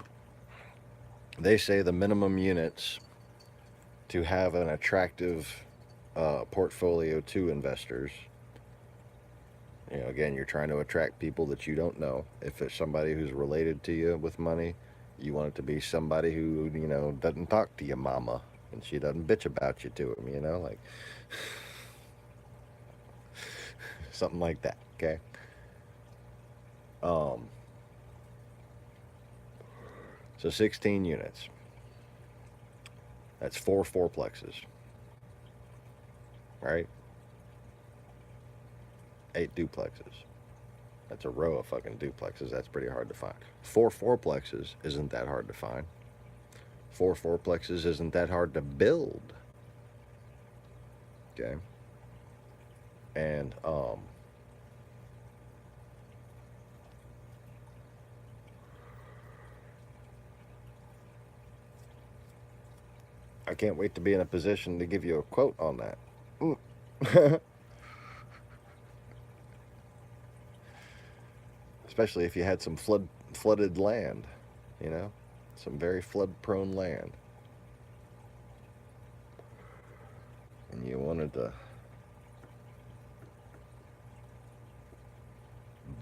they say the minimum units to have an attractive portfolio to investors. Again, you're trying to attract people that you don't know. If it's somebody who's related to you with money, you want it to be somebody who, doesn't talk to your mama and she doesn't bitch about you to him, like something like that, okay? So 16 units. That's 4 fourplexes, right? 8 duplexes. That's a row of fucking duplexes. That's pretty hard to find. 4 fourplexes isn't that hard to find. 4 fourplexes isn't that hard to build. Okay? And, I can't wait to be in a position to give you a quote on that. Especially if you had some flooded land, some very flood-prone land. And you wanted to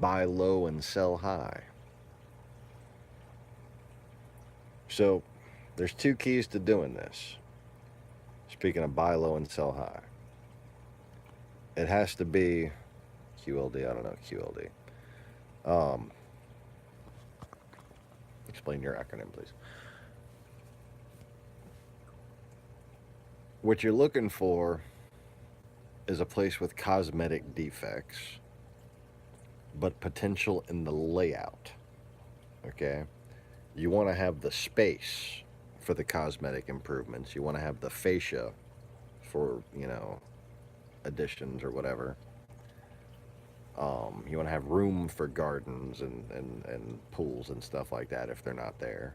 buy low and sell high. So there's 2 keys to doing this. Speaking of buy low and sell high, it has to be QLD. I don't know QLD. Explain your acronym, please. what you're looking for is a place with cosmetic defects, but potential in the layout. Okay? You want to have the space for the cosmetic improvements. You want to have the fascia for, additions or whatever. You want to have room for gardens and pools and stuff like that if they're not there.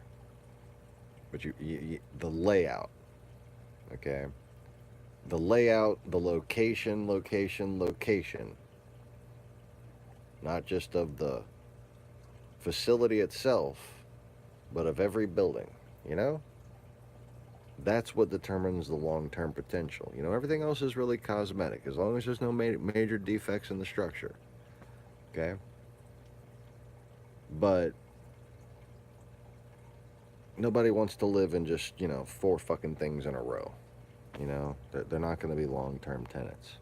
But the layout, okay? The layout, the location, not just of the facility itself, but of every building, you know? That's what determines the long-term potential. Everything else is really cosmetic as long as there's no major defects in the structure, okay? But nobody wants to live in just, four fucking things in a row. They're not going to be long-term tenants.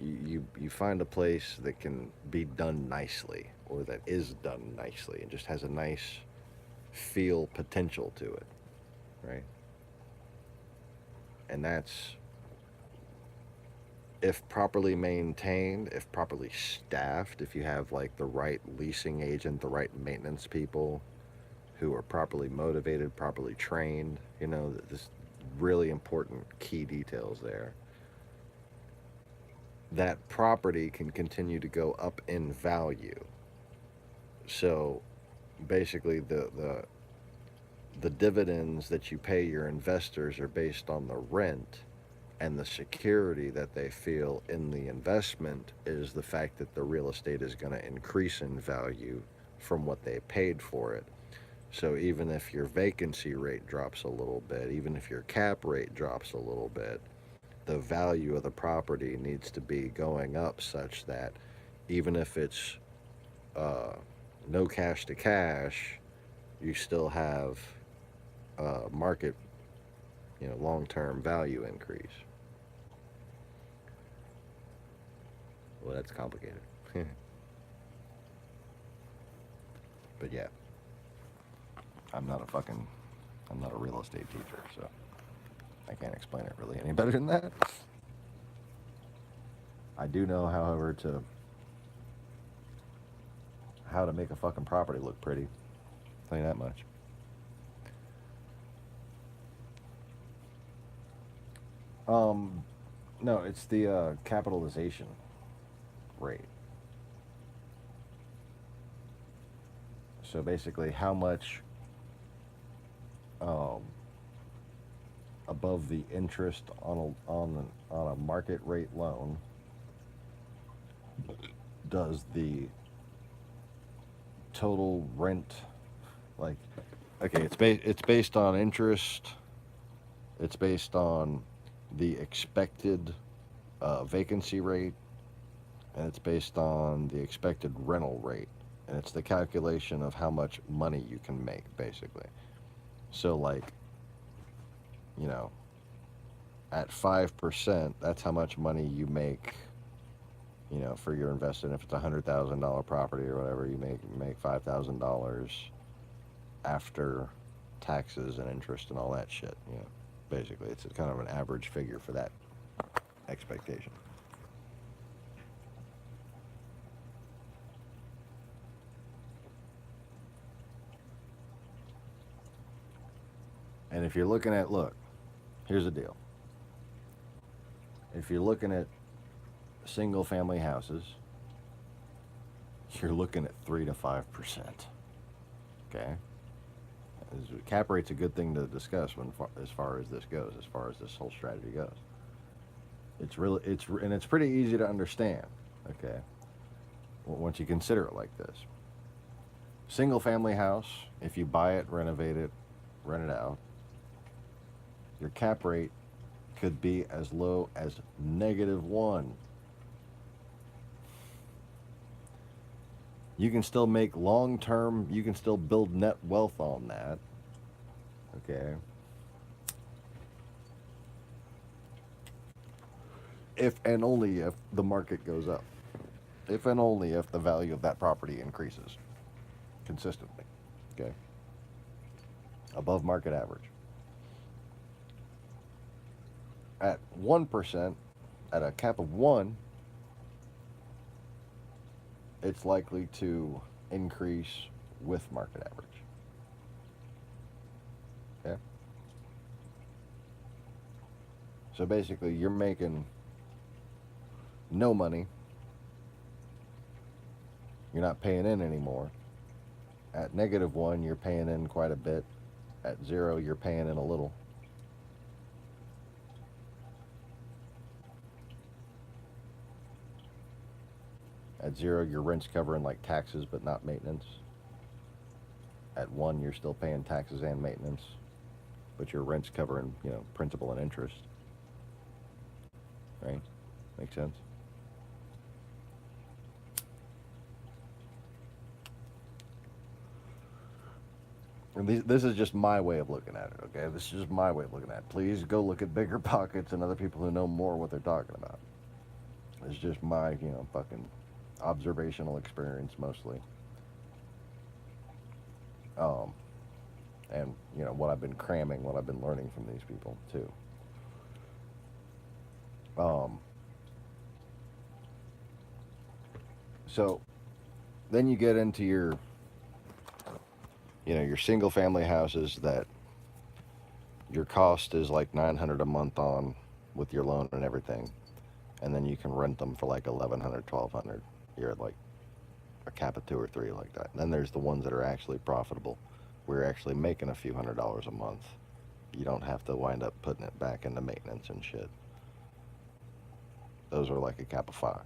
You find a place that can be done nicely, or that is done nicely and just has a nice feel potential to it, right? And that's, if properly maintained, if properly staffed, if you have like the right leasing agent, the right maintenance people who are properly motivated, properly trained, this really important key details there. That property can continue to go up in value. So basically the dividends that you pay your investors are based on the rent, and the security that they feel in the investment is the fact that the real estate is going to increase in value from what they paid for it. So even if your vacancy rate drops a little bit, even if your cap rate drops a little bit, the value of the property needs to be going up such that even if it's no cash to cash, you still have market, long-term value increase. Well, that's complicated. But yeah, I'm not a real estate teacher, so I can't explain it really any better than that. I do know, however, how to make a fucking property look pretty. I'll tell you that much. No, it's the capitalization rate. So basically, how much above the interest on a market rate loan does the total rent, like, okay, it's based on interest, it's based on the expected vacancy rate, and it's based on the expected rental rate, and it's the calculation of how much money you can make, basically. So like, at 5%, that's how much money you make, for your investment. If it's $100,000 property or whatever, you make $5,000 after taxes and interest and all that shit. Basically, it's kind of an average figure for that expectation. And if you're looking at, here's the deal. If you're looking at single family houses, you're looking at 3 to 5%. Okay? Cap rate's a good thing to discuss as far as this goes, as far as this whole strategy goes. It's pretty easy to understand, okay? Once you consider it like this. Single family house, if you buy it, renovate it, rent it out, your cap rate could be as low as -1. You can still make long-term, you can still build net wealth on that, okay? If and only if the market goes up. If and only if the value of that property increases consistently, okay? Above market average. At 1%, at a cap of 1, it's likely to increase with market average. Okay? So basically, you're making no money. You're not paying in anymore. At -1, you're paying in quite a bit. At 0, you're paying in a little. At 0, your rent's covering like taxes but not maintenance. At 1, you're still paying taxes and maintenance, but your rent's covering, principal and interest. Right? Make sense? And this is just my way of looking at it, okay? This is just my way of looking at it. Please go look at Bigger Pockets and other people who know more what they're talking about. It's just my, fucking observational experience mostly. And, what I've been cramming, what I've been learning from these people, too. So, then you get into your single family houses that your cost is like $900 a month on with your loan and everything, and then you can rent them for like $1,100, $1,200. You're at like a cap of 2 or 3 like that. And then there's the ones that are actually profitable. We're actually making a few $100s a month. You don't have to wind up putting it back into maintenance and shit. Those are like a cap of 5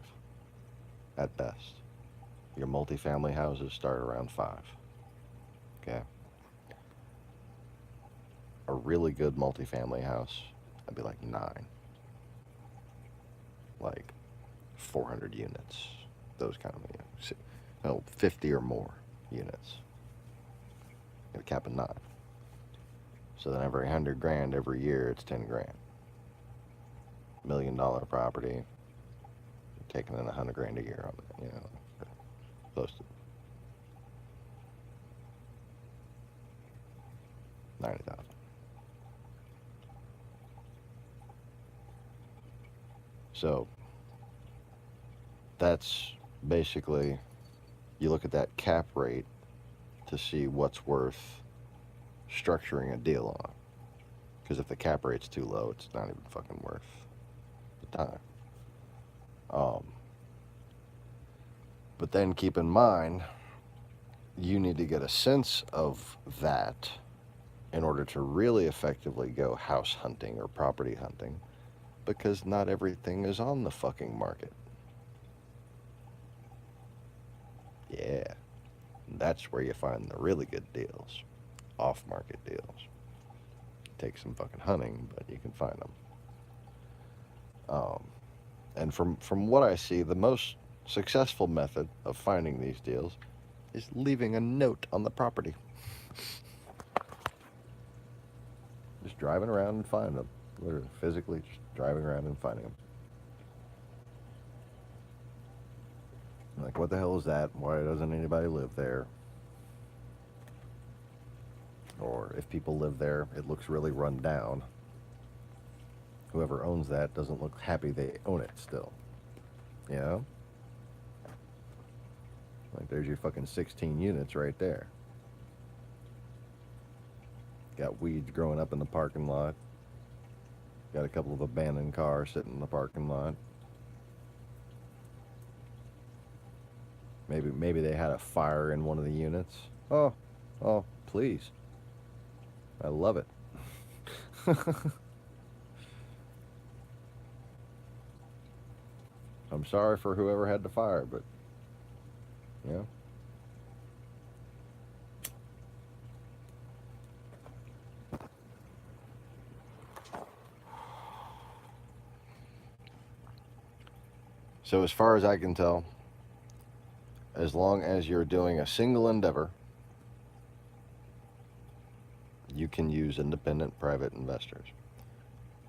at best. Your multifamily houses start around 5. Okay? A really good multifamily house, I'd be like 9. Like 400 units. Those kind of, 50 or more units. Get a cap of 9. So then every 100 grand every year, it's 10 grand. $1 million property, you're taking in 100 grand a year on it, close to 90,000. So that's basically, you look at that cap rate to see what's worth structuring a deal on. Because if the cap rate's too low, it's not even fucking worth the time. But then keep in mind, you need to get a sense of that in order to really effectively go house hunting or property hunting, because not everything is on the fucking market. Yeah, that's where you find the really good deals, off-market deals. Take some fucking hunting, but you can find them. And from what I see, the most successful method of finding these deals is leaving a note on the property. Just driving around and finding them. Literally, physically just driving around and finding them. Like, what the hell is that? Why doesn't anybody live there? Or if people live there, it looks really run down. Whoever owns that doesn't look happy they own it still. You know? Like, there's your fucking 16 units right there. Got weeds growing up in the parking lot. Got a couple of abandoned cars sitting in the parking lot. Maybe they had a fire in one of the units. Oh, please. I love it. I'm sorry for whoever had the fire, but, yeah. So as far as I can tell, as long as you're doing a single endeavor, you can use independent private investors.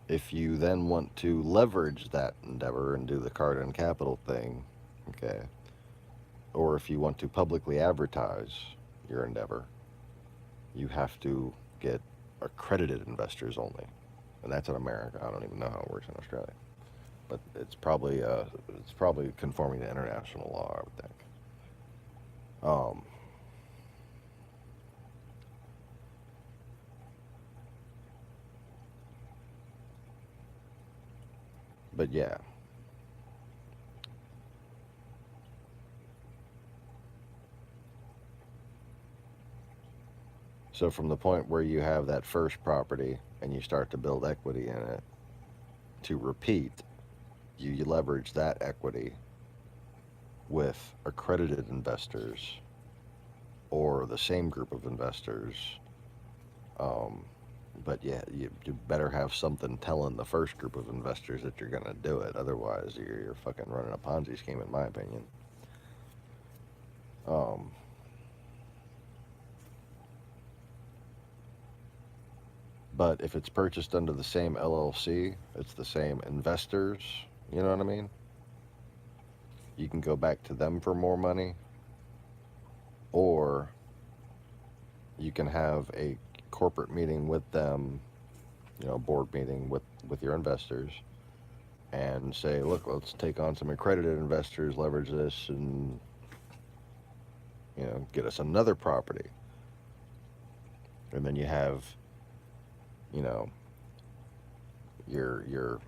If you then want to leverage that endeavor and do the carbon capital thing, okay, or if you want to publicly advertise your endeavor, you have to get accredited investors only. and that's in America. I don't even know how it works in Australia, but it's probably conforming to international law, I would think. Um, but yeah, so from the point where you have that first property and you start to build equity in it to repeat, you leverage that equity with accredited investors or the same group of investors. Um, but yeah, you better have something telling the first group of investors that you're going to do it. Otherwise, you're fucking running a Ponzi scheme, in my opinion. Um, but if it's purchased under the same LLC, it's the same investors, you know what I mean? You can go back to them for more money, or you can have a corporate meeting with them, board meeting with your investors, and say, look, let's take on some accredited investors, leverage this, and get us another property. And then you have, you know, your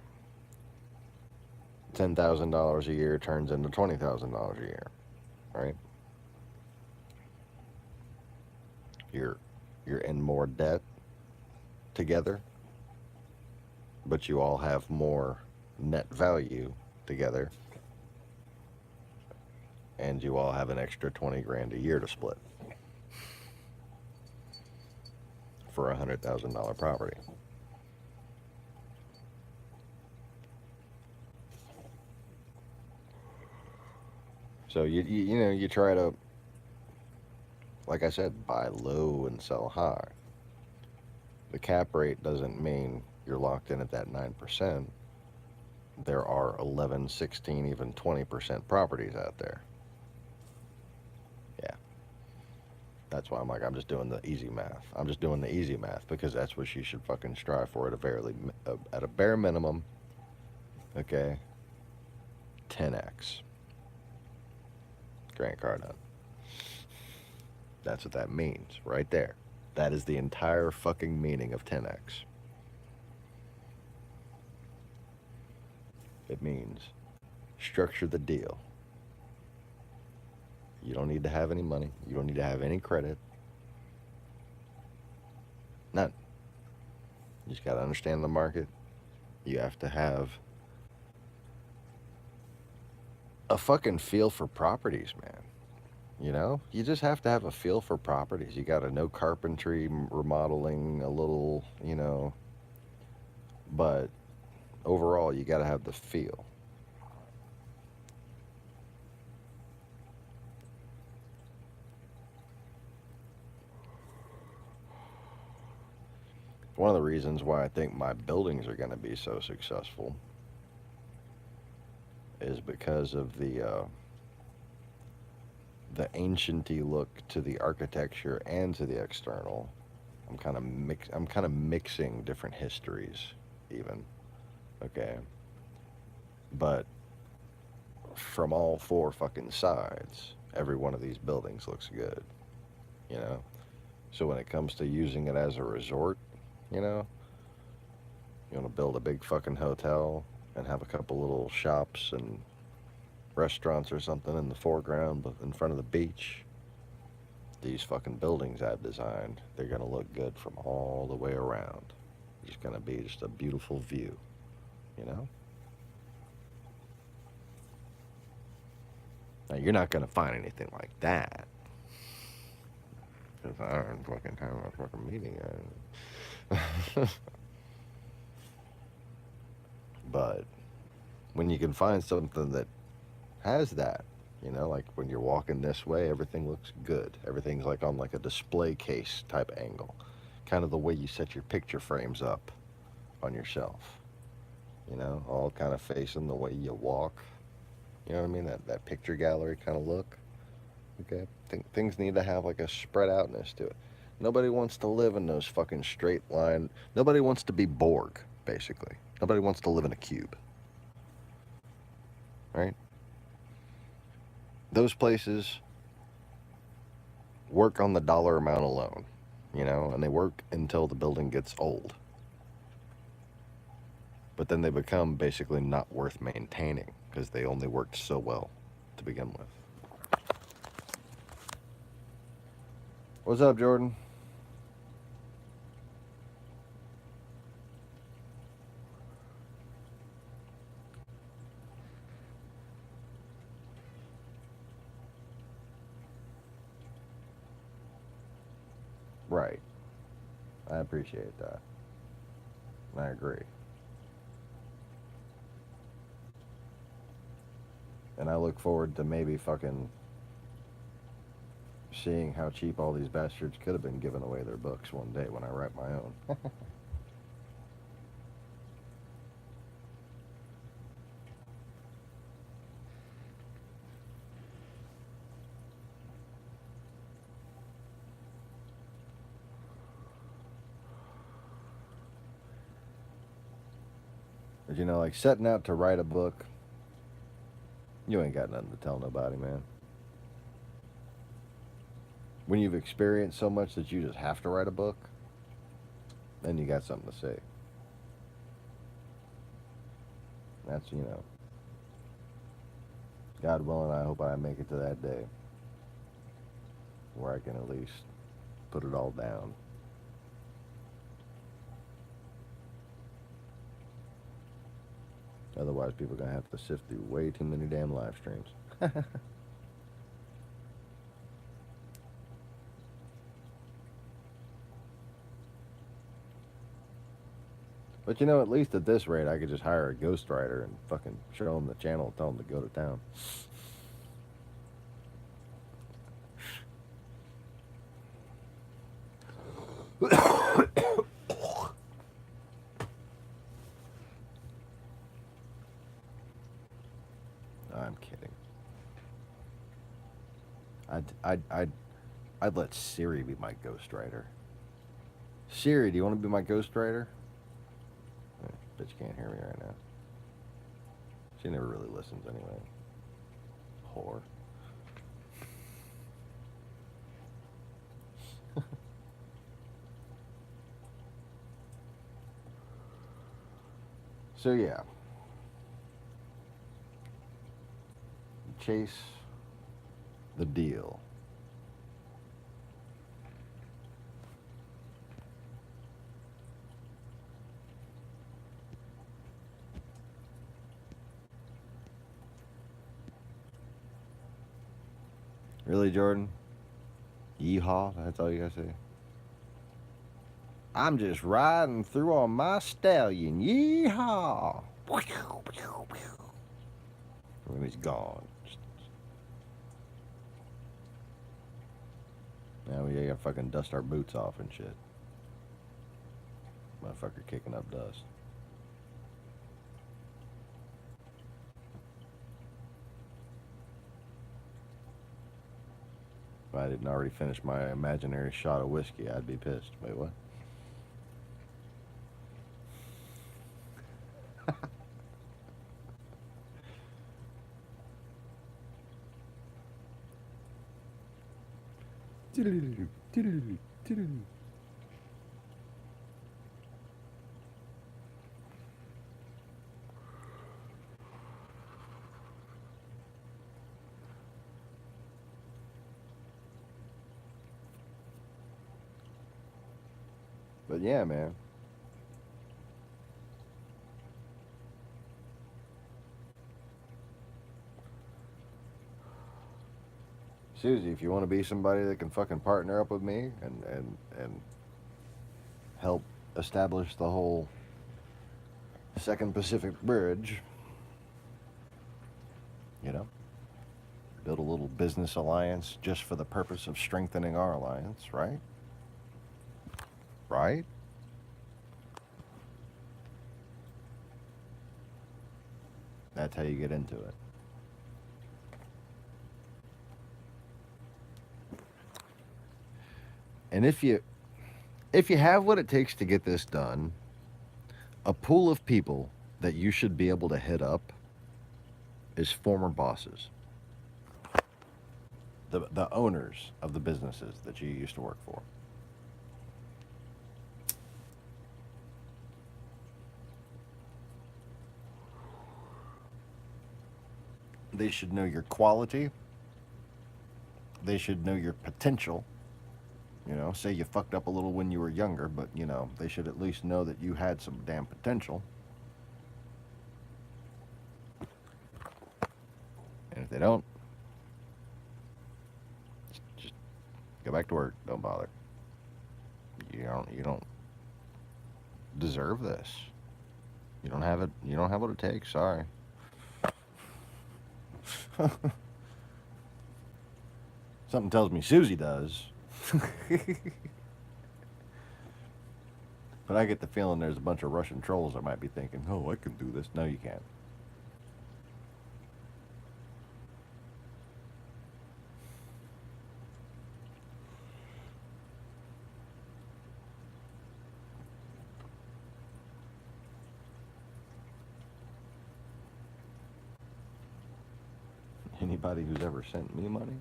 $10,000 a year turns into $20,000 a year, right? You're in more debt together, but you all have more net value together, and you all have an extra 20 grand a year to split for a $100,000 property. So you try to, like I said, buy low and sell high. The cap rate doesn't mean you're locked in at that 9%. There are 11, 16, even 20% properties out there. Yeah. That's why I'm just doing the easy math. I'm just doing the easy math because that's what you should fucking strive for at a bare minimum. Okay. 10x. Grant Cardone. That's what that means right there. That is the entire fucking meaning of 10x. It means structure the deal. You don't need to have any money. You don't need to have any credit. None. You just got to understand the market. You have to have a fucking feel for properties, man. You just have to have a feel for properties. You got to know carpentry, remodeling a little, but overall, you got to have the feel. One of the reasons why I think my buildings are going to be so successful is because of the ancienty look to the architecture and to the external. I'm kind of mixing different histories, even. Okay. But from all four fucking sides, every one of these buildings looks good. So when it comes to using it as a resort, you want to build a big fucking hotel and have a couple little shops and restaurants or something in the foreground, but in front of the beach. These fucking buildings I've designed, they're gonna look good from all the way around. It's just gonna be just a beautiful view, Now you're not gonna find anything like that. Because I don't fucking have a fucking meeting. But when you can find something that has that, like when you're walking this way, everything looks good. Everything's like on like a display case type angle, kind of the way you set your picture frames up on your shelf, all kind of facing the way you walk. You know what I mean? That picture gallery kind of look. Okay, things need to have like a spread outness to it. Nobody wants to live in those fucking straight line. Nobody wants to be Borg. basically. Nobody wants to live in a cube, right? Those places work on the dollar amount alone, and they work until the building gets old. But then they become basically not worth maintaining because they only worked so well to begin with. What's up, Jordan? Right. I appreciate that. I agree. And I look forward to maybe fucking seeing how cheap all these bastards could have been giving away their books one day when I write my own. But like setting out to write a book, you ain't got nothing to tell nobody, man. When you've experienced so much that you just have to write a book, then you got something to say. That's, God willing, I hope I make it to that day where I can at least put it all down. Otherwise, people are going to have to sift through way too many damn live streams. But at least at this rate, I could just hire a ghostwriter and fucking show them the channel and tell them to go to town. I'm kidding. I'd let Siri be my ghostwriter. Siri, do you want to be my ghostwriter? Bitch can't hear me right now. She never really listens anyway. Whore. So yeah. Chase the deal. Really, Jordan? Yeehaw? That's all you gotta say? I'm just riding through on my stallion. Yeehaw! And he's gone. Now we gotta fucking dust our boots off and shit. Motherfucker kicking up dust. If I didn't already finish my imaginary shot of whiskey, I'd be pissed. Wait, what? But yeah, man. Susie, if you want to be somebody that can fucking partner up with me and help establish the whole Second Pacific Bridge, build a little business alliance just for the purpose of strengthening our alliance, right? Right? That's how you get into it. And if you have what it takes to get this done, A pool of people that you should be able to hit up is former bosses, the owners of the businesses that you used to work for. They should know your quality. They should know your potential. You know, say you fucked up a little when you were younger, but, you know, they should at least know that you had some damn potential. And if they don't, just go back to work. Don't bother. You don't deserve this. You don't have it. You don't have what it takes. Sorry. Something tells me Susie does. But I get the feeling there's a bunch of Russian trolls that might be thinking, oh, I can do this. No, you can't. Anybody who's ever sent me money,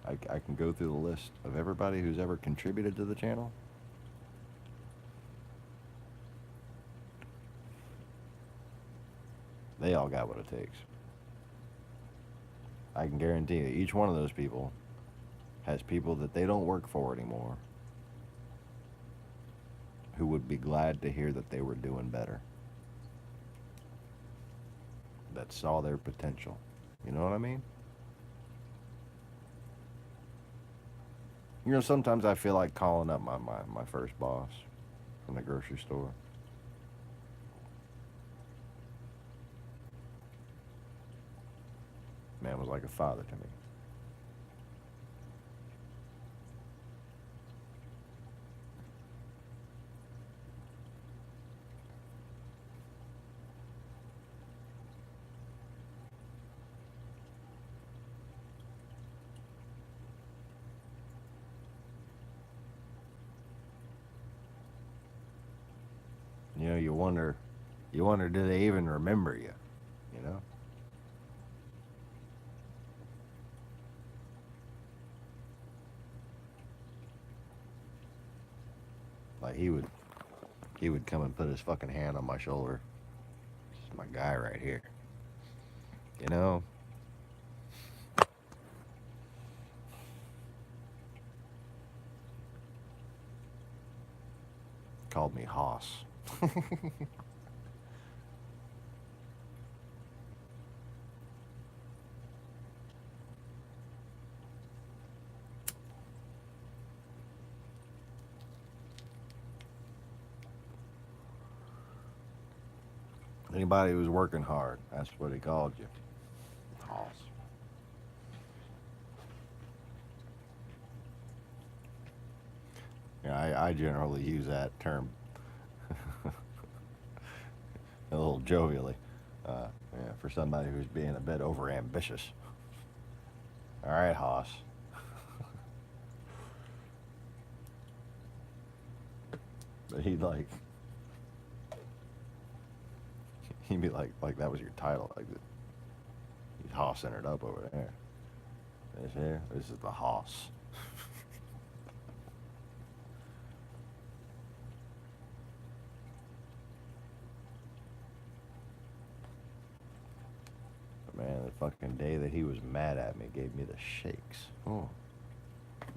I can go through the list of everybody who's ever contributed to the channel. They all got what it takes. I can guarantee that each one of those people has people that they don't work for anymore who would be glad to hear that they were doing better, that saw their potential. You know what I mean? You know, sometimes I feel like calling up my first boss from the grocery store. Man was like a father to me. You know, you wonder, do they even remember you? You know? Like he would come and put his fucking hand on my shoulder. This is my guy right here. You know? Called me Hoss. Anybody who's working hard, that's what he called you. Hoss. Yeah, I generally use that term a little jovially, yeah, for somebody who's being a bit overambitious. All right, Hoss. But he'd be like that was your title, like he's hossing it up over there. This is the Hoss. Man, the fucking day that he was mad at me gave me the shakes. Oh,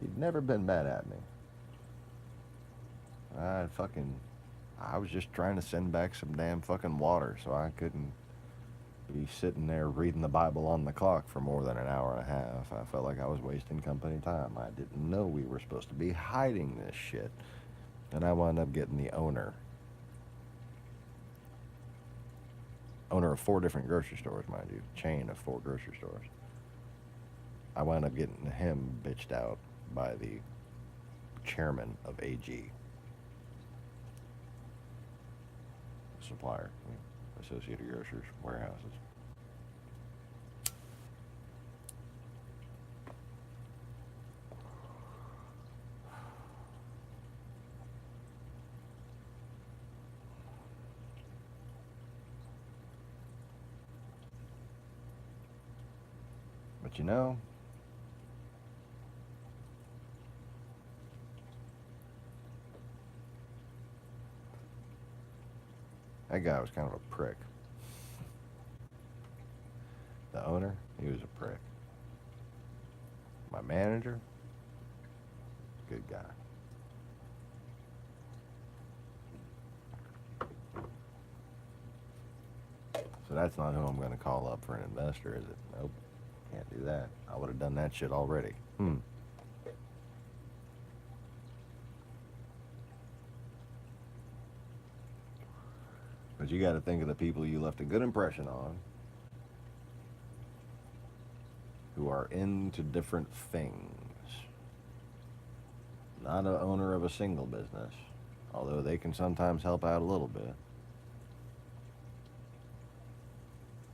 he'd never been mad at me. I was just trying to send back some damn fucking water, so I couldn't be sitting there reading the Bible on the clock for more than an hour and a half. I felt like I was wasting company time. I didn't know we were supposed to be hiding this shit. And I wound up getting the owner of 4 different grocery stores, mind you, chain of 4 grocery stores. I wound up getting him bitched out by the chairman of AG, supplier, Associated Grocers Warehouses. But you know, that guy was kind of a prick. The owner, he was a prick. My manager, good guy. So that's not who I'm going to call up for an investor, is it? Nope. Can't do that. I would have done that shit already. But you got to think of the people you left a good impression on, who are into different things. Not an owner of a single business, although they can sometimes help out a little bit.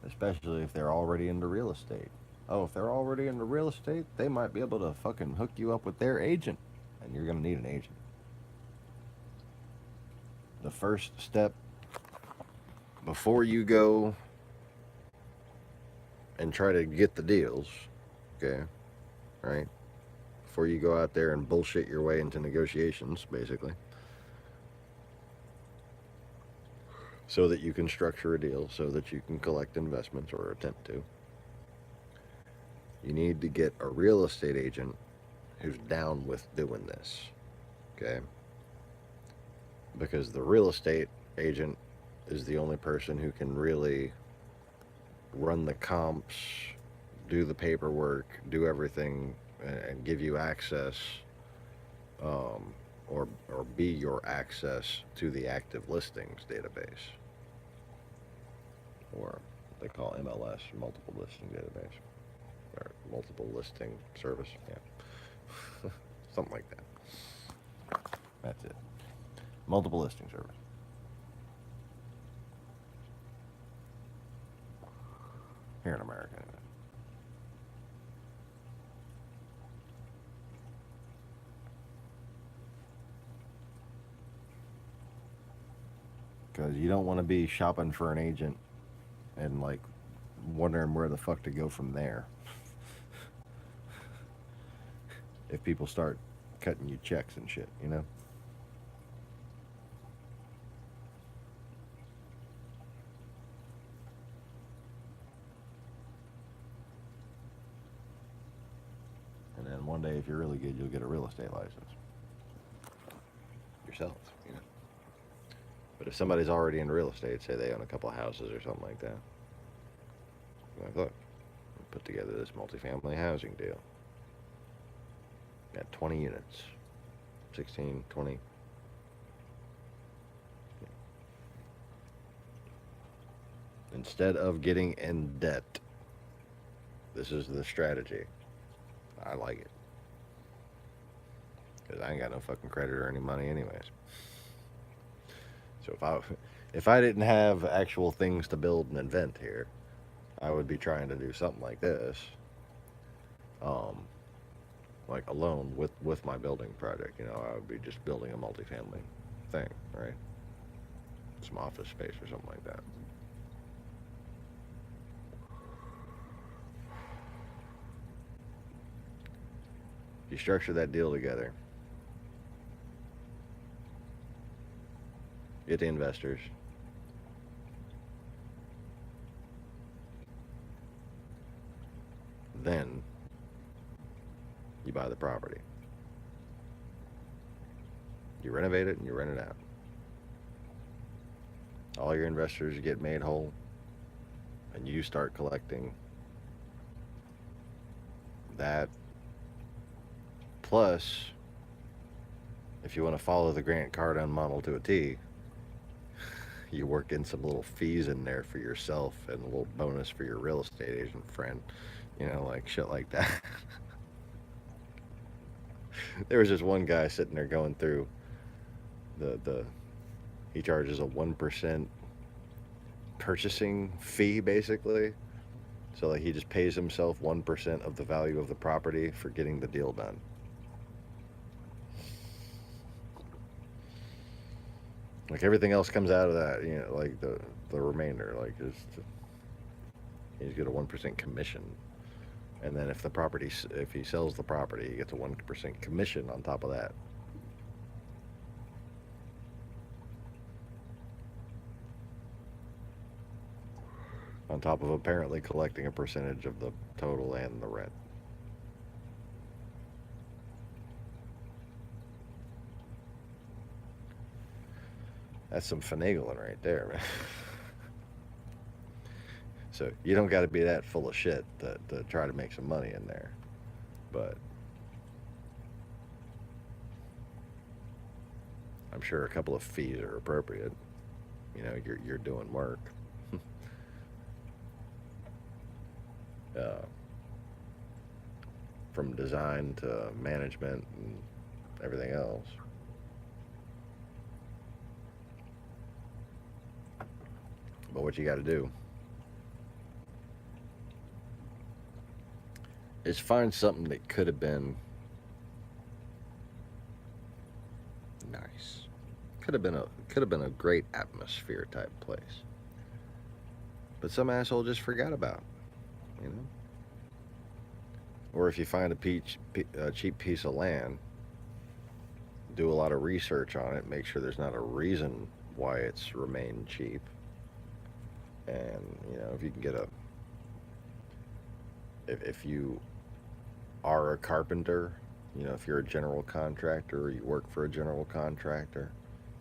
Especially if they're already into real estate. Oh, if they're already into real estate, they might be able to fucking hook you up with their agent. And you're going to need an agent. The first step before you go and try to get the deals, okay, right? Before you go out there and bullshit your way into negotiations, basically, so that you can structure a deal, so that you can collect investments or attempt to, you need to get a real estate agent who's down with doing this, okay? Because the real estate agent is the only person who can really run the comps, do the paperwork, do everything, and give you access, or be your access to the active listings database, or they call MLS, multiple listing database, or multiple listing service, yeah, something like that. That's it. Multiple listing service. Here in America, anyway. Because you don't want to be shopping for an agent and like wondering where the fuck to go from there. If people start cutting you checks and shit, you know? And then one day, if you're really good, you'll get a real estate license yourself, you know? But if somebody's already in real estate, say they own a couple of houses or something like that, like, look, we put together this multifamily housing deal. Got 20 units, 16, 20. Instead of getting in debt, this is the strategy. I like it. Because I ain't got no fucking credit or any money anyways. So if I didn't have actual things to build and invent here, I would be trying to do something like this, like alone with my building project. You know, I would be just building a multifamily thing, right? Some office space or something like that. You structure that deal together, get the investors, then you buy the property. You renovate it and you rent it out. All your investors get made whole, and you start collecting that. Plus, if you want to follow the Grant Cardone model to a T, you work in some little fees in there for yourself and a little bonus for your real estate agent friend, you know, like shit like that. There was just one guy sitting there going through he charges a 1% purchasing fee, basically. So like he just pays himself 1% of the value of the property for getting the deal done. Like everything else comes out of that, you know, like the remainder, like he's get a 1% commission, And then if he sells the property, he gets a 1% commission on top of that. On top of apparently collecting a percentage of the total and the rent. That's some finagling right there, man. So you don't got to be that full of shit to try to make some money in there. But I'm sure a couple of fees are appropriate. You know, you're doing work. From design to management and everything else. But what you got to do is find something that could have been nice. Could have been a great atmosphere type place. But some asshole just forgot about it, you know? Or if you find a cheap piece of land, do a lot of research on it, make sure there's not a reason why it's remained cheap. And, you know, if you can get if you are a carpenter, you know, if you're a general contractor or you work for a general contractor,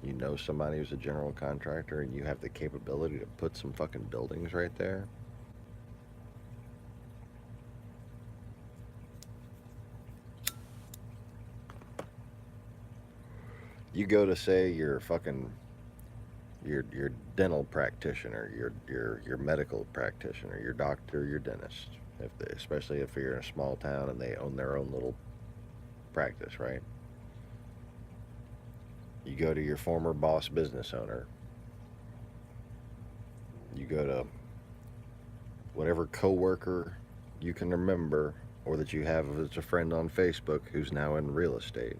you know somebody who's a general contractor and you have the capability to put some fucking buildings right there. You go to, say, your dental practitioner, your medical practitioner, your doctor, your dentist. Especially if you're in a small town and they own their own little practice, right? You go to your former boss business owner. You go to whatever coworker you can remember or that you have as a friend on Facebook who's now in real estate.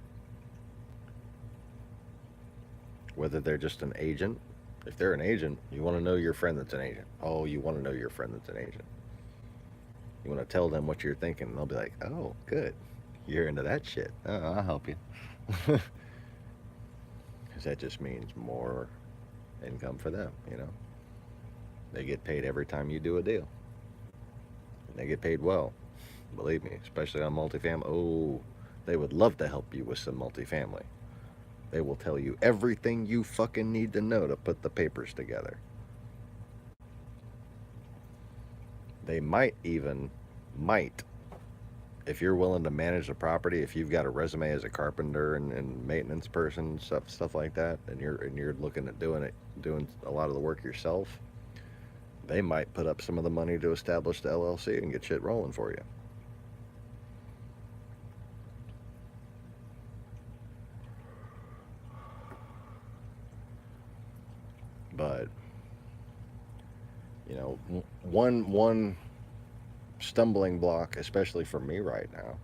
Whether they're just an agent. If they're an agent, you want to know your friend that's an agent. Oh, you want to know your friend that's an agent. You want to tell them what you're thinking, and they'll be like, oh, good. You're into that shit. Oh, I'll help you. Because that just means more income for them, you know. They get paid every time you do a deal. And they get paid well. Believe me, especially on multifamily. Oh, they would love to help you with some multifamily. They will tell you everything you fucking need to know to put the papers together. They might, if you're willing to manage the property, if you've got a resume as a carpenter and maintenance person, stuff like that, and you're looking at doing a lot of the work yourself, they might put up some of the money to establish the LLC and get shit rolling for you. But, you know, one stumbling block, especially for me right now,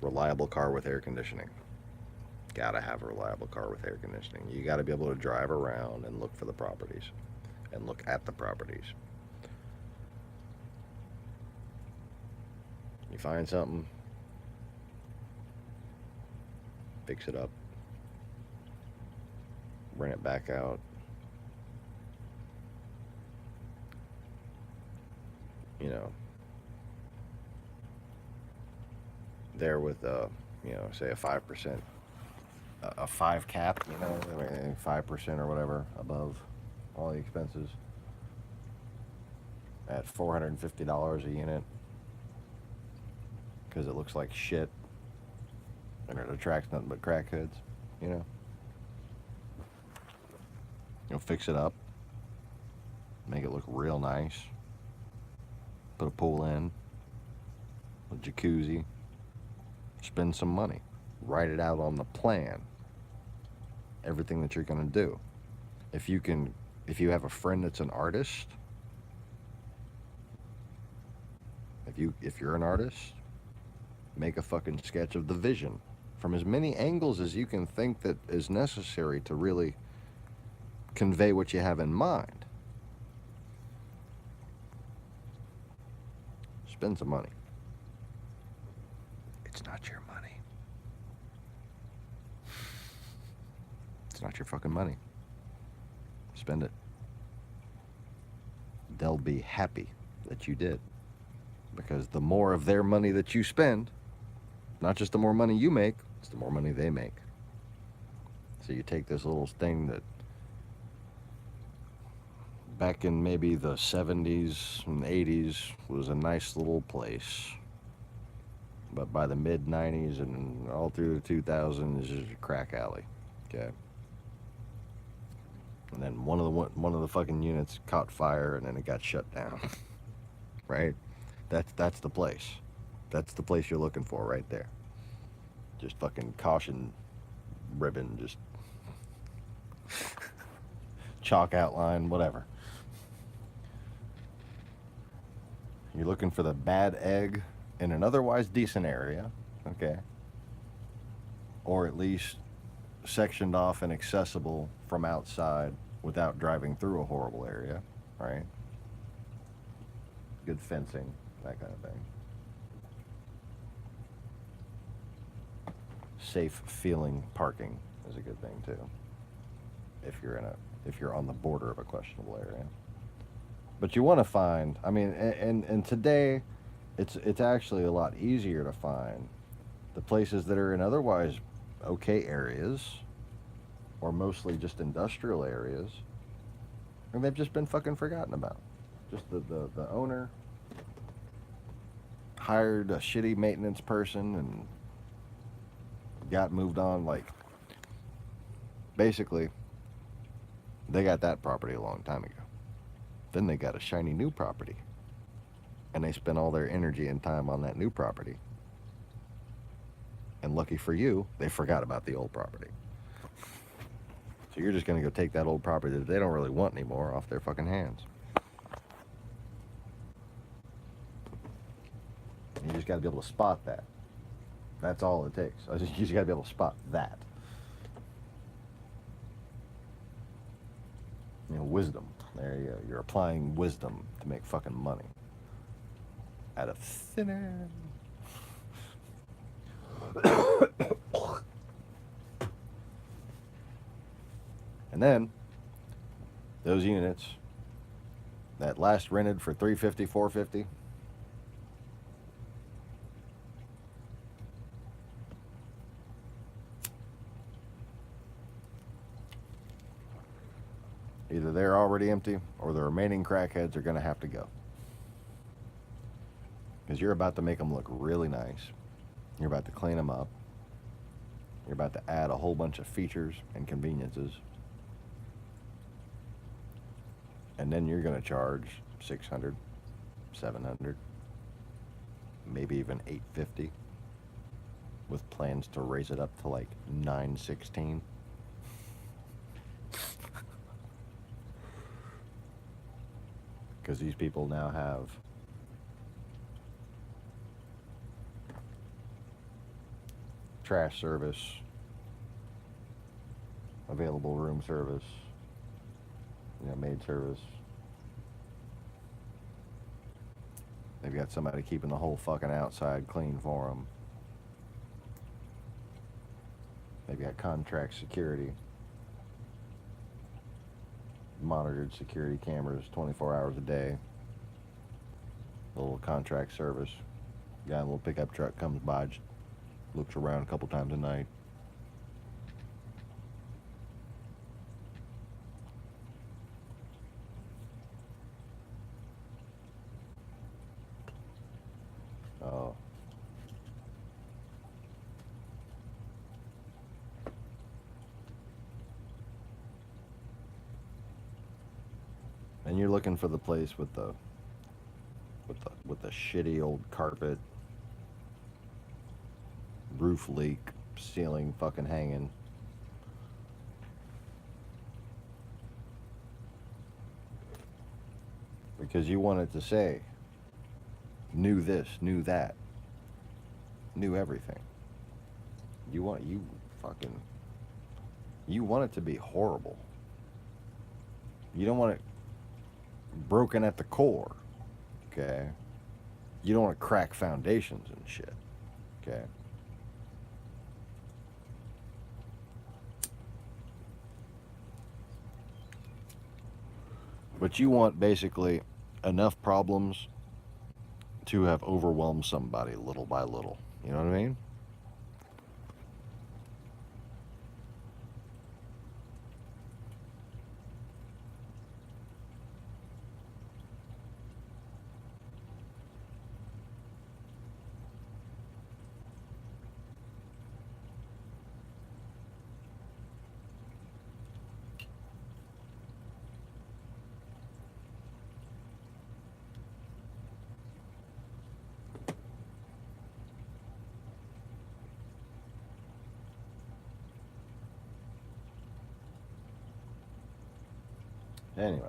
reliable car with air conditioning. Gotta have a reliable car with air conditioning. You gotta be able to drive around and look for the properties and look at the properties. You find something, fix it up, rent it back out. You know, there with you know, say a 5%, a 5 cap, you know, 5% or whatever above all the expenses at $450 a unit because it looks like shit and it attracts nothing but crackheads, you know. You'll fix it up, make it look real nice. Put a pool in, a jacuzzi, spend some money, write it out on the plan, everything that you're going to do. If you have a friend that's an artist, if you're an artist, make a fucking sketch of the vision from as many angles as you can think that is necessary to really convey what you have in mind. Spend some money. not your money. It's not your fucking money. Spend it. They'll be happy that you did. Because the more of their money that you spend, not just the more money you make, it's the more money they make. So you take this little thing that back in maybe the 70s and 80s was a nice little place. But by the mid 90s and all through the 2000s is just a crack alley. Okay. And then one of the fucking units caught fire and then it got shut down. Right? That's the place. That's the place you're looking for right there. Just fucking caution ribbon, just chalk outline, whatever. You're looking for the bad egg in an otherwise decent area, okay? Or at least sectioned off and accessible from outside without driving through a horrible area, right? Good fencing, that kind of thing. Safe feeling parking is a good thing too. If you're on the border of a questionable area. But you want to find, I mean, and today it's actually a lot easier to find the places that are in otherwise okay areas or mostly just industrial areas, and they've just been fucking forgotten about. Just the owner hired a shitty maintenance person and got moved on. Like, basically, they got that property a long time ago. Then they got a shiny new property. And they spent all their energy and time on that new property. And lucky for you, they forgot about the old property. So you're just going to go take that old property that they don't really want anymore off their fucking hands. You just got to be able to spot that. That's all it takes. You just got to be able to spot that. You know, wisdom. There you go. You're applying wisdom to make fucking money. Out of thin air. And then, those units that last rented for $350, $450, either they're already empty or the remaining crackheads are going to have to go. Because you're about to make them look really nice. You're about to clean them up. You're about to add a whole bunch of features and conveniences. And then you're going to charge $600, $700, maybe even $850, with plans to raise it up to like $916. Because these people now have trash service, available room service, maid service. They've got somebody keeping the whole fucking outside clean for them. They've got contract security, monitored security cameras 24 hours a day. A little contract service. Got a little pickup truck comes by, just looks around a couple times a night. Oh. And you're looking for the place with the shitty old carpet, roof leak, ceiling fucking hanging. Because you want it to say, knew this, knew that, knew everything. You want it to be horrible. You don't want it broken at the core, okay? You don't want to crack foundations and shit, okay? But you want basically enough problems to have overwhelmed somebody little by little. You know what I mean? Anyways.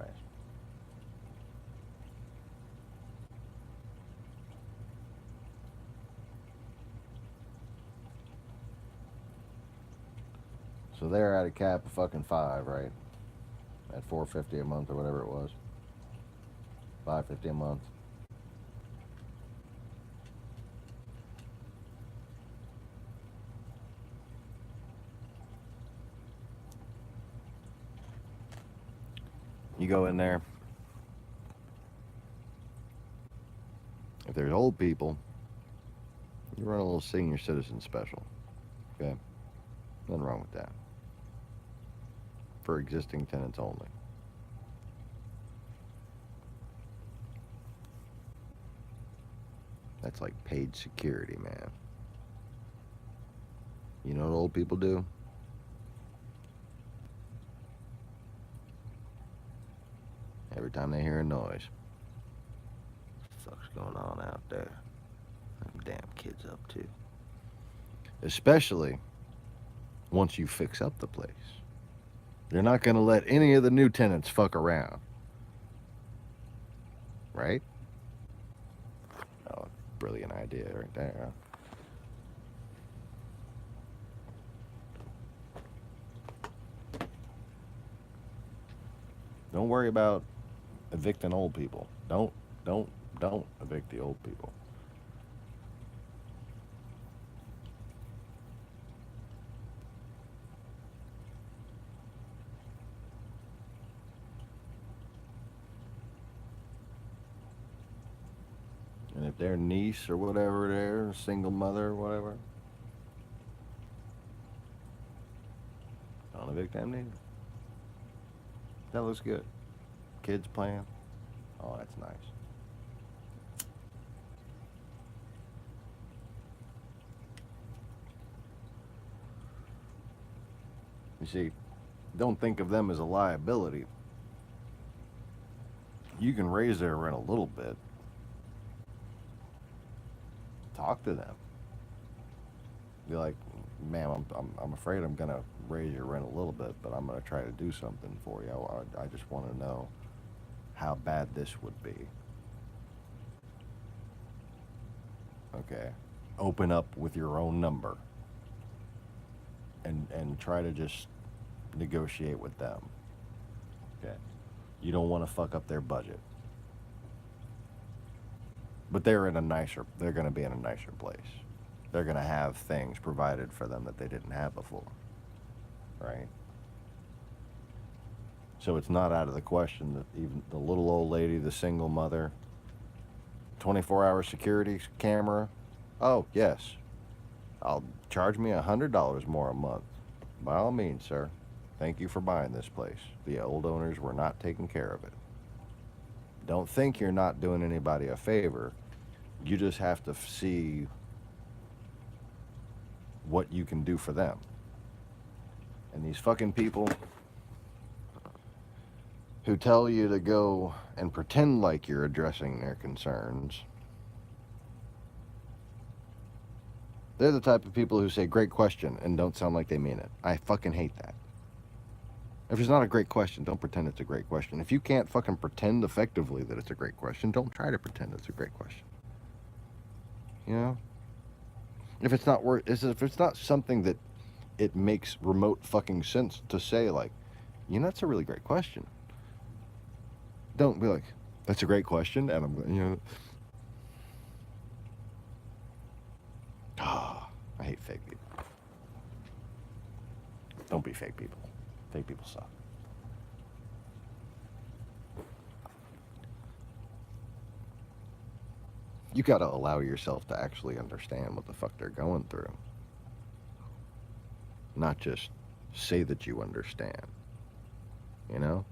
So they're at a cap of fucking 5, right? At $450 a month or whatever it was. $550 a month. You go in there. If there's old people, you run a little senior citizen special. Okay? Nothing wrong with that. For existing tenants only. That's like paid security, man. You know what old people do? Every time they hear a noise, what the fuck's going on out there? Them damn kids up to. Especially once you fix up the place. They're not going to let any of the new tenants fuck around. Right? Oh, brilliant idea right there. Don't worry about evicting old people. Don't evict the old people. And if their niece or whatever they're, single mother or whatever, don't evict them neither. That looks good. Kids playing. Oh, that's nice. You see, don't think of them as a liability. You can raise their rent a little bit. Talk to them. Be like, ma'am, I'm afraid I'm gonna raise your rent a little bit, but I'm gonna try to do something for you. I just want to know how bad this would be. Okay, open up with your own number, and try to just negotiate with them. Okay, you don't want to fuck up their budget, but they're gonna be in a nicer place. They're going to have things provided for them that they didn't have before, right? So it's not out of the question that even the little old lady, the single mother, 24-hour security camera, oh, yes, I'll charge me $100 more a month. By all means, sir. Thank you for buying this place. The old owners were not taking care of it. Don't think you're not doing anybody a favor. You just have to see what you can do for them. And these fucking people who tell you to go and pretend like you're addressing their concerns, they're the type of people who say great question and don't sound like they mean it. I fucking hate that. If it's not a great question, don't pretend it's a great question. If you can't fucking pretend effectively that it's a great question, don't try to pretend it's a great question. You know? If it's not something that it makes remote fucking sense to say, like, you know, that's a really great question. Don't be like, that's a great question, and I'm, you know. Ah, I hate fake people. Don't be fake people. Fake people suck. You got to allow yourself to actually understand what the fuck they're going through. Not just say that you understand. You know?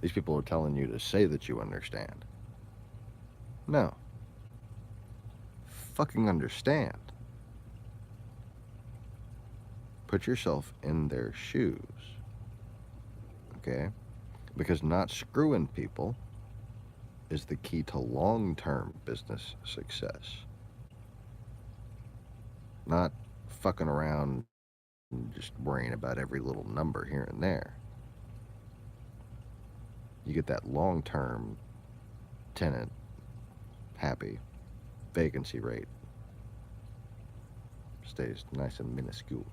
These people are telling you to say that you understand. No. Fucking understand. Put yourself in their shoes. Okay? Because not screwing people is the key to long-term business success. Not fucking around and just worrying about every little number here and there. You get that long-term tenant happy vacancy rate. Stays nice and minuscule.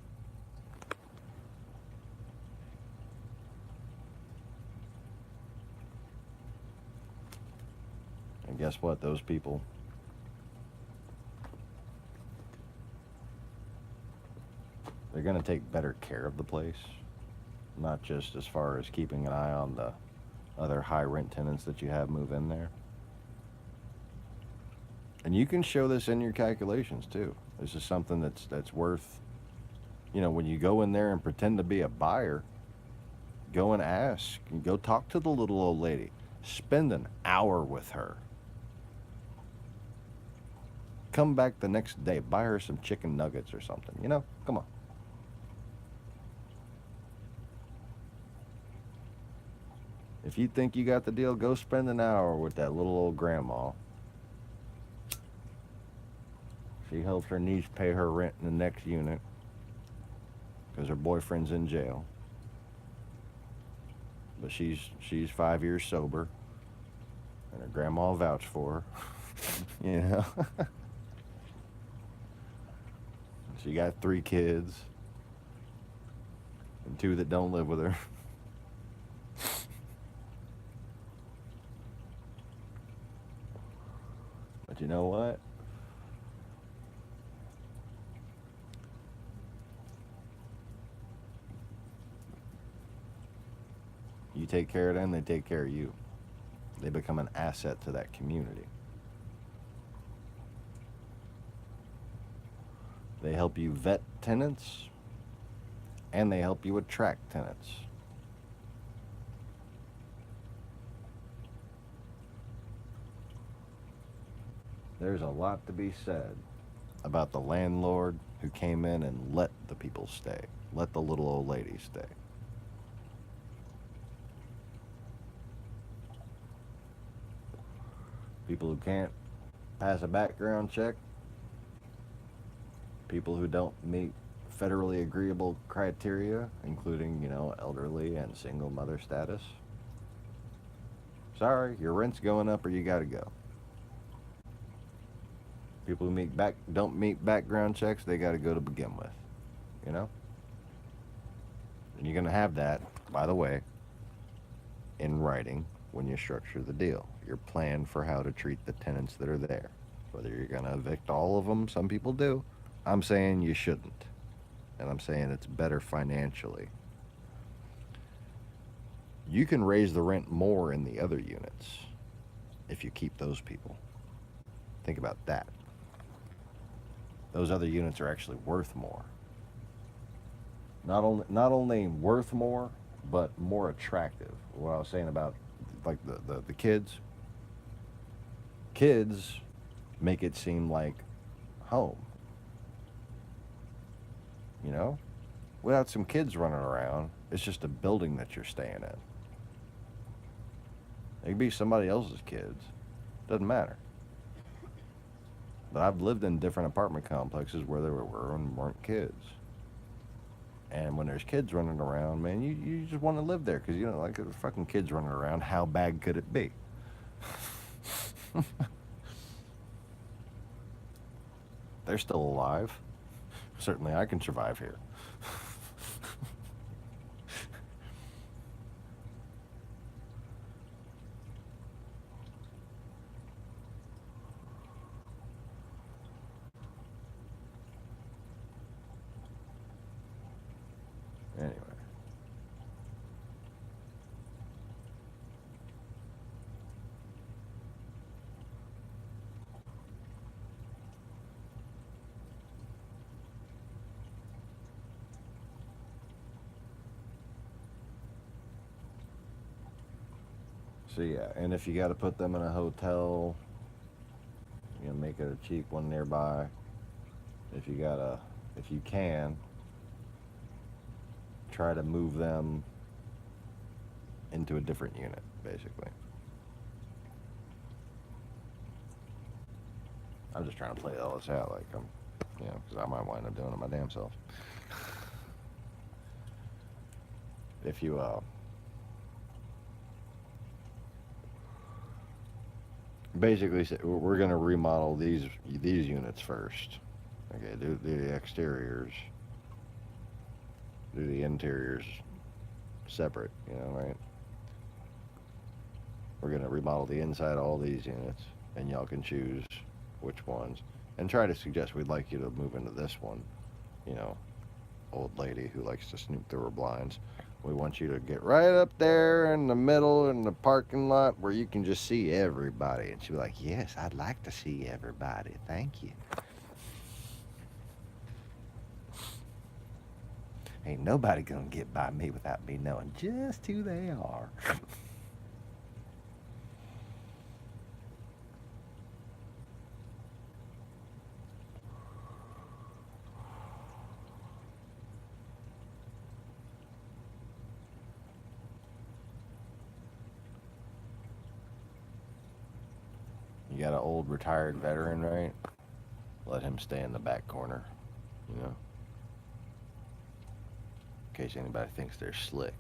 And guess what? Those people, they're going to take better care of the place. Not just as far as keeping an eye on the other high rent tenants that you have move in there. And you can show this in your calculations too. This is something that's worth, you know, when you go in there and pretend to be a buyer, go and ask, and go talk to the little old lady. Spend an hour with her. Come back the next day, buy her some chicken nuggets or something, you know? Come on. If you think you got the deal, go spend an hour with that little old grandma. She helps her niece pay her rent in the next unit because her boyfriend's in jail. But she's 5 years sober, and her grandma will vouch for her. You know? She got 3 kids and 2 that don't live with her. But you know what? You take care of them, they take care of you. They become an asset to that community. They help you vet tenants, and they help you attract tenants. There's a lot to be said about the landlord who came in and let the people stay, let the little old lady stay. People who can't pass a background check, people who don't meet federally agreeable criteria, including, you know, elderly and single mother status. Sorry, your rent's going up or you gotta go. People who don't meet background checks, they gotta go to begin with, you know? And you're gonna have that, by the way, in writing when you structure the deal. Your plan for how to treat the tenants that are there. Whether you're gonna evict all of them, some people do. I'm saying you shouldn't. And I'm saying it's better financially. You can raise the rent more in the other units if you keep those people. Think about that. Those other units are actually worth more. Not only worth more, but more attractive. What I was saying about like the kids. Kids make it seem like home. You know? Without some kids running around, it's just a building that you're staying in. It could be somebody else's kids. Doesn't matter. But I've lived in different apartment complexes where there were and weren't kids. And when there's kids running around, man, you just want to live there because, you know, like, there's fucking kids running around. How bad could it be? They're still alive. Certainly I can survive here. Anyway. So yeah, and if you got to put them in a hotel, you know, make it a cheap one nearby. If you can, try to move them into a different unit, basically. I'm just trying to play all this out, like I'm, you know, because I might wind up doing it my damn self. If you basically we're gonna remodel these units first. Okay, do the exteriors, do the interiors separate. You know, right? We're gonna remodel the inside of all these units, and y'all can choose which ones, and try to suggest we'd like you to move into this one. You know, old lady who likes to snoop through her blinds. We want you to get right up there in the middle in the parking lot where you can just see everybody. And she'll be like, yes, I'd like to see everybody. Thank you. Ain't nobody gonna get by me without me knowing just who they are. You got an old retired veteran, right? Let him stay in the back corner, you know? In case anybody thinks they're slick.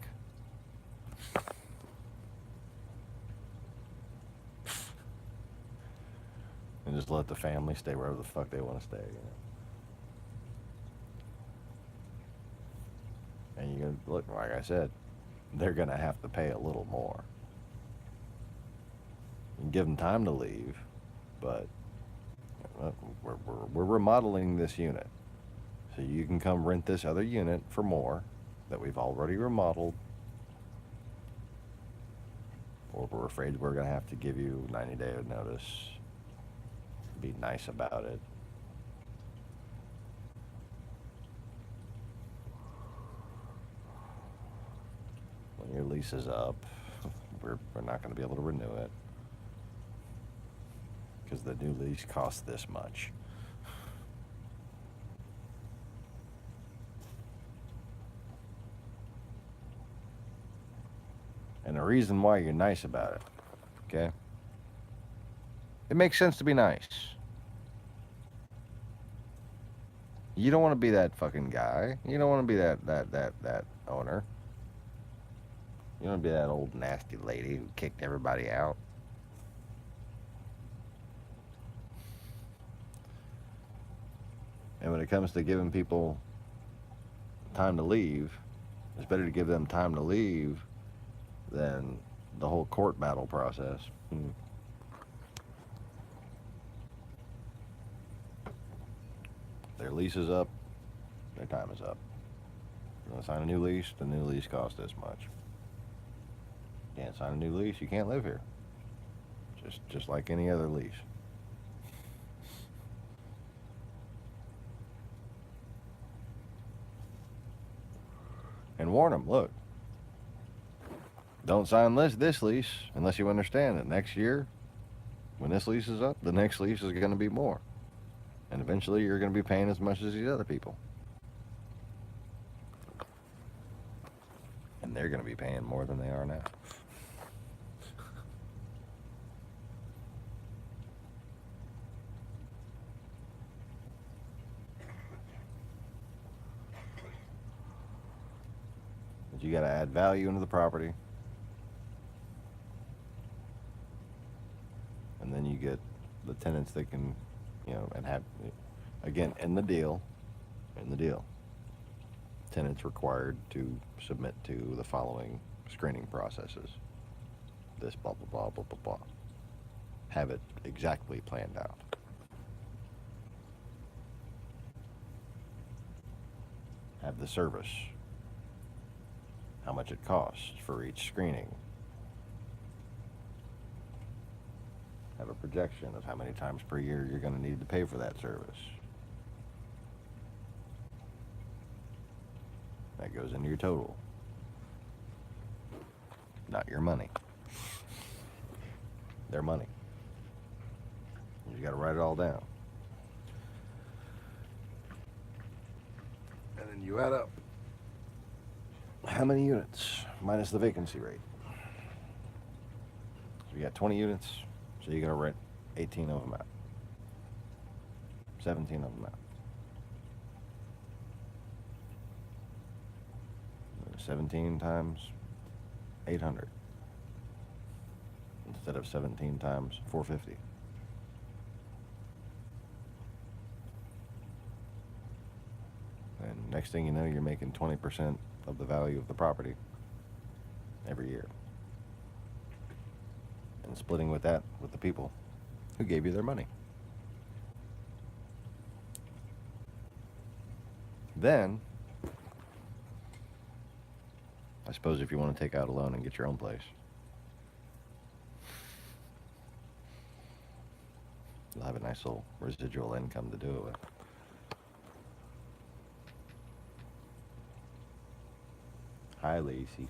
And just let the family stay wherever the fuck they want to stay, you know? And you're gonna look, like I said, they're gonna have to pay a little more. You can give them time to leave, but we're remodeling this unit. So you can come rent this other unit for more that we've already remodeled. Or we're afraid we're going to have to give you 90-day notice. Be nice about it. When your lease is up, we're not going to be able to renew it. Because the new lease costs this much. And the reason why you're nice about it, okay? It makes sense to be nice. You don't want to be that fucking guy. You don't want to be that owner. You don't want to be that old nasty lady who kicked everybody out. And when it comes to giving people time to leave, it's better to give them time to leave than the whole court battle process. Their lease is up, their time is up. You want to sign a new lease, the new lease costs this much. You can't sign a new lease, you can't live here. Just like any other lease. And warn them, look, don't sign this lease unless you understand that next year, when this lease is up, the next lease is going to be more. And eventually you're going to be paying as much as these other people. And they're going to be paying more than they are now. But you got to add value into the property. And then you get the tenants that can, you know, and have, again, in the deal, tenants required to submit to the following screening processes. This blah, blah, blah, blah, blah, blah. Have it exactly planned out. Have the service. How much it costs for each screening. Have a projection of how many times per year you're going to need to pay for that service. That goes into your total, not your money. their money. You got to write it all down. And then you add up how many units minus the vacancy rate. So you got 20 units, so you're going to rent 18 of them out. 17 of them out. 17 times 800 instead of 17 times 450. And next thing you know, you're making 20% of the value of the property every year. And splitting with that with the people who gave you their money. Then, I suppose if you want to take out a loan and get your own place, you'll have a nice little residual income to do it with. Hi, Lacey.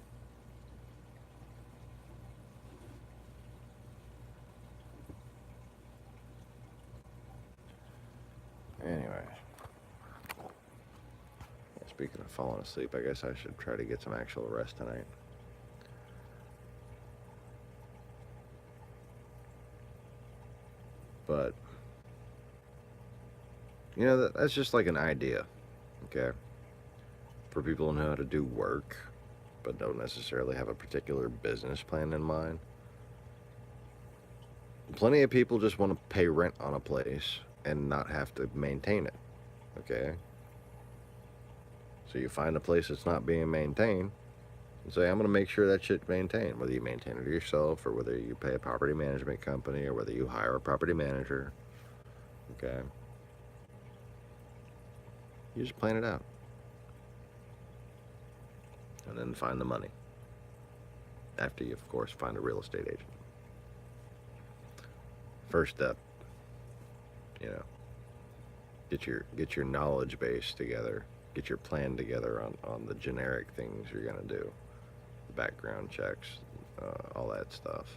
Anyway. Speaking of falling asleep, I guess I should try to get some actual rest tonight. But, you know, that's just like an idea, okay? For people who know how to do work, but don't necessarily have a particular business plan in mind. Plenty of people just want to pay rent on a place and not have to maintain it, okay? So you find a place that's not being maintained and say, I'm going to make sure that shit's maintained, whether you maintain it yourself or whether you pay a property management company or whether you hire a property manager, okay? You just plan it out. And then find the money. After you, of course, find a real estate agent. First step, you know, get your knowledge base together. Get your plan together on the generic things you're going to do. Background checks, all that stuff.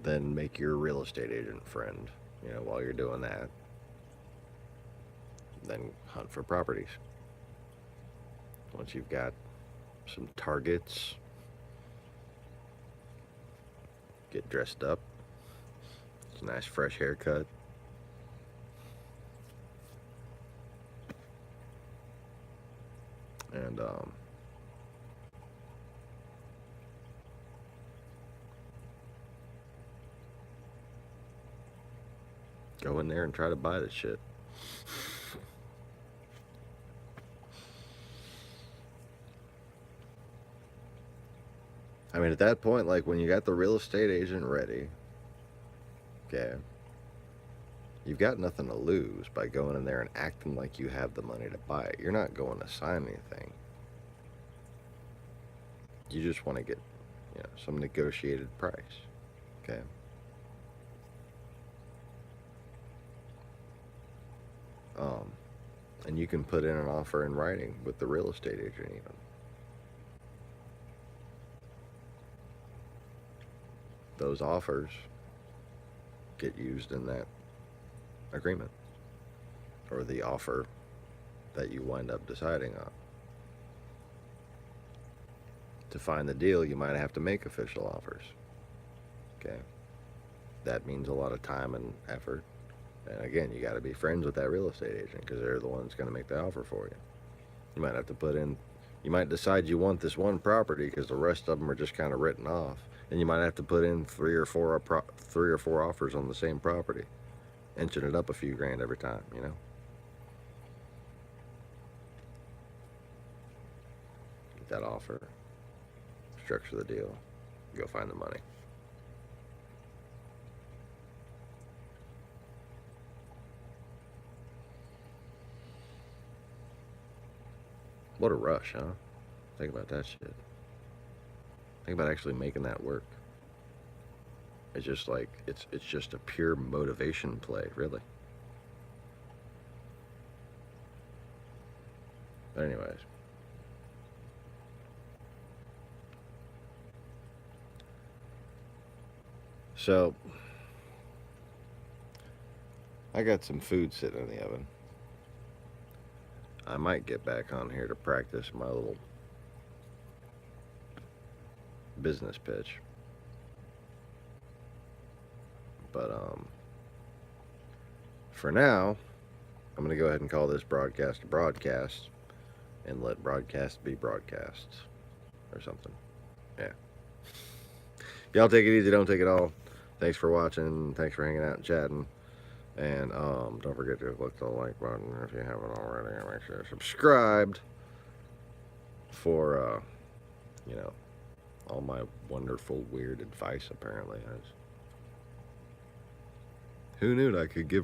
Then make your real estate agent friend, you know, while you're doing that. Then hunt for properties. Once you've got some targets, get dressed up. It's a nice fresh haircut. And go in there and try to buy this shit. I mean, at that point, like when you got the real estate agent ready, okay, you've got nothing to lose by going in there and acting like you have the money to buy it. You're not going to sign anything. You just want to get, you know, some negotiated price, okay? And you can put in an offer in writing with the real estate agent even. Those offers get used in that agreement or the offer that you wind up deciding on. To find the deal, you might have to make official offers. Okay? That means a lot of time and effort. And again, you got to be friends with that real estate agent because they're the ones going to make the offer for you. You might have to put in, you might decide you want this one property because the rest of them are just kind of written off. And you might have to put in three or four offers on the same property, inching it up a few grand every time, you know? Get that offer, structure the deal, go find the money. What a rush, huh? Think about that shit. Think about actually making that work. It's just like, it's just a pure motivation play, really. But anyways. So, I got some food sitting in the oven. I might get back on here to practice my little business pitch. But for now, I'm going to go ahead and call this broadcast a broadcast and let broadcast be broadcasts or something. Yeah. Y'all take it easy, don't take it all. Thanks for watching. Thanks for hanging out and chatting. And don't forget to click the like button if you haven't already. And make sure you're subscribed for, you know, all my wonderful, weird advice, apparently. Who knew I could give